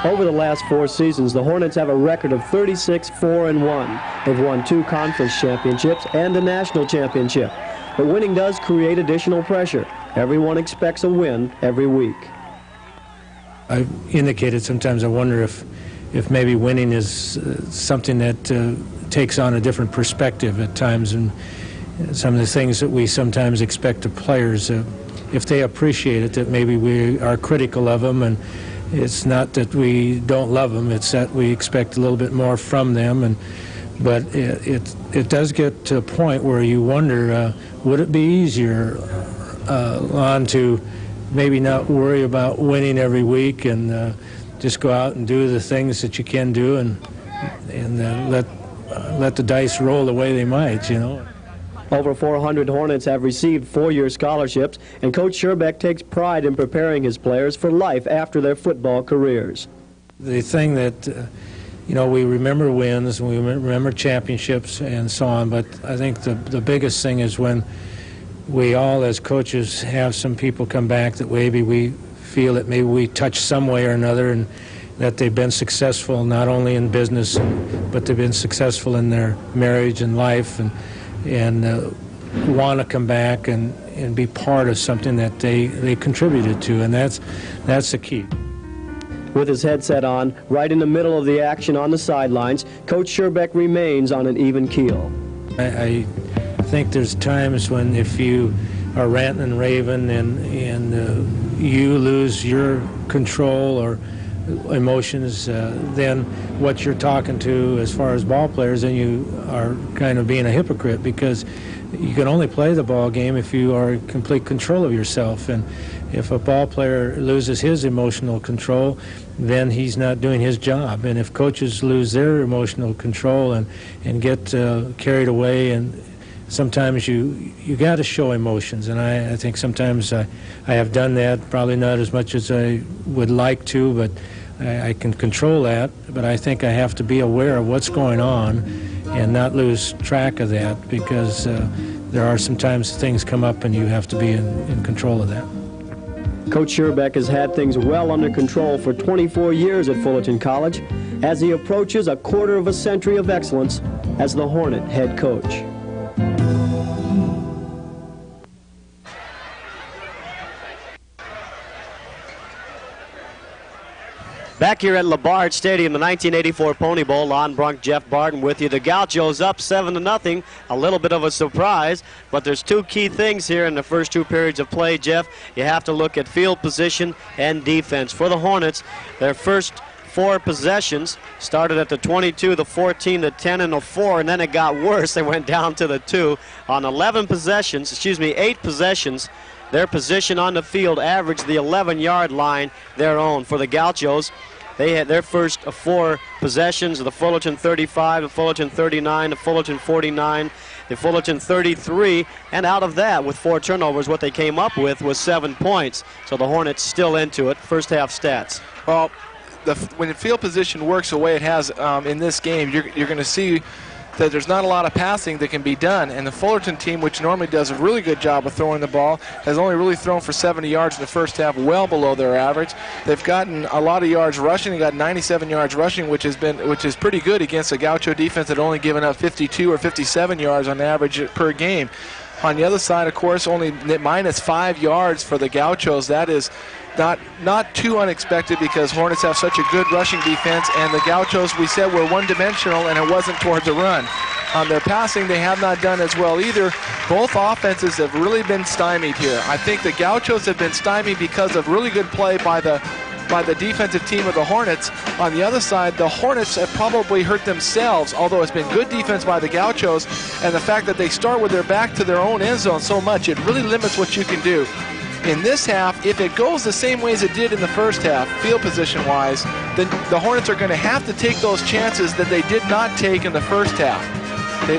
Over the last 4 seasons, the Hornets have a record of 36-4-1. They've won 2 conference championships and a national championship. But winning does create additional pressure. Everyone expects a win every week. I've indicated sometimes I wonder if maybe winning is something that takes on a different perspective at times, and some of the things that we sometimes expect of players, if they appreciate it, that maybe we are critical of them, and it's not that we don't love them, it's that we expect a little bit more from them. But it does get to a point where you wonder, would it be easier, Lon, to maybe not worry about winning every week and just go out and do the things that you can do and let the dice roll the way they might, you know. Over 400 Hornets have received 4-year scholarships, and Coach Scherbeck takes pride in preparing his players for life after their football careers. The thing that, we remember wins, and we remember championships and so on, but I think the biggest thing is when we all as coaches have some people come back that maybe we feel that maybe we touch some way or another, and that they've been successful not only in business, but they've been successful in their marriage and life, and want to come back and be part of something that they contributed to, and that's the key. With his headset on, right in the middle of the action on the sidelines, Coach Scherbeck remains on an even keel. I think there's times when if you are ranting and raving and you lose your control or emotions, then what you're talking to as far as ball players, then you are kind of being a hypocrite, because you can only play the ball game if you are in complete control of yourself. And if a ball player loses his emotional control, then he's not doing his job. And if coaches lose their emotional control and get carried away, and sometimes you got to show emotions, and I think sometimes I have done that, probably not as much as I would like to, but I can control that. But I think I have to be aware of what's going on and not lose track of that, because there are sometimes things come up and you have to be in control of that. Coach Scherbeck has had things well under control for 24 years at Fullerton College as he approaches a quarter of a century of excellence as the Hornet head coach. Back here at LaBarge Stadium, the 1984 Pony Bowl, Lon Brunk, Jeff Barton with you. The Gauchos up 7-0, a little bit of a surprise, but there's two key things here in the first two periods of play, Jeff. You have to look at field position and defense. For the Hornets, their first four possessions started at the 22, the 14, the 10, and the 4, and then it got worse. They went down to the 2. On 8 possessions, their position on the field averaged the 11-yard line, their own. For the Gauchos, they had their first 4 possessions, the Fullerton 35, the Fullerton 39, the Fullerton 49, the Fullerton 33, and out of that, with 4 turnovers, what they came up with was 7 points. So the Hornets still into it. First half stats. Well, when the field position works the way it has in this game, you're going to see that there's not a lot of passing that can be done. And the Fullerton team, which normally does a really good job of throwing the ball, has only really thrown for 70 yards in the first half, well below their average. They've gotten a lot of yards rushing. They got 97 yards rushing, which is pretty good against a Gaucho defense that only given up 52 or 57 yards on average per game. On the other side, of course, only minus 5 yards for the Gauchos. That is not too unexpected, because Hornets have such a good rushing defense, and the Gauchos, we said, were one-dimensional, and it wasn't toward the run. On their passing, they have not done as well either. Both offenses have really been stymied here. I think the Gauchos have been stymied because of really good play by the defensive team of the Hornets. On the other side, the Hornets have probably hurt themselves, although it's been good defense by the Gauchos, and the fact that they start with their back to their own end zone so much, it really limits what you can do. In this half, if it goes the same way as it did in the first half, field position-wise, then the Hornets are going to have to take those chances that they did not take in the first half.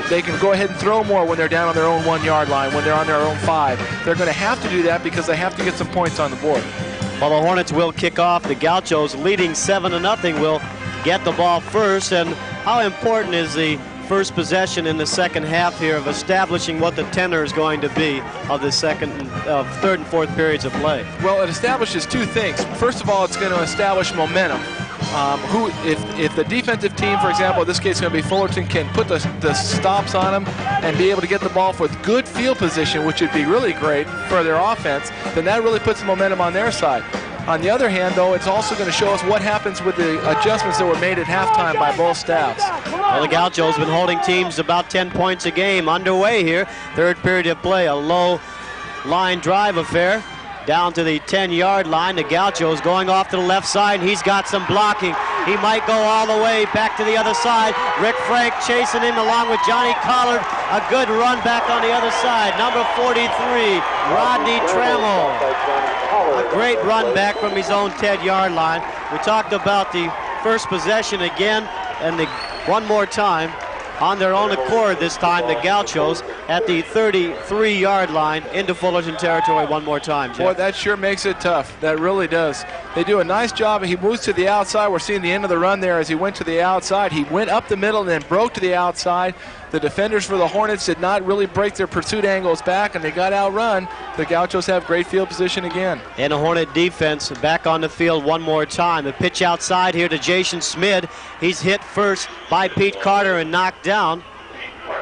They can go ahead and throw more when they're down on their own 1-yard line, when they're on their own 5. They're going to have to do that because they have to get some points on the board. Well, the Hornets will kick off. The Gauchos, leading 7-0, will get the ball first. And how important is the first possession in the second half here of establishing what the tenor is going to be of the third and fourth periods of play? Well, it establishes two things. First of all, it's going to establish momentum. If the defensive team, for example, in this case it's going to be Fullerton, can put the stops on them and be able to get the ball with good field position, which would be really great for their offense, then that really puts the momentum on their side. On the other hand, though, it's also going to show us what happens with the adjustments that were made at halftime by both staffs. Well, the Gauchos have been holding teams about 10 points a game. Underway here, third period of play, a low line drive affair down to the 10-yard line. The Gauchos going off to the left side. He's got some blocking. He might go all the way back to the other side. Rick Frank chasing him along with Johnny Collard. A good run back on the other side. Number 43, Rodney Trammell. A great run back from his own 10-yard line. We talked about the first possession again, and one more time, on their own accord this time, the Gauchos at the 33-yard line into Fullerton territory one more time, Jeff. Boy, that sure makes it tough. That really does. They do a nice job. He moves to the outside. We're seeing the end of the run there as he went to the outside. He went up the middle and then broke to the outside. The defenders for the Hornets did not really break their pursuit angles back, and they got outrun. The Gauchos have great field position again. And the Hornet defense back on the field one more time. The pitch outside here to Jason Smid. He's hit first by Pete Carter and knocked down.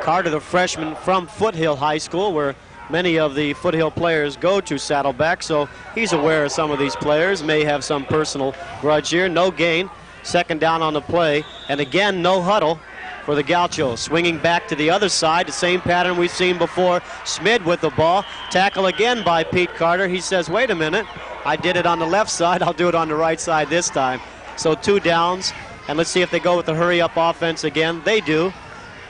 Carter, the freshman from Foothill High School, where many of the Foothill players go to Saddleback, so he's aware of some of these players, may have some personal grudge here. No gain, second down on the play, and again, no huddle for the Gauchos. Swinging back to the other side, the same pattern we've seen before. Smid with the ball, tackle again by Pete Carter. He says, wait a minute, I did it on the left side, I'll do it on the right side this time. So 2 downs, and let's see if they go with the hurry-up offense again. They do.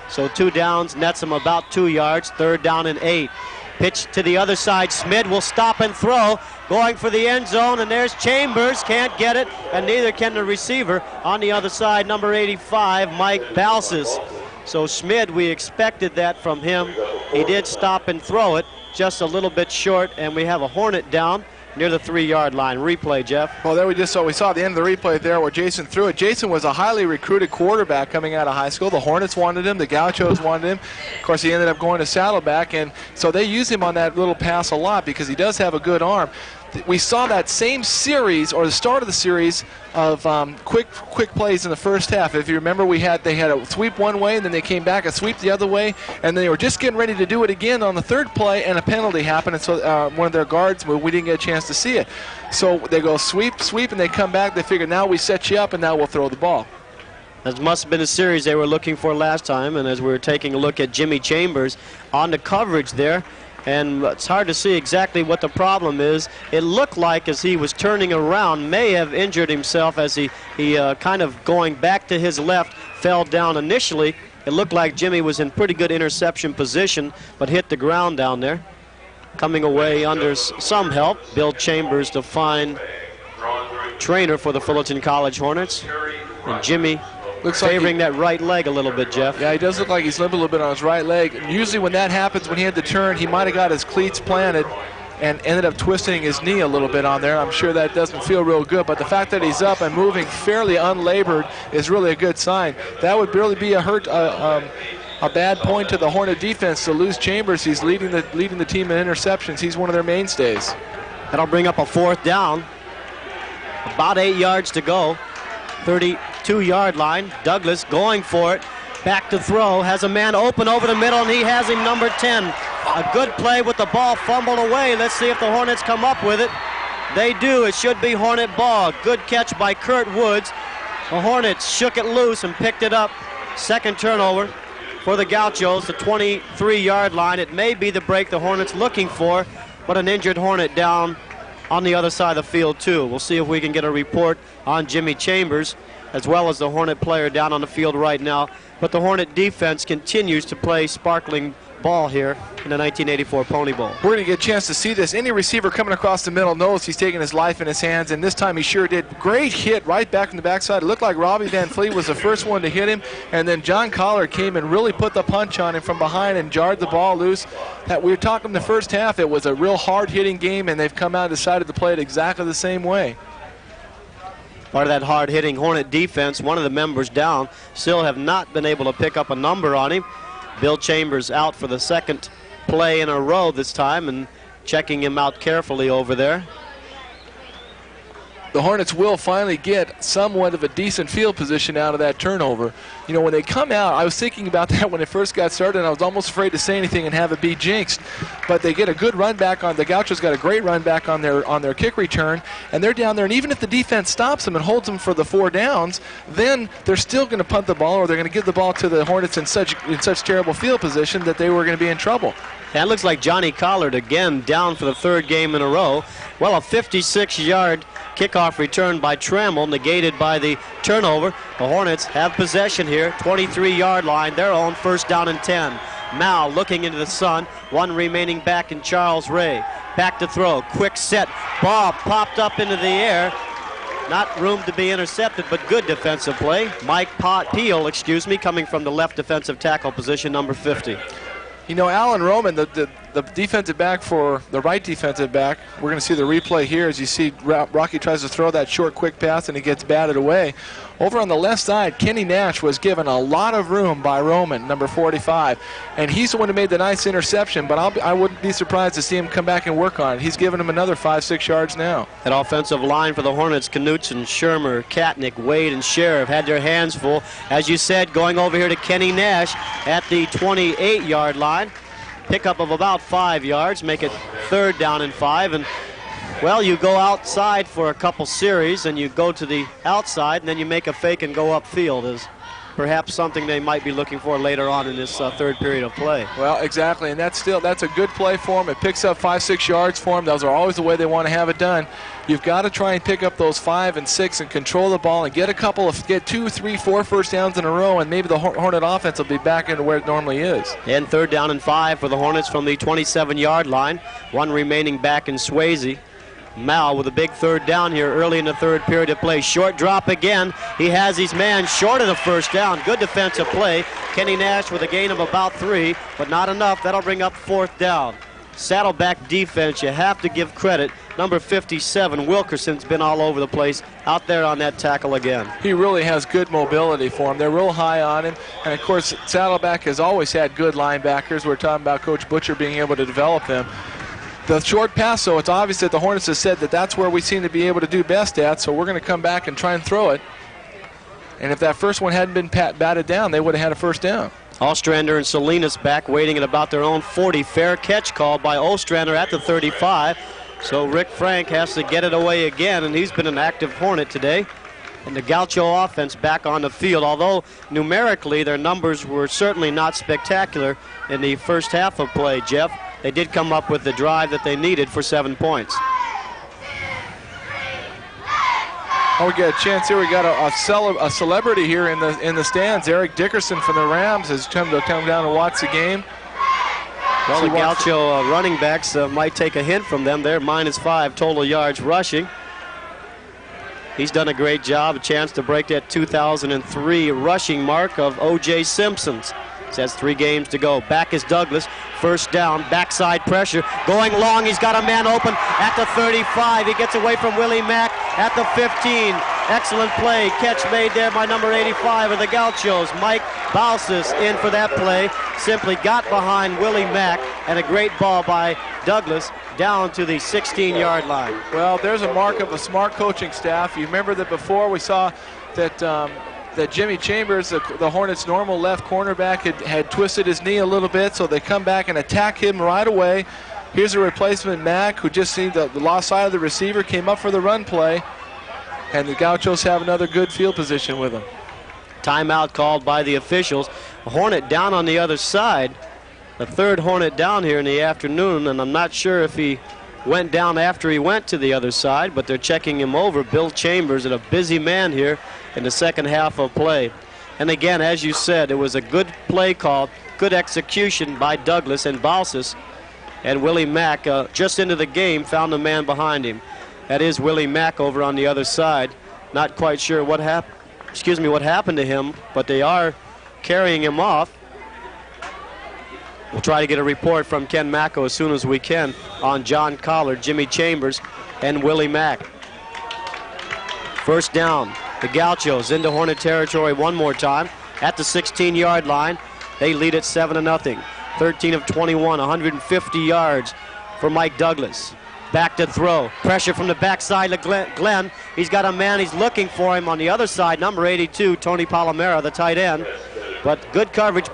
So 2 downs, nets them about 2 yards, 3rd down and 8. Pitch to the other side, Smid will stop and throw, going for the end zone, and there's Chambers, can't get it, and neither can the receiver. On the other side, number 85, Mike Balsis. So Smid, we expected that from him. He did stop and throw it, just a little bit short, and we have a Hornet down near the 3-yard line. Replay, Jeff. Well, there we saw the end of the replay there where Jason threw it. Jason was a highly recruited quarterback coming out of high school. The Hornets wanted him, the Gauchos wanted him. Of course, he ended up going to Saddleback, and so they use him on that little pass a lot because he does have a good arm. We saw that same series, or the start of the series, of quick plays in the first half. If you remember, they had a sweep one way, and then they came back a sweep the other way, and they were just getting ready to do it again on the 3rd play, and a penalty happened, and so one of their guards moved. We didn't get a chance to see it. So they go sweep, and they come back. They figure, now we set you up, and now we'll throw the ball. That must have been a series they were looking for last time, and as we were taking a look at Jimmy Chambers on the coverage there, and it's hard to see exactly what the problem is. It looked like as he was turning around, may have injured himself as he kind of going back to his left, fell down initially. It looked like Jimmy was in pretty good interception position, but hit the ground down there. Coming away under some help, Bill Chambers, the fine trainer for the Fullerton College Hornets. And Jimmy looks favoring that right leg a little bit, Jeff. Yeah, he does look like he's limping a little bit on his right leg. And usually when that happens, when he had to turn, he might have got his cleats planted and ended up twisting his knee a little bit on there. I'm sure that doesn't feel real good, but the fact that he's up and moving fairly unlabored is really a good sign. That would really be a bad point to the Hornet defense to lose Chambers. He's leading the team in interceptions. He's one of their mainstays. That'll bring up a 4th down. About 8 yards to go. 32-yard line. Douglas going for it. Back to throw. Has a man open over the middle, and he has him, number 10. A good play with the ball fumbled away. Let's see if the Hornets come up with it. They do. It should be Hornet ball. Good catch by Kurt Woods. The Hornets shook it loose and picked it up. 2nd turnover for the Gauchos, the 23-yard line. It may be the break the Hornets looking for, but an injured Hornet down on the other side of the field too. We'll see if we can get a report on Jimmy Chambers, as well as the Hornet player down on the field right now. But the Hornet defense continues to play sparkling ball here in the 1984 Pony Bowl. We're going to get a chance to see this. Any receiver coming across the middle knows he's taking his life in his hands, and this time he sure did. Great hit right back from the backside. It looked like Robbie Van Fleet was the first one to hit him, and then John Collar came and really put the punch on him from behind and jarred the ball loose. That we were talking the first half, it was a real hard-hitting game, and they've come out and decided to play it exactly the same way. Part of that hard-hitting Hornet defense, one of the members down, still have not been able to pick up a number on him. Bill Chambers out for the 2nd play in a row this time, and checking him out carefully over there. The Hornets will finally get somewhat of a decent field position out of that turnover. You know, when they come out, I was thinking about that when it first got started, and I was almost afraid to say anything and have it be jinxed. But they get a good run back on, the Gauchos got a great run back on their kick return, and they're down there, and even if the defense stops them and holds them for the 4 downs, then they're still going to punt the ball, or they're going to give the ball to the Hornets in such terrible field position that they were going to be in trouble. That looks like Johnny Collard again down for the 3rd game in a row. Well, a 56-yard kickoff return by Trammell, negated by the turnover. The Hornets have possession here, 23-yard line, their own, 1st down and 10. Mao looking into the sun, one remaining back in Charles Ray. Back to throw, quick set, ball popped up into the air. Not room to be intercepted, but good defensive play. Mike Peel, coming from the left defensive tackle position, number 50. You know, Alan Roman, the defensive back for the right defensive back, we're going to see the replay here as you see Rocky tries to throw that short, quick pass, and he gets batted away. Over on the left side, Kenny Nash was given a lot of room by Roman, number 45, and he's the one who made the nice interception, but I wouldn't be surprised to see him come back and work on it. He's given him another 5-6 yards now. That offensive line for the Hornets, Knutson, Shermer, Katnick, Wade, and Sheriff had their hands full. As you said, going over here to Kenny Nash at the 28-yard line. Pickup of about 5 yards, make it 3rd down and 5. And, well, you go outside for a couple series, and you go to the outside, and then you make a fake and go upfield is perhaps something they might be looking for later on in this third period of play. Well, exactly, and that's a good play for them. It picks up 5-6 yards for them. Those are always the way they want to have it done. You've got to try and pick up those 5 and 6 and control the ball and get 2, 3, 4 first downs in a row, and maybe the Hornet offense will be back into where it normally is. And 3rd down and 5 for the Hornets from the 27-yard line. One remaining back in Swayze. Mal with a big 3rd down here early in the 3rd period of play. Short drop again. He has his man short of the 1st down. Good defensive play. Kenny Nash with a gain of about 3, but not enough. That'll bring up 4th down. Saddleback defense, you have to give credit. Number 57, Wilkerson's been all over the place out there on that tackle again. He really has good mobility for him. They're real high on him. And, of course, Saddleback has always had good linebackers. We're talking about Coach Butcher being able to develop them. The short pass, though, it's obvious that the Hornets have said that that's where we seem to be able to do best at, so we're going to come back and try and throw it. And if that first one hadn't been batted down, they would have had a 1st down. Ostrander and Salinas back waiting at about their own 40. Fair catch called by Ostrander at the 35. So Rick Frank has to get it away again, and he's been an active Hornet today. And the Gaucho offense back on the field, although numerically their numbers were certainly not spectacular in the first half of play, Jeff. They did come up with the drive that they needed for 7 points. Oh, we got a chance here. We got a celebrity here in the stands. Eric Dickerson from the Rams has come down and watch the game. Well, the Gaucho running backs might take a hint from them. They're -5 total yards rushing. He's done a great job. A chance to break that 2003 rushing mark of O.J. Simpson's. Has 3 games to go. Back is Douglas. 1st down. Backside pressure. Going long. He's got a man open at the 35. He gets away from Willie Mack at the 15. Excellent play. Catch made there by number 85 of the Gauchos. Mike Balsas in for that play. Simply got behind Willie Mack, and a great ball by Douglas down to the 16-yard line. Well, there's a mark of a smart coaching staff. You remember that before we saw that that Jimmy Chambers, the Hornets' normal left cornerback, had twisted his knee a little bit, so they come back and attack him right away. Here's a replacement, Mack, who just seen the lost side of the receiver, came up for the run play, and the Gauchos have another good field position with him. Timeout called by the officials. A Hornet down on the other side. The 3rd Hornet down here in the afternoon, and I'm not sure if he went down after he went to the other side, but they're checking him over. Bill Chambers, and a busy man here in the second half of play. And again, as you said, it was a good play call, good execution by Douglas and Balsas. And Willie Mack, just into the game, found the man behind him. That is Willie Mack over on the other side. Not quite sure what happened to him, but they are carrying him off. We'll try to get a report from Ken Macko as soon as we can on John Collard, Jimmy Chambers, and Willie Mack. 1st down. The Gauchos into Hornet territory one more time at the 16-yard line. They lead it 7-0. 13 of 21, 150 yards for Mike Douglas. Back to throw. Pressure from the backside to Glenn. He's got a man. He's looking for him on the other side. Number 82, Tony Palomera, the tight end. But good coverage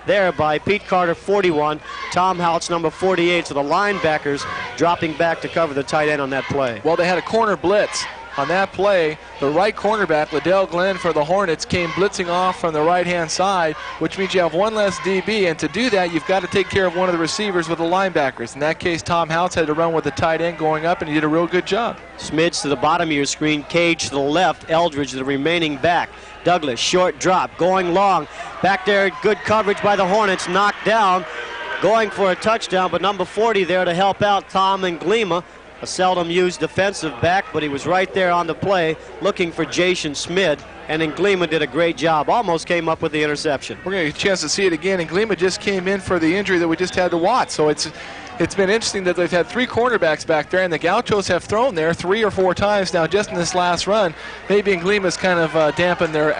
there by Pete Carter, 41. Tom Houts, number 48. So the linebackers dropping back to cover the tight end on that play. Well, they had a corner blitz. On that play, the right cornerback, Liddell Glenn for the Hornets, came blitzing off from the right-hand side, which means you have one less DB, and to do that, you've got to take care of one of the receivers with the linebackers. In that case, Tom Houts had to run with the tight end going up, and he did a real good job. Smidge to the bottom of your screen, Cage to the left, Eldridge the remaining back. Douglas, short drop, going long. Back there, good coverage by the Hornets, knocked down, going for a touchdown, but number 40 there to help out Tom and Glema. a seldom used defensive back, but he was right there on the play looking for Jason Smid, and Englima did a great job. Almost came up with the interception. We're going to get a chance to see it again. Englima just came in for the injury that we just had to watch. So it's been interesting that they've had 3 cornerbacks back there, and the Gauchos have thrown there 3 or 4 times now just in this last run. Maybe Englima's kind of dampened their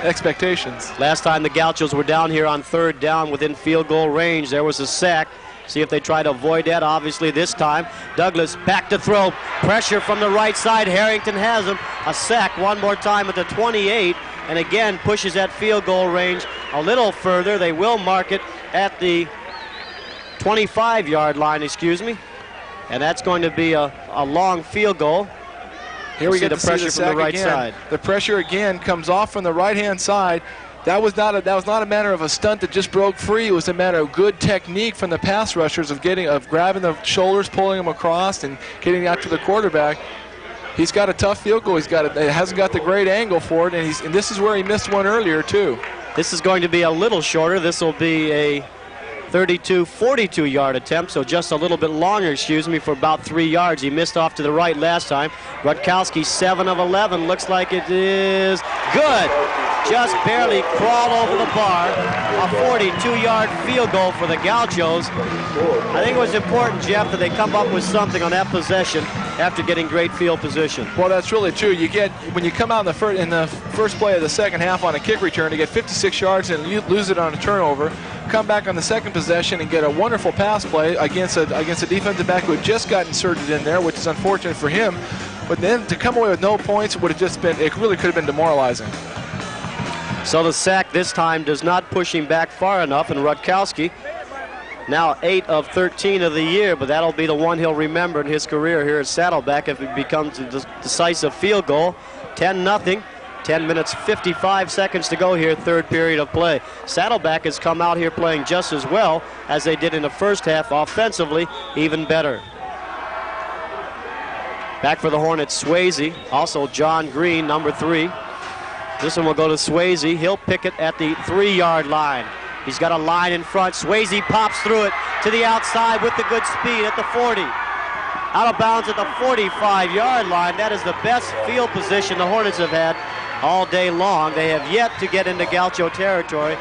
expectations. Last time the Gauchos were down here on 3rd down within field goal range, there was a sack. See if they try to avoid that. Obviously this time Douglas back to throw, pressure from the right side. Harrington has him. A sack one more time at the 28, and again pushes that field goal range a little further. They will mark it at the 25-yard line, excuse me, and that's going to be a long field goal. Here we get the pressure from the right side. The pressure again comes off from the right-hand side. That was not a matter of a stunt that just broke free. It was a matter of good technique from the pass rushers of grabbing the shoulders, pulling them across, and getting out to the quarterback. He's got a tough field goal. It hasn't got the great angle for it, and this is where he missed one earlier too. This is going to be a little shorter. This will be a 42-42-yard attempt, so just a little bit longer, excuse me, for about 3 yards. He missed off to the right last time. Rutkowski, 7 of 11. Looks like it is good. Just barely crawled over the bar. A 42-yard field goal for the Gauchos. I think it was important, Jeff, that they come up with something on that possession after getting great field position. Well, that's really true. When you come out in the first play of the second half on a kick return to get 56 yards and you lose it on a turnover, come back on the second possession and get a wonderful pass play against a defensive back who had just got inserted in there, which is unfortunate for him. But then to come away with no points would have just been, it really could have been demoralizing. So the sack this time does not push him back far enough, and Rutkowski now 8 of 13 of the year, but that'll be the one he'll remember in his career here at Saddleback if it becomes a decisive field goal. 10-0. 10 minutes, 55 seconds to go here, 3rd period of play. Saddleback has come out here playing just as well as they did in the first half. Offensively, even better. Back for the Hornets, Swayze. Also John Green, number 3. This one will go to Swayze. He'll pick it at the 3-yard line. He's got a line in front. Swayze pops through it to the outside with the good speed at the 40. Out of bounds at the 45-yard line. That is the best field position the Hornets have had all day long. They have yet to get into Gaucho territory.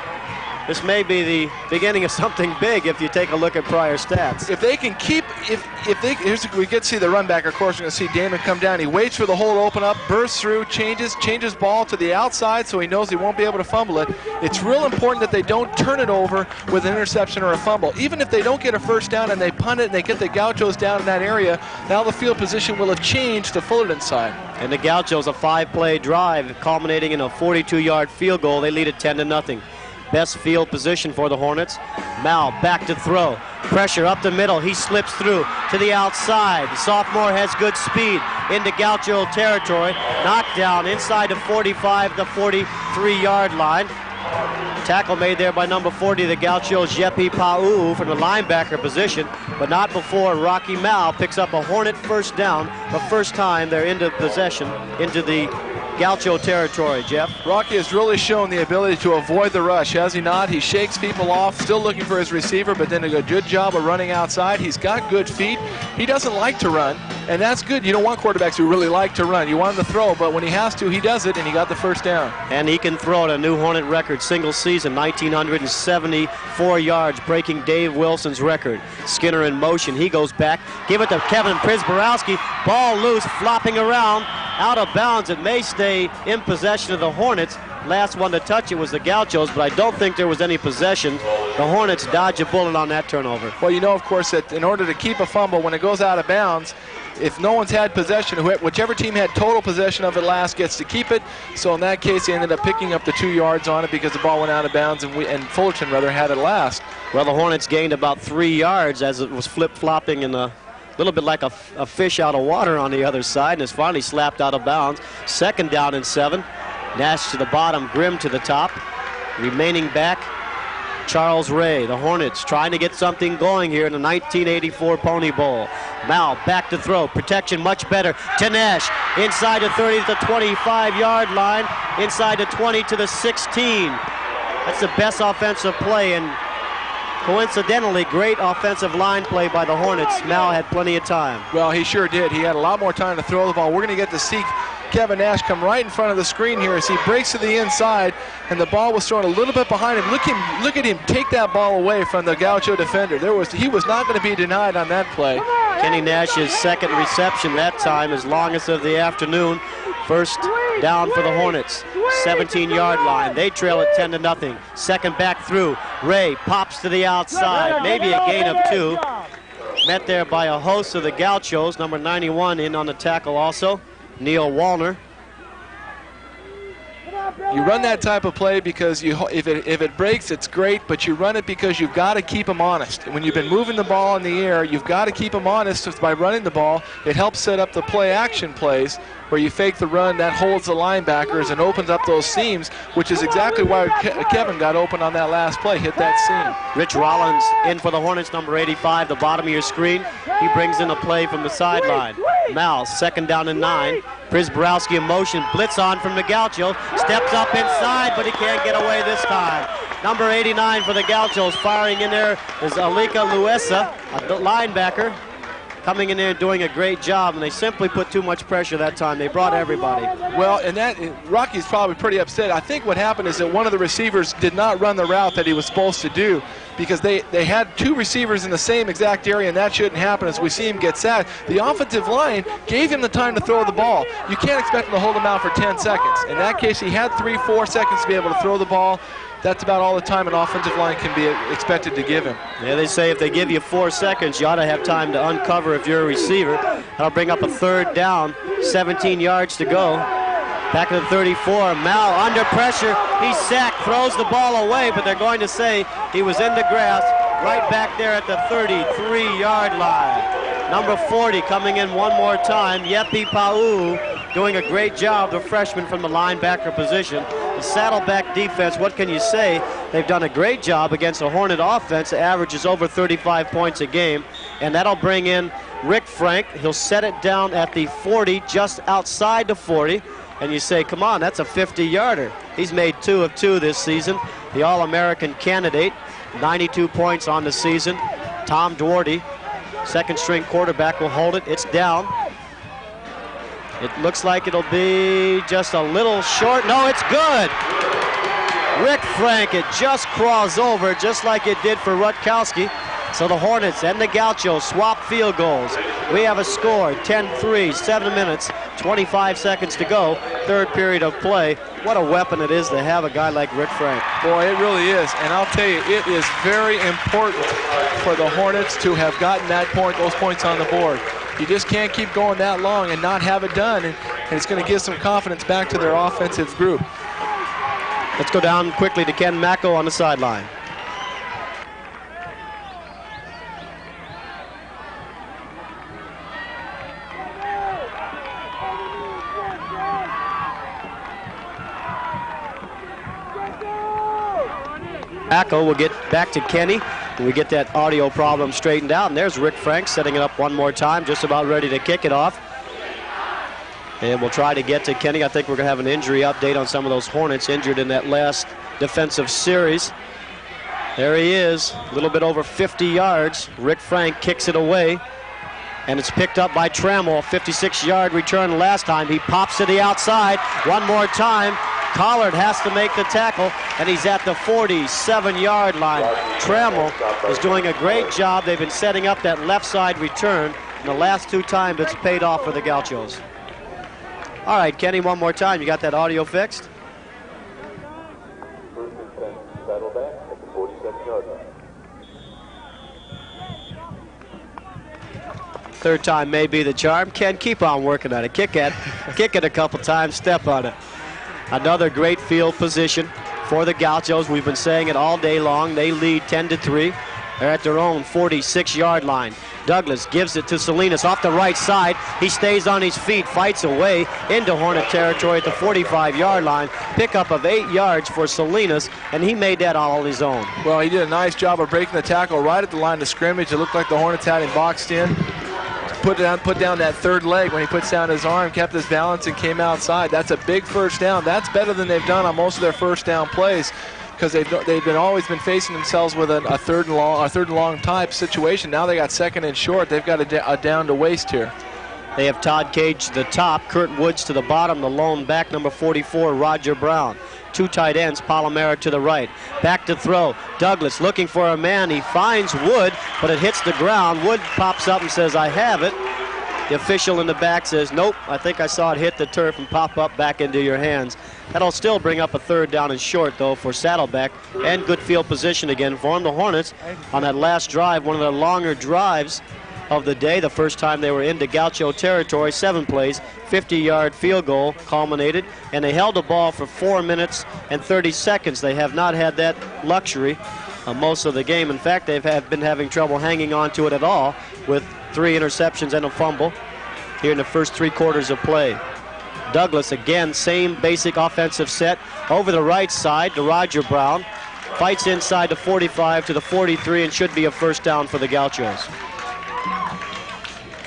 This may be the beginning of something big if you take a look at prior stats. If they can keep, we get to see the run back, of course, we're going to see Damon come down. He waits for the hole to open up, bursts through, changes ball to the outside so he knows he won't be able to fumble it. It's real important that they don't turn it over with an interception or a fumble. Even if they don't get a first down and they punt it and they get the Gauchos down in that area, now the field position will have changed to Fullerton's side. And the Gauchos, a 5-play drive culminating in a 42-yard field goal. They lead it 10-0. Best field position for the Hornets. Mal back to throw. Pressure up the middle. He slips through to the outside. The sophomore has good speed into Gaucho territory. Knocked down inside the 45, the 43-yard line. Tackle made there by number 40, the Gauchos, Jepi Pa'u from the linebacker position, but not before Rocky Mal picks up a Hornet first down. The first time they're into possession, into the Gaucho territory, Jeff. Rocky has really shown the ability to avoid the rush, has he not? He shakes people off, still looking for his receiver, but then a good job of running outside. He's got good feet. He doesn't like to run, and that's good. You don't want quarterbacks who really like to run. You want him to throw, but when he has to, he does it, and he got the first down. And he can throw at a new Hornet record, single season, 1,974 yards, breaking Dave Wilson's record. Skinner in motion. He goes back. Give it to Kevin Prisborowski. Ball loose, flopping around. Out of bounds. It may stay in possession of the Hornets. Last one to touch it was the Gauchos, but I don't think there was any possession. The Hornets dodge a bullet on that turnover. Well, you know, of course, that in order to keep a fumble when it goes out of bounds, if no one's had possession, whichever team had total possession of it last gets to keep it. So in that case, they ended up picking up the 2 yards on it because the ball went out of bounds, and Fullerton rather had it last. Well, the Hornets gained about 3 yards as it was flip-flopping in a little bit like a fish out of water on the other side, and it's finally slapped out of bounds. 2nd down and 7. Nash to the bottom, Grimm to the top. Remaining back, Charles Ray. The Hornets trying to get something going here in the 1984 Pony Bowl. Mal back to throw. Protection much better to Nash. Inside the 30 to the 25-yard line. Inside the 20 to the 16. That's the best offensive play in Coincidentally, great offensive line play by the Hornets. Mal had plenty of time. Well, he sure did. He had a lot more time to throw the ball. We're going to get to see Kevin Nash come right in front of the screen here as he breaks to the inside, and the ball was thrown a little bit behind him. Look at him take that ball away from the Gaucho defender. He was not going to be denied on that play. Kenny Nash's second reception that time, his longest of the afternoon. First down for the Hornets, 17-yard line. They trail it 10-0. Second back through. Ray pops to the outside, maybe a gain of 2. Met there by a host of the Gauchos. Number 91 in on the tackle also, Neil Wallner. You run that type of play because if it breaks, it's great, but you run it because you've got to keep them honest. When you've been moving the ball in the air, you've got to keep them honest by running the ball. It helps set up the play-action plays where you fake the run, that holds the linebackers and opens up those seams, which is exactly why Kevin got open on that last play, hit that seam. Rich Rollins in for the Hornets, number 85, the bottom of your screen. He brings in a play from the sideline. Mal, second down and 9. Prisborowski in motion, blitz on from the Gauchos, steps up inside, but he can't get away this time. Number 89 for the Gauchos, firing in there is Alika Luesa, a linebacker, coming in there and doing a great job, and they simply put too much pressure that time. They brought everybody. Well, and Rocky's probably pretty upset. I think what happened is that one of the receivers did not run the route that he was supposed to do, because they had 2 receivers in the same exact area, and that shouldn't happen as we see him get sacked. The offensive line gave him the time to throw the ball. You can't expect him to hold him out for 10 seconds. In that case, he had 3-4 seconds to be able to throw the ball. That's about all the time an offensive line can be expected to give him. Yeah, they say if they give you 4 seconds, you ought to have time to uncover if you're a receiver. That'll bring up a third down, 17 yards to go. Back to the 34, Mal under pressure, he's sacked, throws the ball away, but they're going to say he was in the grass right back there at the 33-yard line. Number 40 coming in one more time, Yepi Pau, doing a great job, the freshman from the linebacker position. The Saddleback defense, what can you say? They've done a great job against a Hornet offense that averages over 35 points a game, and that'll bring in Rick Frank. He'll set it down at the 40, just outside the 40, and you say, come on, that's a 50-yarder. He's made 2 of 2 this season. The All-American candidate, 92 points on the season. Tom Duarte, second-string quarterback, will hold it. It's down. It looks like it'll be just a little short. No, it's good. Rick Frank, it just crawls over just like it did for Rutkowski. So the Hornets and the Gauchos swap field goals. We have a score, 10-3, 7 minutes, 25 seconds to go. Third period of play. What a weapon it is to have a guy like Rick Frank. Boy, it really is. And I'll tell you, it is very important for the Hornets to have gotten those points on the board. You just can't keep going that long and not have it done, and it's going to give some confidence back to their offensive group. Let's go down quickly to Ken Macko on the sideline. Macko will get back to Kenny. We get that audio problem straightened out, and there's Rick Frank setting it up one more time, just about ready to kick it off. And we'll try to get to Kenny. I think we're going to have an injury update on some of those Hornets injured in that last defensive series. There he is, a little bit over 50 yards. Rick Frank kicks it away, and it's picked up by Trammell. 56-yard return last time. He pops to the outside one more time. Collard has to make the tackle, and he's at the 47-yard line. Trammell is doing a great job. They've been setting up that left side return, and the last 2 times it's paid off for the Gauchos. All right, Kenny, one more time. You got that audio fixed? Saddleback at the 47-yard line. Third time may be the charm. Ken, keep on working on it. Kick it a couple times, step on it. Another great field position for the Gauchos. We've been saying it all day long. They lead 10-3. They're at their own 46-yard line. Douglas gives it to Salinas off the right side. He stays on his feet, fights away into Hornet territory at the 45-yard line. Pickup of 8 yards for Salinas, and he made that all on his own. Well, he did a nice job of breaking the tackle right at the line of scrimmage. It looked like the Hornets had him boxed in. Put down that third leg when he puts down his arm, kept his balance, and came outside. That's a big first down. That's better than they've done on most of their first down plays, because they've always been facing themselves with a third and long type situation. Now they got second and short. They've got a down to waste here. They have Todd Cage to the top, Kurt Woods to the bottom, the lone back, number 44, Roger Brown. Two tight ends, Palomera to the right. Back to throw. Douglas looking for a man. He finds Wood, but it hits the ground. Wood pops up and says, I have it. The official in the back says, nope, I think I saw it hit the turf and pop up back into your hands. That'll still bring up a third down and short, though, for Saddleback, and good field position again for them. The Hornets on that last drive, one of the longer drives of the day, the first time they were into Gaucho territory, 7 plays, 50-yard field goal culminated, and they held the ball for 4 minutes and 30 seconds. They have not had that luxury most of the game. In fact, they've been having trouble hanging on to it at all, with 3 interceptions and a fumble here in the first 3 quarters of play. Douglas again, same basic offensive set over the right side to Roger Brown, fights inside the 45 to the 43, and should be a first down for the Gauchos.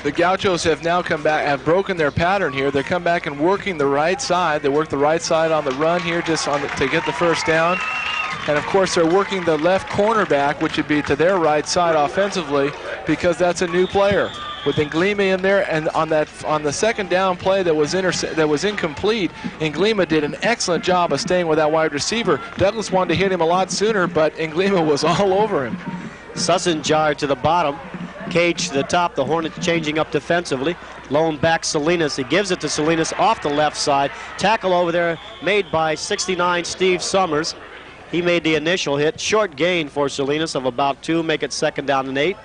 The Gauchos have now come back, have broken their pattern here. They come back and working the right side. They work the right side on the run here just to get the first down. And of course they're working the left cornerback, which would be to their right side offensively, because that's a new player. With Nglima in there, and on the second down play that was incomplete, Nglima did an excellent job of staying with that wide receiver. Douglas wanted to hit him a lot sooner, but Nglima was all over him. Sussenjar to the bottom, Cage to the top. The Hornets changing up defensively. Lone back Salinas. He gives it to Salinas off the left side. Tackle over there made by 69 Steve Summers. He made the initial hit. Short gain for Salinas of about 2, make it second down and 8.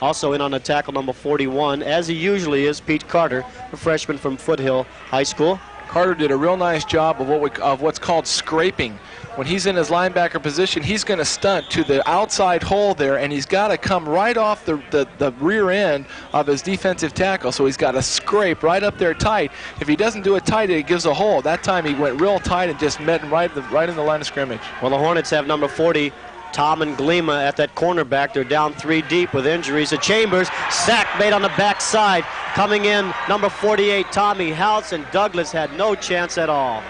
Also in on the tackle, number 41, as he usually is, Pete Carter, a freshman from Foothill High School. Carter did a real nice job of what's called scraping. When he's in his linebacker position, he's going to stunt to the outside hole there, and he's got to come right off the rear end of his defensive tackle. So he's got to scrape right up there tight. If he doesn't do it tight, it gives a hole. That time he went real tight and just met right in the line of scrimmage. Well, the Hornets have number 40, Tom Nglima, at that cornerback. They're down 3 deep with injuries. The Chambers, sack made on the backside. Coming in, number 48, Tommy House, and Douglas had no chance at all.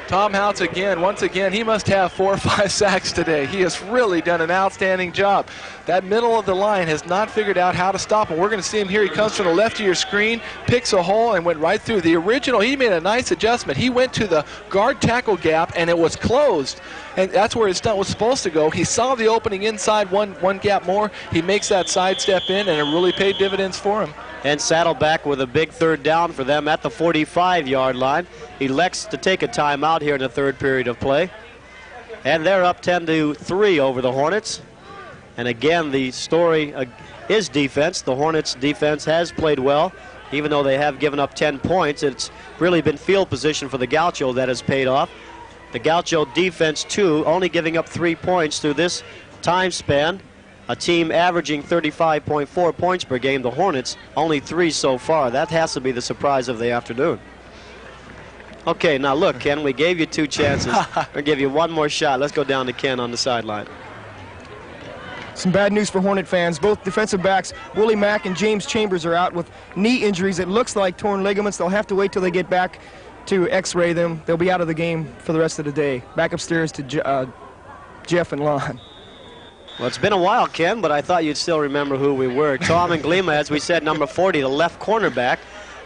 Tom House once again, he must have 4 or 5 sacks today. He has really done an outstanding job. That middle of the line has not figured out how to stop him. We're going to see him here. He comes from the left of your screen, picks a hole, and went right through. The original, he made a nice adjustment. He went to the guard tackle gap, and it was closed. And that's where his stunt was supposed to go. He saw the opening inside, one gap more. He makes that sidestep in, and it really paid dividends for him. And Saddleback with a big third down for them at the 45-yard line. Elects to take a timeout here in the third period of play. And they're up 10-3 over the Hornets. And again, the story is defense. The Hornets' defense has played well. Even though they have given up 10 points, it's really been field position for the Gaucho that has paid off. The Gaucho defense, too, only giving up 3 points through this time span. A team averaging 35.4 points per game. The Hornets, only 3 so far. That has to be the surprise of the afternoon. Okay, now look, Ken, we gave you 2 chances. We'll give you 1 more shot. Let's go down to Ken on the sideline. Some bad news for Hornet fans. Both defensive backs, Willie Mack and James Chambers, are out with knee injuries. It looks like torn ligaments. They'll have to wait till they get back to x-ray them. They'll be out of the game for the rest of the day. Back upstairs to Jeff and Lon. Well, it's been a while, Ken, but I thought you'd still remember who we were. Tom Nglima, as we said, number 40, the left cornerback,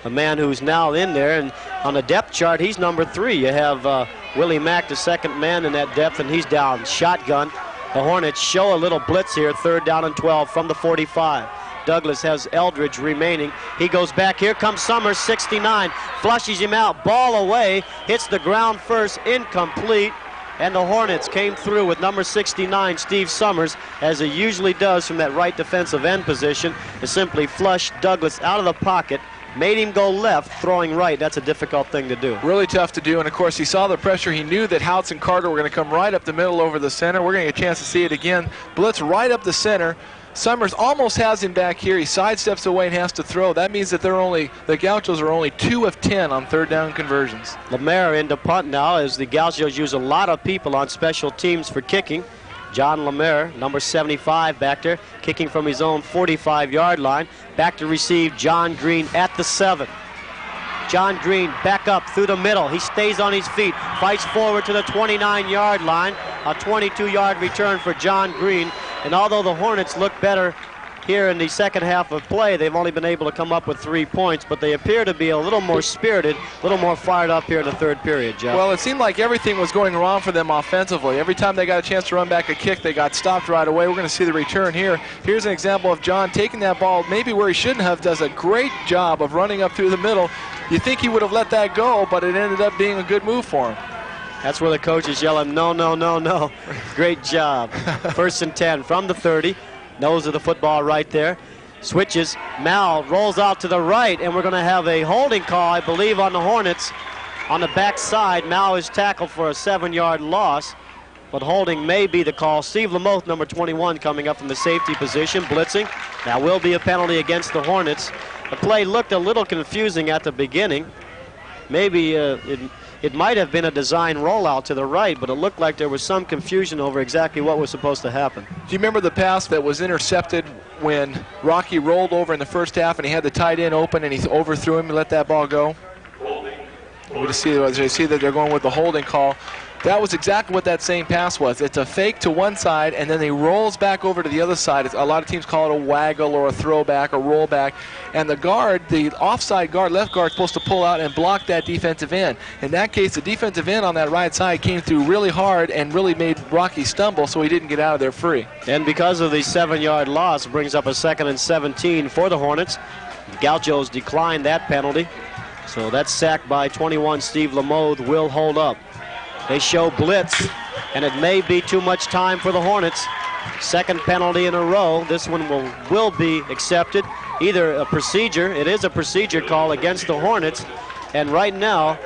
a man who's now in there. And on the depth chart, he's number 3. You have Willie Mack, the second man in that depth, and he's down shotgun. The Hornets show a little blitz here, 3rd down and 12 from the 45. Douglas has Eldridge remaining. He goes back. Here comes Summers, 69. Flushes him out. Ball away. Hits the ground first. Incomplete. And the Hornets came through with number 69, Steve Summers, as he usually does from that right defensive end position, to simply flush Douglas out of the pocket. Made him go left, throwing right. That's a difficult thing to do. Really tough to do, and of course he saw the pressure. He knew that Houts and Carter were going to come right up the middle over the center. We're going to get a chance to see it again. Blitz right up the center. Summers almost has him back here. He sidesteps away and has to throw. That means that the Gauchos are only 2 of 10 on 3rd down conversions. Lemaire into punt now, as the Gauchos use a lot of people on special teams for kicking. John Lemaire, number 75 back there, kicking from his own 45-yard line. Back to receive John Green at the 7. John Green back up through the middle. He stays on his feet, fights forward to the 29-yard line. a 22-yard return for John Green. And although the Hornets look better here in the second half of play, they've only been able to come up with 3 points, but they appear to be a little more spirited, a little more fired up here in the third period, Jeff. Well, it seemed like everything was going wrong for them offensively. Every time they got a chance to run back a kick, they got stopped right away. We're going to see the return here. Here's an example of John taking that ball maybe where he shouldn't have, does a great job of running up through the middle. You think he would have let that go, but it ended up being a good move for him. That's where the coach is yelling, no, no, no, no. Great job. 1st and 10 from the 30. Nose of the football right there. Switches. Mal rolls out to the right, and we're going to have a holding call, I believe, on the Hornets. On the backside, Mal is tackled for a 7-yard loss, but holding may be the call. Steve Lamoth, number 21, coming up from the safety position, blitzing. That will be a penalty against the Hornets. The play looked a little confusing at the beginning. Maybe it might have been a design rollout to the right, but it looked like there was some confusion over exactly what was supposed to happen. Do you remember the pass that was intercepted when Rocky rolled over in the first half and he had the tight end open and he overthrew him and let that ball go? We just see that they're going with the holding call. That was exactly what that same pass was. It's a fake to one side, and then he rolls back over to the other side. A lot of teams call it a waggle or a throwback or rollback. And the guard, the offside guard, left guard, is supposed to pull out and block that defensive end. In that case, the defensive end on that right side came through really hard and really made Rocky stumble, so he didn't get out of there free. And because of the 7-yard loss, it brings up a 2nd and 17 for the Hornets. Gauchos declined that penalty. So that sack by 21, Steve Lamoth, will hold up. They show blitz, and it may be too much time for the Hornets. 2nd penalty in a row. This one will be accepted. Either a procedure, it is a procedure call against the Hornets, and right now,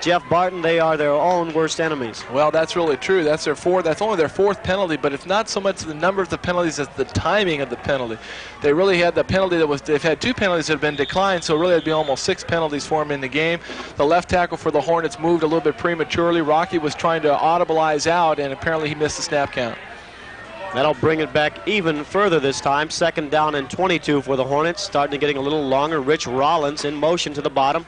Jeff Barton, they are their own worst enemies. Well, that's really true. That's only their 4th penalty, but it's not so much the number of the penalties as the timing of the penalty. They really had the penalty they've had 2 penalties that have been declined, so really it'd be almost 6 penalties for them in the game. The left tackle for the Hornets moved a little bit prematurely. Rocky was trying to audibilize out, and apparently he missed the snap count. That'll bring it back even further this time. 2nd down and 22 for the Hornets, starting to getting a little longer. Rich Rollins in motion to the bottom.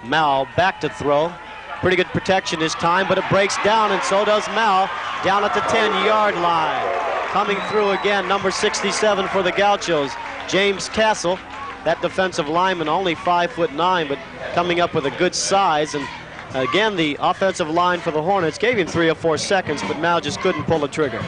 Mal back to throw. Pretty good protection this time, but it breaks down, and so does Mal, down at the 10-yard line. Coming through again, number 67 for the Gauchos, James Castle. That defensive lineman, only 5'9", but coming up with a good size. And again, the offensive line for the Hornets gave him 3 or 4 seconds, but Mal just couldn't pull the trigger.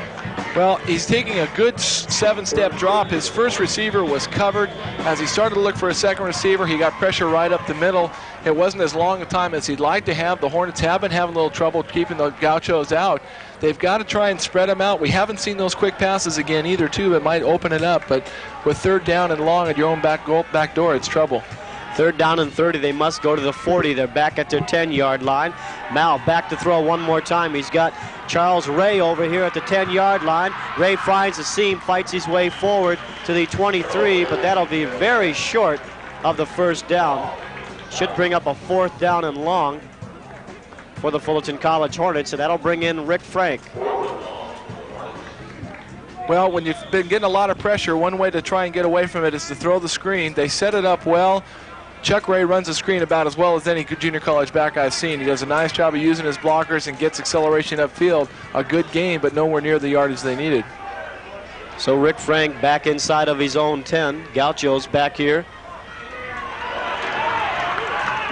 Well, he's taking a good 7-step drop. His first receiver was covered. As he started to look for a second receiver, he got pressure right up the middle. It wasn't as long a time as he'd like to have. The Hornets have been having a little trouble keeping the Gauchos out. They've got to try and spread them out. We haven't seen those quick passes again either, too. It might open it up, but with 3rd down and long at your own back door, it's trouble. 3rd down and 30, they must go to the 40. They're back at their 10-yard line. Mal back to throw one more time. He's got Charles Ray over here at the 10-yard line. Ray finds the seam, fights his way forward to the 23, but that'll be very short of the 1st down. Should bring up a 4th down and long for the Fullerton College Hornets, and that'll bring in Rick Frank. Well, when you've been getting a lot of pressure, one way to try and get away from it is to throw the screen. They set it up well. Chuck Ray runs the screen about as well as any junior college back I've seen. He does a nice job of using his blockers and gets acceleration upfield. A good game, but nowhere near the yardage they needed. So Rick Frank back inside of his own 10. Gauchos back here.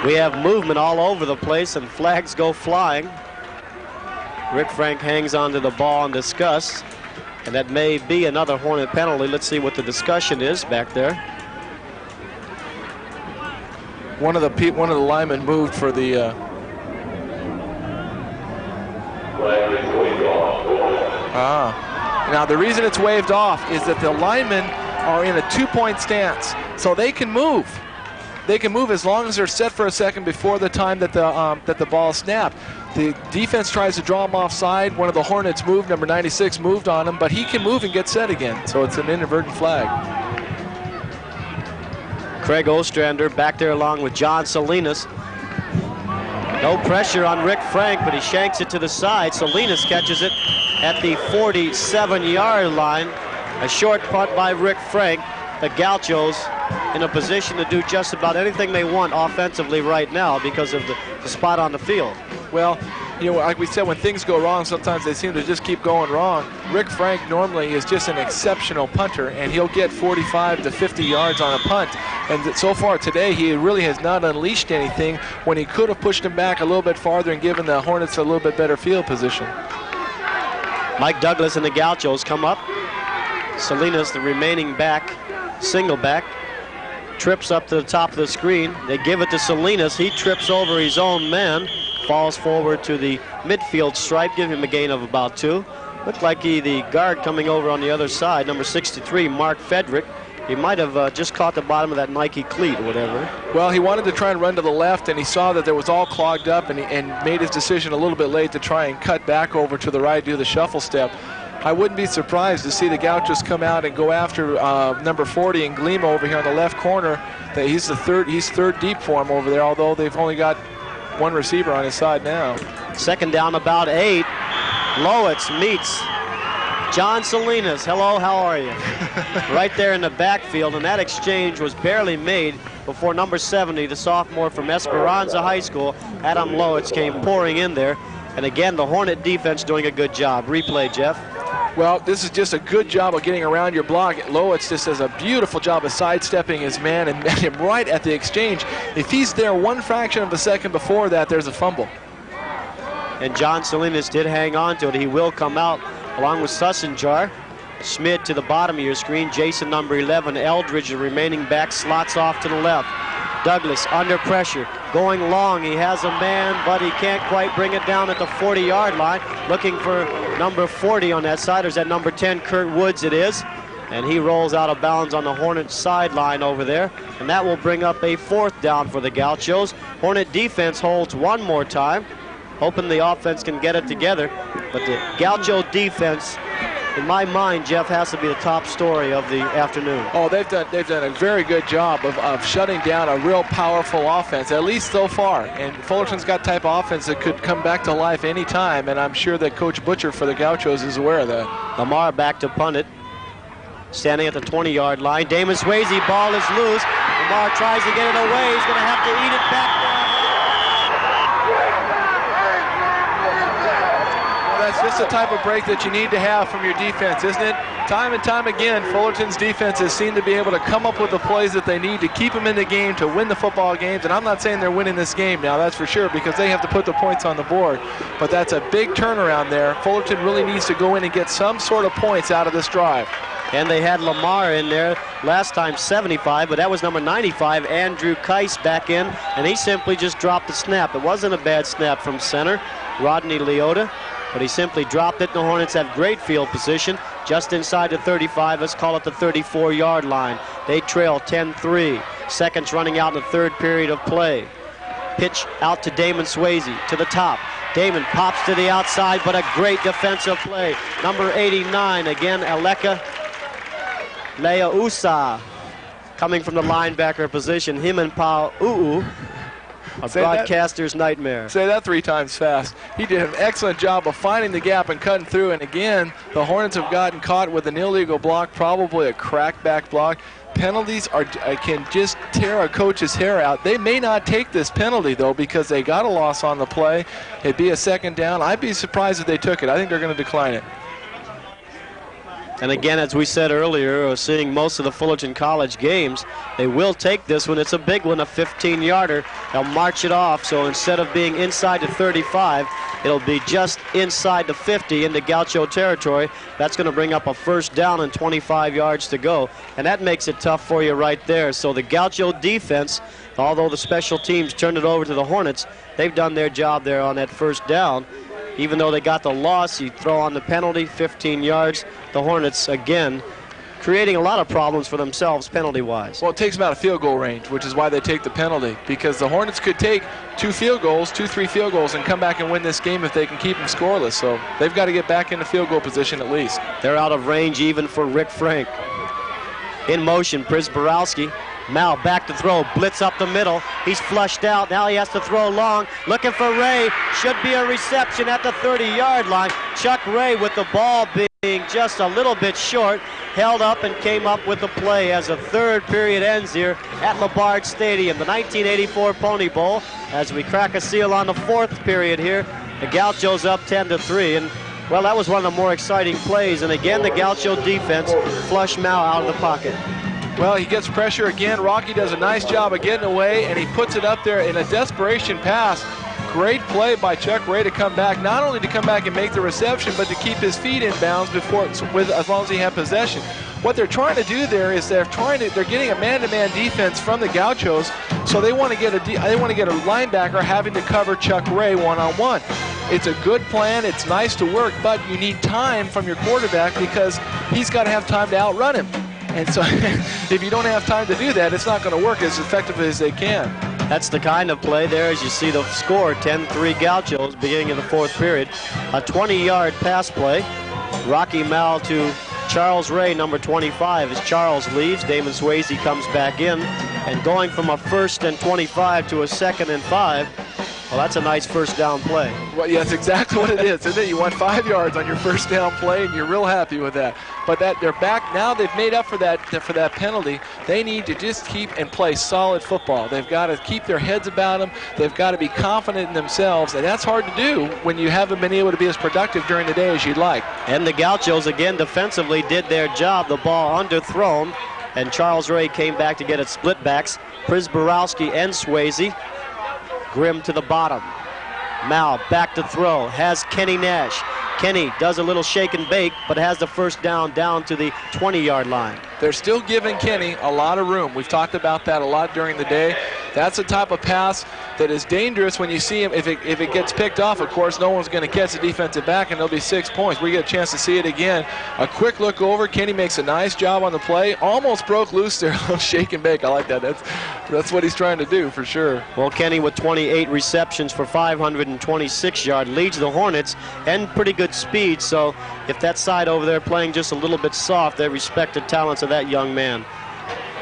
We have movement all over the place, and flags go flying. Rick Frank hangs onto the ball in disgust, and that may be another Hornet penalty. Let's see what the discussion is back there. One of the linemen moved for the. Now the reason it's waved off is that the linemen are in a 2-point stance, so they can move. They can move as long as they're set for a second before the time that the ball is snapped. The defense tries to draw him offside. One of the Hornets moved, number 96 moved on him, but he can move and get set again, so it's an inadvertent flag. Craig Ostrander back there along with John Salinas. No pressure on Rick Frank, but he shanks it to the side. Salinas catches it at the 47-yard line. A short punt by Rick Frank. The Gauchos in a position to do just about anything they want offensively right now because of the spot on the field. Well, you know, like we said, when things go wrong, sometimes they seem to just keep going wrong. Rick Frank normally is just an exceptional punter, and he'll get 45 to 50 yards on a punt. And so far today, he really has not unleashed anything when he could have pushed him back a little bit farther and given the Hornets a little bit better field position. Mike Douglas and the Gauchos come up. Salinas, the remaining back, single back, trips up to the top of the screen. They give it to Salinas. He trips over his own man, falls forward to the midfield stripe, give him a gain of about 2. Looked like the guard coming over on the other side, number 63, Mark Fedrick. He might have just caught the bottom of that Nike cleat or whatever. Well, he wanted to try and run to the left, and he saw that there was all clogged up, and made his decision a little bit late to try and cut back over to the right, do the shuffle step. I wouldn't be surprised to see the Gauchos come out and go after number 40 and Glima over here on the left corner. He's third deep for him over there, although they've only got one receiver on his side now. Second down, about 8. Lowitz meets John Salinas. Hello, how are you? Right there in the backfield, and that exchange was barely made before number 70, the sophomore from Esperanza High School, Adam Lowitz, came pouring in there. And again, the Hornet defense doing a good job. Replay, Jeff. Well, this is just a good job of getting around your block. Lowitz just does a beautiful job of sidestepping his man and met him right at the exchange. If he's there one fraction of a second before that, there's a fumble. And John Salinas did hang on to it. He will come out along with Sussenjar. Schmidt to the bottom of your screen. Jason, number 11. Eldridge, the remaining back, slots off to the left. Douglas under pressure, going long. He has a man, but he can't quite bring it down at the 40-yard line. Looking for number 40 on that side. Or is that number 10, Kurt Woods? It is. And he rolls out of bounds on the Hornet sideline over there. And that will bring up a 4th down for the Gauchos. Hornet defense holds one more time, hoping the offense can get it together. But the Gaucho defense, in my mind, Jeff, has to be the top story of the afternoon. Oh, they've done a very good job of shutting down a real powerful offense, at least so far. And Fullerton's got type of offense that could come back to life any time, and I'm sure that Coach Butcher for the Gauchos is aware of that. Lamar back to punt it. Standing at the 20-yard line. Damon Swayze, ball is loose. Lamar tries to get it away. He's going to have to eat it back there. That's just the type of break that you need to have from your defense, isn't it? Time and time again, Fullerton's defense has seemed to be able to come up with the plays that they need to keep them in the game, to win the football games. And I'm not saying they're winning this game now, that's for sure, because they have to put the points on the board. But that's a big turnaround there. Fullerton really needs to go in and get some sort of points out of this drive. And they had Lamar in there last time, 75, but that was number 95, Andrew Keiss, back in, and he simply just dropped the snap. It wasn't a bad snap from center, Rodney Leota, but he simply dropped it. The Hornets have great field position just inside the 35. Let's call it the 34-yard line. They trail 10-3. Seconds running out in the 3rd period of play. Pitch out to Damon Swayze to the top. Damon pops to the outside, but a great defensive play. Number 89, again, Aleka Leausa, coming from the linebacker position. Him and Pa'u'u, a broadcaster's nightmare. Say that 3 times fast. He did an excellent job of finding the gap and cutting through. And again, the Hornets have gotten caught with an illegal block, probably a crackback block. Penalties can just tear a coach's hair out. They may not take this penalty, though, because they got a loss on the play. It'd be a 2nd down. I'd be surprised if they took it. I think they're going to decline it. And again, as we said earlier, seeing most of the Fullerton College games, they will take this one. It's a big one, a 15-yarder. They'll march it off, so instead of being inside the 35, it'll be just inside the 50 into Gaucho territory. That's going to bring up a 1st down and 25 yards to go. And that makes it tough for you right there. So the Gaucho defense, although the special teams turned it over to the Hornets, they've done their job there on that 1st down. Even though they got the loss, you throw on the penalty, 15 yards. The Hornets, again, creating a lot of problems for themselves penalty-wise. Well, it takes them out of field goal range, which is why they take the penalty, because the Hornets could take 3 field goals, and come back and win this game if they can keep them scoreless. So they've got to get back into field goal position at least. They're out of range even for Rick Frank. In motion, Prisborowski. Mal back to throw, blitz up the middle. He's flushed out. Now he has to throw long. Looking for Ray. Should be a reception at the 30-yard line. Chuck Ray with the ball being just a little bit short. Held up and came up with the play as the 3rd period ends here at LaBarge Stadium. The 1984 Pony Bowl as we crack a seal on the 4th period here The Gauchos up 10-3, and well, that was one of the more exciting plays. And again, the Gaucho defense flushed Mao out of the pocket. Well, he gets pressure again. Rocky does a nice job of getting away, and he puts it up there in a desperation pass. Great play by Chuck Ray to come back, not only to come back and make the reception, but to keep his feet in bounds as long as he had possession. What they're trying to do there is they're getting a man-to-man defense from the Gauchos, so they want to get a linebacker having to cover Chuck Ray one-on-one. It's a good plan. It's nice to work, but you need time from your quarterback because he's got to have time to outrun him. And so if you don't have time to do that, it's not going to work as effectively as they can. That's the kind of play there. As you see the score, 10-3 Gauchos, beginning of the fourth period. A 20-yard pass play. Rocky Mao to Charles Ray, number 25. As Charles leaves, Damon Swayze comes back in. And going from a 1st and 25 to a 2nd and 5, well, that's a nice first down play. Well, yes, exactly what it is, isn't it? You want 5 yards on your first down play, and you're real happy with that. But they're back now. They've made up for that penalty. They need to just keep and play solid football. They've got to keep their heads about them. They've got to be confident in themselves, and that's hard to do when you haven't been able to be as productive during the day as you'd like. And the Gauchos again defensively did their job. The ball underthrown, and Charles Ray came back to get it split backs. Prisborowski and Swayze. Grimm to the bottom. Mao back to throw. Has Kenny Nash. Kenny does a little shake and bake, but has the first down to the 20-yard line. They're still giving Kenny a lot of room. We've talked about that a lot during the day. That's a type of pass that is dangerous when you see him. If it gets picked off, of course, no one's going to catch the defensive back, and there'll be 6 points. We get a chance to see it again. A quick look over. Kenny makes a nice job on the play. Almost broke loose there. A little shake and bake. I like that. That's what he's trying to do for sure. Well, Kenny with 28 receptions for 526 yards leads the Hornets and pretty good speed. So if that side over there playing just a little bit soft, they respect the talents of that young man.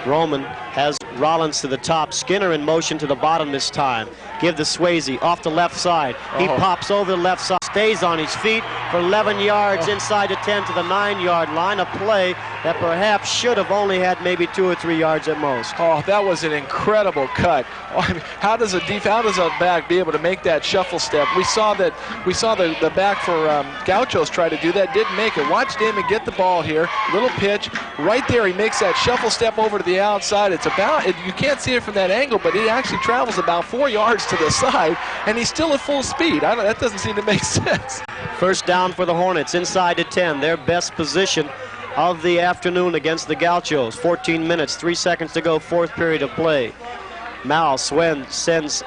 Roman has Rollins to the top. Skinner in motion to the bottom this time. Give the Swayze off the left side. He pops over the left side, stays on his feet for 11 yards inside the 10 to the 9-yard line. A play that perhaps should have only had maybe 2 or 3 yards at most. Oh, that was an incredible cut. I mean, how does a back be able to make that shuffle step? We saw the back for Gauchos try to do that, didn't make it. Watch Damon get the ball here, little pitch right there. He makes that shuffle step over to the outside. You can't see it from that angle, but it actually travels about 4 yards to the side, and he's still at full speed. That doesn't seem to make sense. First down for the Hornets inside the 10, their best position of the afternoon against the Gauchos. 14 minutes, 3 seconds to go, fourth period of play. Mao sends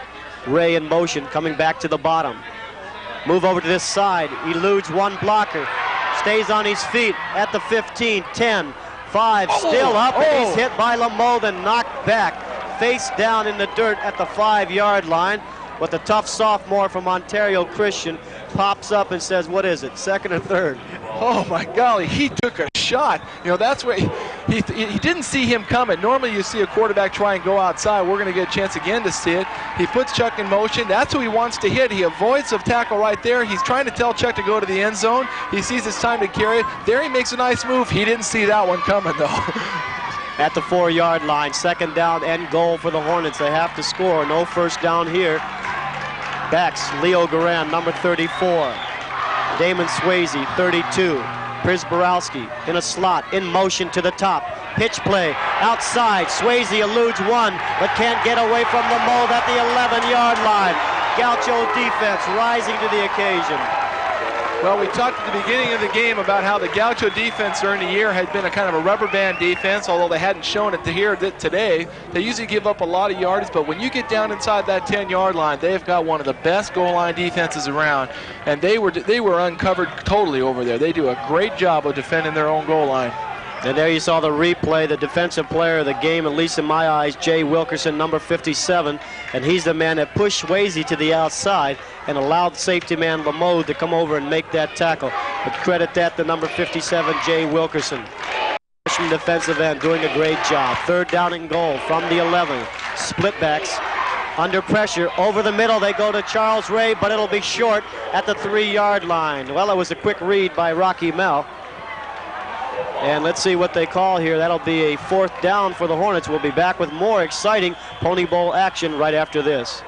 Ray in motion, coming back to the bottom. Move over to this side, eludes one blocker, stays on his feet at the 15, 10, 5, still up, and he's hit by Lameau, then knocked back, face down in the dirt at the 5-yard line. But the tough sophomore from Ontario Christian pops up and says, what is it, second or third? Oh my golly, he took a shot. You know, that's where he didn't see him coming. Normally you see a quarterback try and go outside. We're going to get a chance again to see it. He puts Chuck in motion. That's who he wants to hit. He avoids the tackle right there. He's trying to tell Chuck to go to the end zone. He sees it's time to carry it. There he makes a nice move. He didn't see that one coming though. At the 4-yard line, second down and goal for the Hornets. They have to score. No first down here. Backs Leo Garan, number 34. Damon Swayze, 32. Prisborowski in a slot, in motion to the top. Pitch play, outside. Swayze eludes one, but can't get away from Lameau at the 11-yard line. Gaucho defense rising to the occasion. Well, we talked at the beginning of the game about how the Gaucho defense during the year had been a kind of a rubber band defense, although they hadn't shown it here today. They usually give up a lot of yards, but when you get down inside that 10-yard line, they've got one of the best goal line defenses around, and they were uncovered totally over there. They do a great job of defending their own goal line. And there you saw the replay, the defensive player of the game, at least in my eyes, Jay Wilkerson, number 57. And he's the man that pushed Swayze to the outside and allowed safety man Lameau to come over and make that tackle. But credit that to number 57, Jay Wilkerson. Freshman defensive end doing a great job. Third down and goal from the 11. Split backs. Under pressure, over the middle, they go to Charles Ray, but it'll be short at the 3-yard line. Well, it was a quick read by Rocky Mel. And let's see what they call here. That'll be a fourth down for the Hornets. We'll be back with more exciting Pony Bowl action right after this.